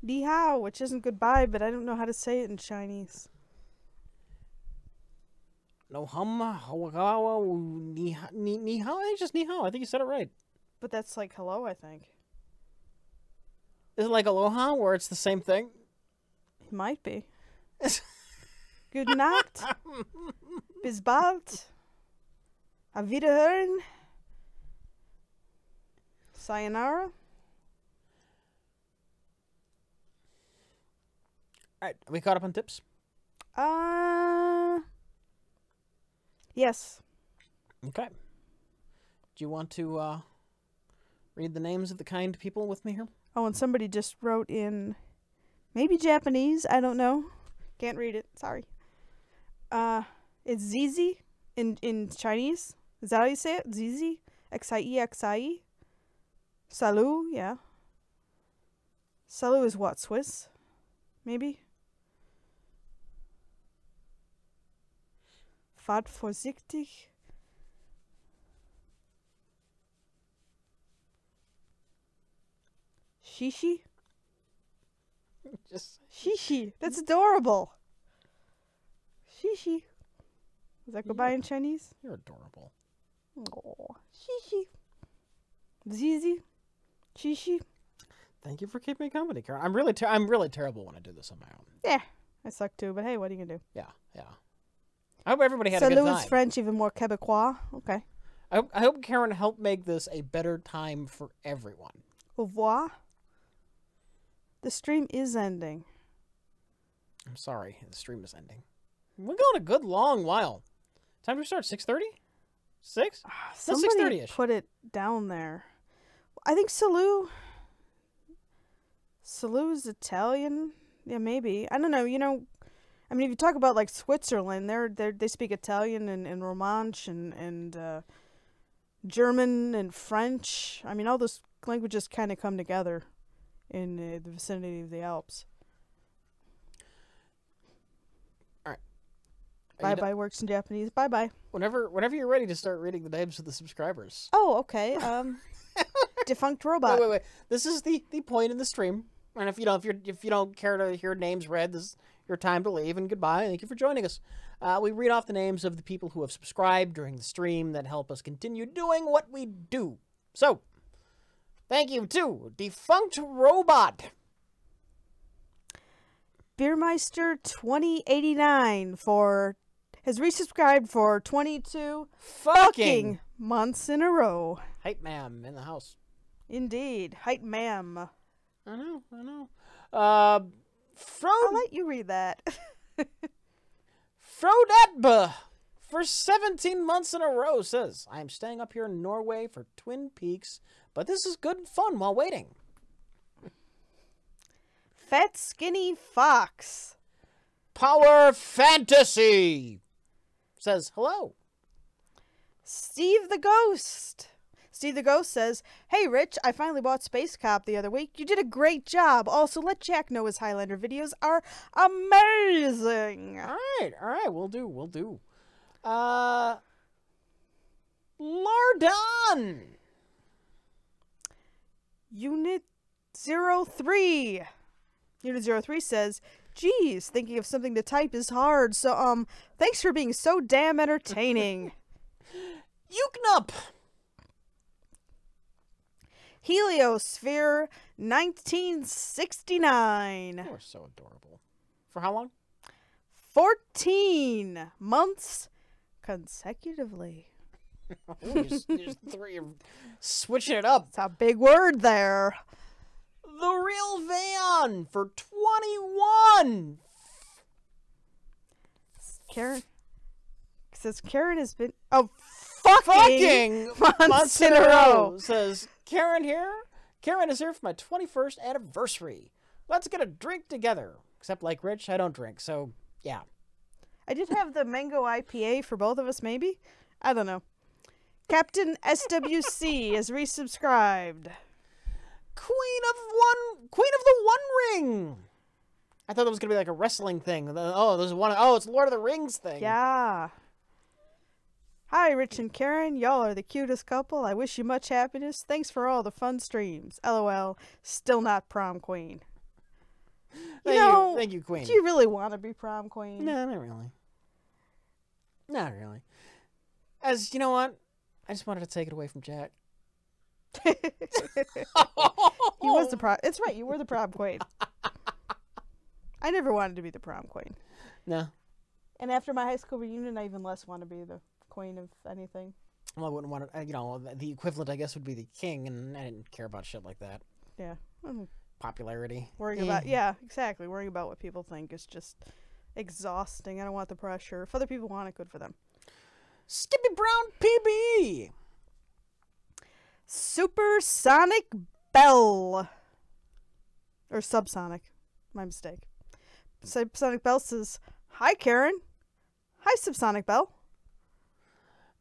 Ni hao, which isn't goodbye, but I don't know how to say it in Chinese. No hum, ni hao. I think it's just ni hao. I think you said it right. But that's like hello, I think. Is it like aloha, where it's the same thing? It might be. Good night. Bis bald. Auf Wiederhören. Sayonara. Alright, are we caught up on tips? Yes. Okay. Do you want to read the names of the kind people with me here? Oh, and somebody just wrote in, maybe Japanese, I don't know. Can't read it, sorry. It's Zizi in Chinese, Is that how you say it? Zizi? Xie? Salut, yeah. Salut is what, Swiss? Maybe? Fahrt vorsichtig. Shishi? Just Shishi. That's adorable. Shishi. Is that goodbye in Chinese? You're adorable. Oh, Shishi. Zizi. Shishi. Thank you for keeping me company, Karen. I'm really terrible when I do this on my own. Yeah, I suck too, but hey, what are you gonna do? Yeah. I hope everybody had a good Salut time. is French, even more Quebecois. Okay. I hope Karen helped make this a better time for everyone. Au revoir. The stream is ending. I'm sorry, the stream is ending. We're going a good long while. Time to start 6:30? 6? That's Somebody 6:30ish. put it down there. I think Salut is Italian. Yeah, maybe. I don't know. You know, I mean, if you talk about like Switzerland, they speak Italian and Romansh and German and French. I mean, all those languages kind of come together in the vicinity of the Alps. All right. Bye works in Japanese. Bye. Whenever you're ready to start reading the names of the subscribers. Oh, okay. Defunct robot. Wait. This is the point in the stream. And if you don't care to hear names read, this is your time to leave, and goodbye. Thank you for joining us. We read off the names of the people who have subscribed during the stream that help us continue doing what we do. So, thank you to Defunct Robot, Beermeister 2089 has resubscribed for 22 fucking months in a row. Hype Ma'am in the house. Indeed. Hype Ma'am. I know. I'll let you read that. Frodetba for 17 months in a row says, I am staying up here in Norway for Twin Peaks, but this is good fun while waiting. Fat Skinny Fox. Power Fantasy says, hello. Steve the Ghost. Steve the Ghost says, hey Rich, I finally bought Space Cop the other week. You did a great job. Also, let Jack know his Highlander videos are amazing. All right, we'll do. Lardon. Unit 03. Unit 03 says, geez, thinking of something to type is hard, so, thanks for being so damn entertaining. Uknup. Heliosphere 1969. You are so adorable. For how long? 14 months consecutively. You're switching it up. It's a big word there. The Real Van for 21. Karen says Karen has been fucking months in a row. Says Karen here. Karen is here for my 21st anniversary. Let's get a drink together. Except like Rich, I don't drink, so yeah. I did have the mango IPA for both of us, maybe? I don't know. Captain SWC is resubscribed. Queen of the One Ring. I thought that was gonna be like a wrestling thing. It's Lord of the Rings thing. Yeah. Hi, Rich and Karen. Y'all are the cutest couple. I wish you much happiness. Thanks for all the fun streams. LOL. Still not prom queen. Thank you, Queen. Do you really want to be prom queen? No, not really. Not really. As you know what? I just wanted to take it away from Jack. He was the prom. It's right. You were the prom queen. I never wanted to be the prom queen. No. And after my high school reunion, I even less want to be the queen of anything. Well, I wouldn't want to. The equivalent, I guess, would be the king, and I didn't care about shit like that. Yeah. Popularity. Worrying about exactly. Worrying about what people think is just exhausting. I don't want the pressure. If other people want it, good for them. Skippy Brown PB. Supersonic Bell. Or Subsonic. My mistake. Subsonic Bell says, hi, Karen. Hi, Subsonic Bell.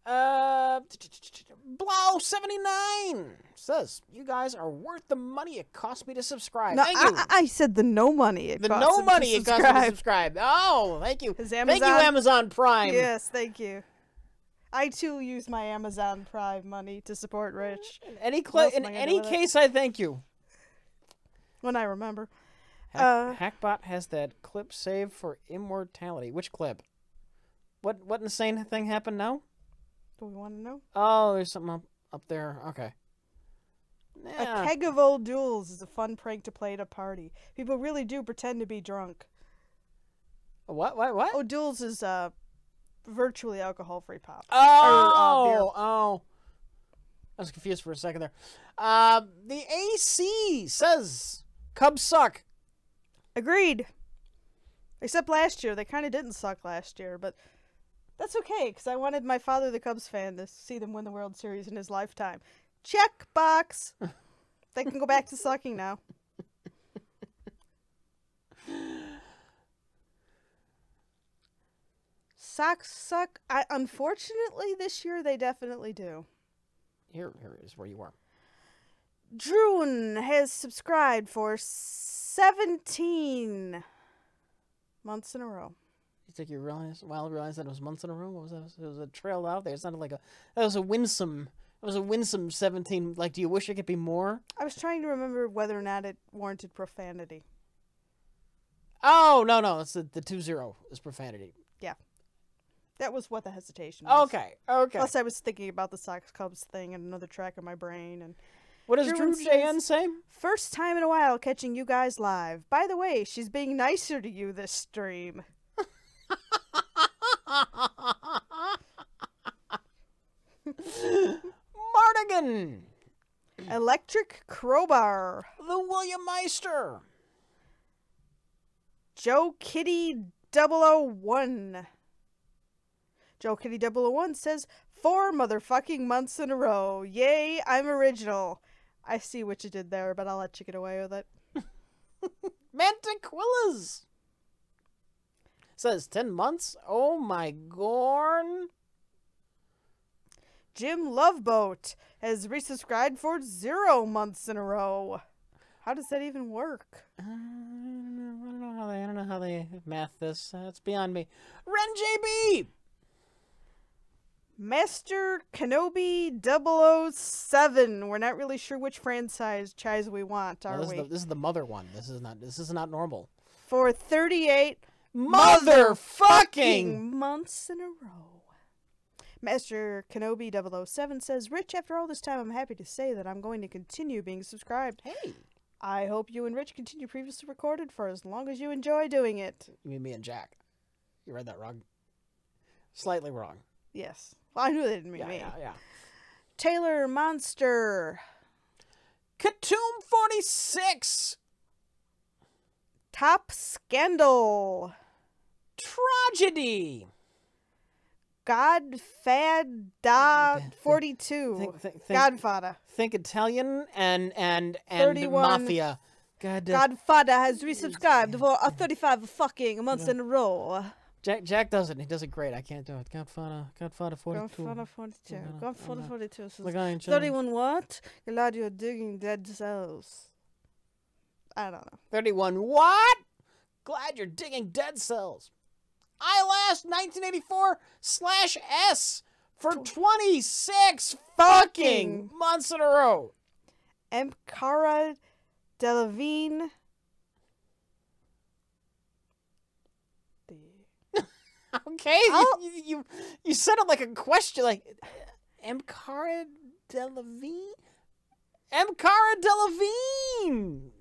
Blow79 says, you guys are worth the money it cost me to subscribe. No, Thank you. I said the no money. The no money it cost me to subscribe. Oh, thank you. Amazon, thank you, Amazon Prime. Yes, thank you. I too use my Amazon Prime money to support Rich. In any case, I thank you. When I remember. Hackbot has that clip saved for immortality. Which clip? What insane thing happened now? Do we want to know? Oh, there's something up there. Okay. Yeah. A keg of old duels is a fun prank to play at a party. People really do pretend to be drunk. What? Oh, duels is virtually alcohol-free pop. Beer. Oh. I was confused for a second there. The AC says Cubs suck. Agreed. Except last year. They kind of didn't suck last year, but that's okay, because I wanted my father, the Cubs fan, to see them win the World Series in his lifetime. Check box. They can go back to sucking now. Sox suck. Unfortunately, this year they definitely do. Here is where you are. Droon has subscribed for 17 months in a row. You think you realize that it was months in a row? What was that? It was a trail out there. It sounded like that was a winsome 17. Like, do you wish it could be more? I was trying to remember whether or not it warranted profanity. Oh, no. It's the 2-0 is profanity. Yeah. That was what the hesitation was. Okay. Plus, I was thinking about the Sox Cubs thing and another track in my brain. And what does Drew JN say? First time in a while catching you guys live. By the way, she's being nicer to you this stream. Mardigan. Electric Crowbar. The William Meister. Joe Kitty 001. Joe Kitty 001 says, 4 motherfucking months in a row. Yay, I'm original. I see what you did there, but I'll let you get away with it. Mantiquillas says 10 months. Oh my gorn. Jim Loveboat has resubscribed for 0 months in a row. How does that even work? I don't know how they math this. It's beyond me. Ren JB. Master Kenobi 007. We're not really sure which franchise we want, are we? This is the mother one. This is not normal. For 38 motherfucking months in a row. Master Kenobi 007 says, Rich, after all this time, I'm happy to say that I'm going to continue being subscribed. Hey. I hope you and Rich continue previously recorded for as long as you enjoy doing it. You mean me and Jack? You read that wrong. Slightly wrong. Yes. Well, I knew they didn't mean me. Yeah. Taylor Monster. Katoom 46. Top Scandal. Tragedy. Godfada 42. Godfada. Think Italian and 31. Mafia. Godfada has resubscribed for 35 fucking months in a row. Jack does it. He does it great. I can't do it. Godfada 42. Godfada 42. Godfada 42. Like 31 what? Glad you're digging dead cells. I don't know. 31 what? Glad you're digging dead cells. Eyelash 1984/S for 26 fucking months in a row. Cara Delevingne. Okay, you said it like a question, like Cara Delevingne. Cara Delevingne.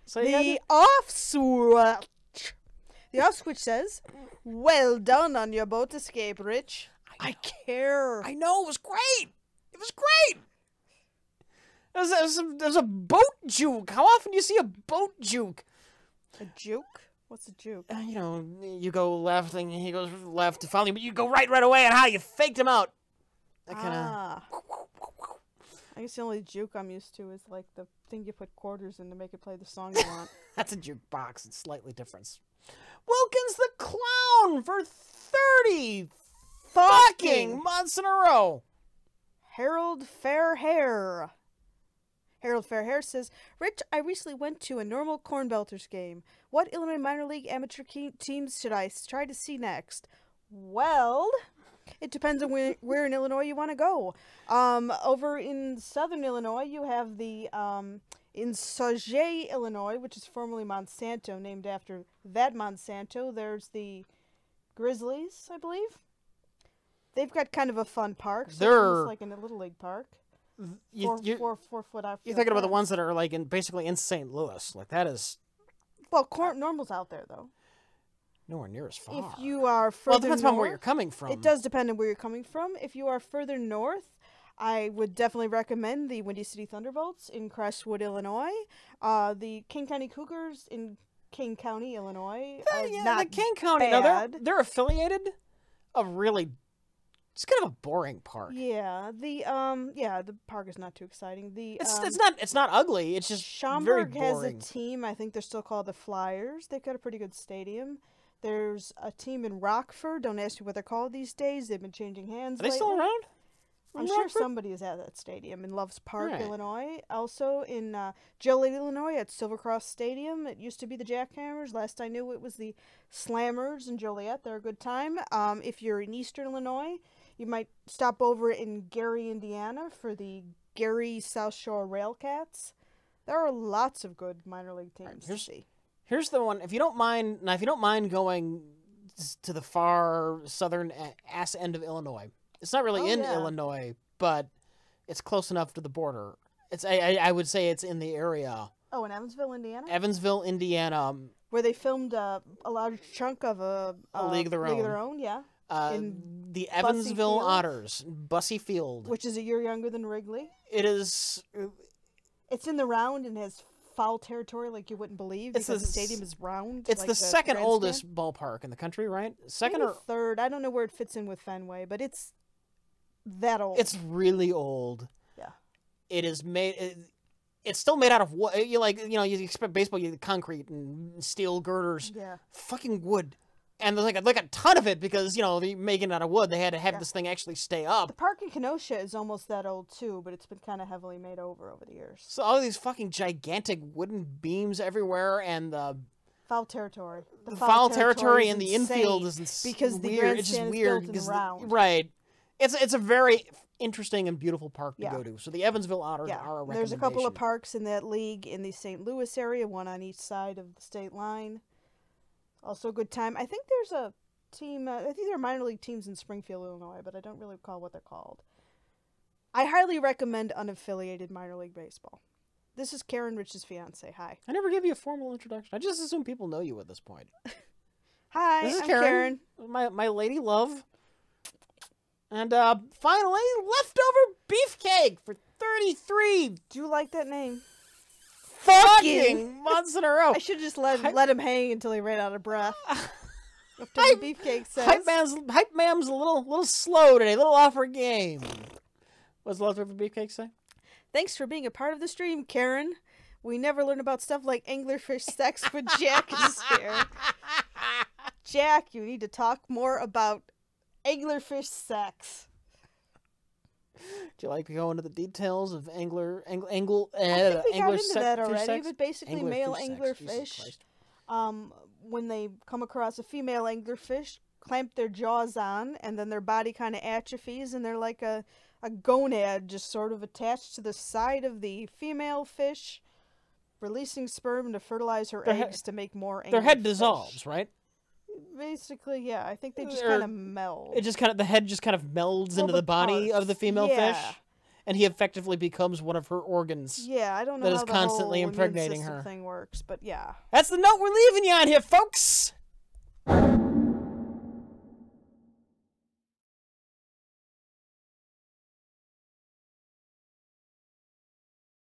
So the off-switch. The off-switch says, well done on your boat escape, Rich. I care. I know, it was great. It was great. There's a boat juke. How often do you see a boat juke? A juke? What's a juke? You go left and he goes left to follow you, but you go right away, and how you faked him out. That kind of... I guess the only juke I'm used to is like the thing you put quarters in to make it play the song you want. That's a jukebox. It's slightly different. Wilkins the Clown for 30 fucking months in a row. Harold Fairhair. Harold Fairhair says, Rich, I recently went to a normal Corn Belters game. What Illinois minor league amateur teams should I try to see next? Well, it depends on where in Illinois you want to go. Over in southern Illinois, you have the, in Sauget, Illinois, which is formerly Monsanto, named after that Monsanto. There's the Grizzlies, I believe. They've got kind of a fun park. So it's like in a little league park. You're 4 foot outfield. thinking about the ones that are like basically in St. Louis. Like that is. Well, normal's out there though. Nowhere near as far. If you are further well, it depends north, on where you're coming from. It does depend on where you're coming from. If you are further north, I would definitely recommend the Windy City Thunderbolts in Crestwood, Illinois. The King County Cougars in King County, Illinois. The King County. No, they're affiliated. Really. It's kind of a boring park. Yeah, the park is not too exciting. It's not ugly. It's just Schaumburg very boring. has a team. I think they're still called the Flyers. They've got a pretty good stadium. There's a team in Rockford. Don't ask me what they're called these days. They've been changing hands. Are they still around? I'm sure somebody is at that stadium in Loves Park, Illinois. Also in Joliet, Illinois, at Silver Cross Stadium. It used to be the Jackhammers. Last I knew, it was the Slammers in Joliet. They're a good time. If you're in Eastern Illinois, you might stop over in Gary, Indiana for the Gary South Shore Railcats. There are lots of good minor league teams to see. Here's the one. If you don't mind going to the far southern ass end of Illinois, it's not really Illinois, but it's close enough to the border. I would say it's in the area. Oh, in Evansville, Indiana? Evansville, Indiana. Where they filmed a large chunk of a League of Their Own, yeah. In the Evansville Otters, Bussy Field. Which is a year younger than Wrigley. It is. It's in the round and has foul territory like you wouldn't believe because the stadium is round. It's like the second oldest ballpark in the country, right? Second maybe or third. I don't know where it fits in with Fenway, but it's that old. It's really old. Yeah. It is made. It's still made out of wood. You expect baseball, you concrete and steel girders. Yeah. Fucking wood. And there's like a ton of it because, they're making it out of wood. They had to have this thing actually stay up. The park in Kenosha is almost that old too, but it's been kind of heavily made over the years. So all these fucking gigantic wooden beams everywhere and the foul territory. The foul territory in the infield is because the weird. It's just weird because right. It's a very interesting and beautiful park to go to. So the Evansville Otters are a recommendation. There's a couple of parks in that league in the St. Louis area, one on each side of the state line. Also a good time. I think there's a team, I think there are minor league teams in Springfield, Illinois, but I don't really recall what they're called. I highly recommend unaffiliated minor league baseball. This is Karen, Rich's fiance. Hi. I never gave you a formal introduction. I just assume people know you at this point. Hi, this is I'm Karen. My lady love. And finally, leftover beefcake for 33. Do you like that name? Fucking months in a row. I should just let him hang until he ran out of breath. Leftover beefcake says. Hype Mam's a little slow today, a little off her game. What's leftover beefcake say? Thanks for being a part of the stream, Karen. We never learn about stuff like anglerfish sex when Jack is here. Jack, you need to talk more about anglerfish sex. Do you like to go into the details of angler I think we got into that already, sex? But basically male anglerfish, when they come across a female anglerfish, clamp their jaws on, and then their body kind of atrophies, and they're like a gonad just sort of attached to the side of the female fish, releasing sperm to fertilize her eggs to make more anglerfish. Their head dissolves, right? Basically, yeah. I think they just kind of meld. The head just kind of melds into the body of the female fish, and he effectively becomes one of her organs. Yeah, I don't know that how is constantly the whole impregnating immune system her. thing works, but yeah. That's the note we're leaving you on here, folks.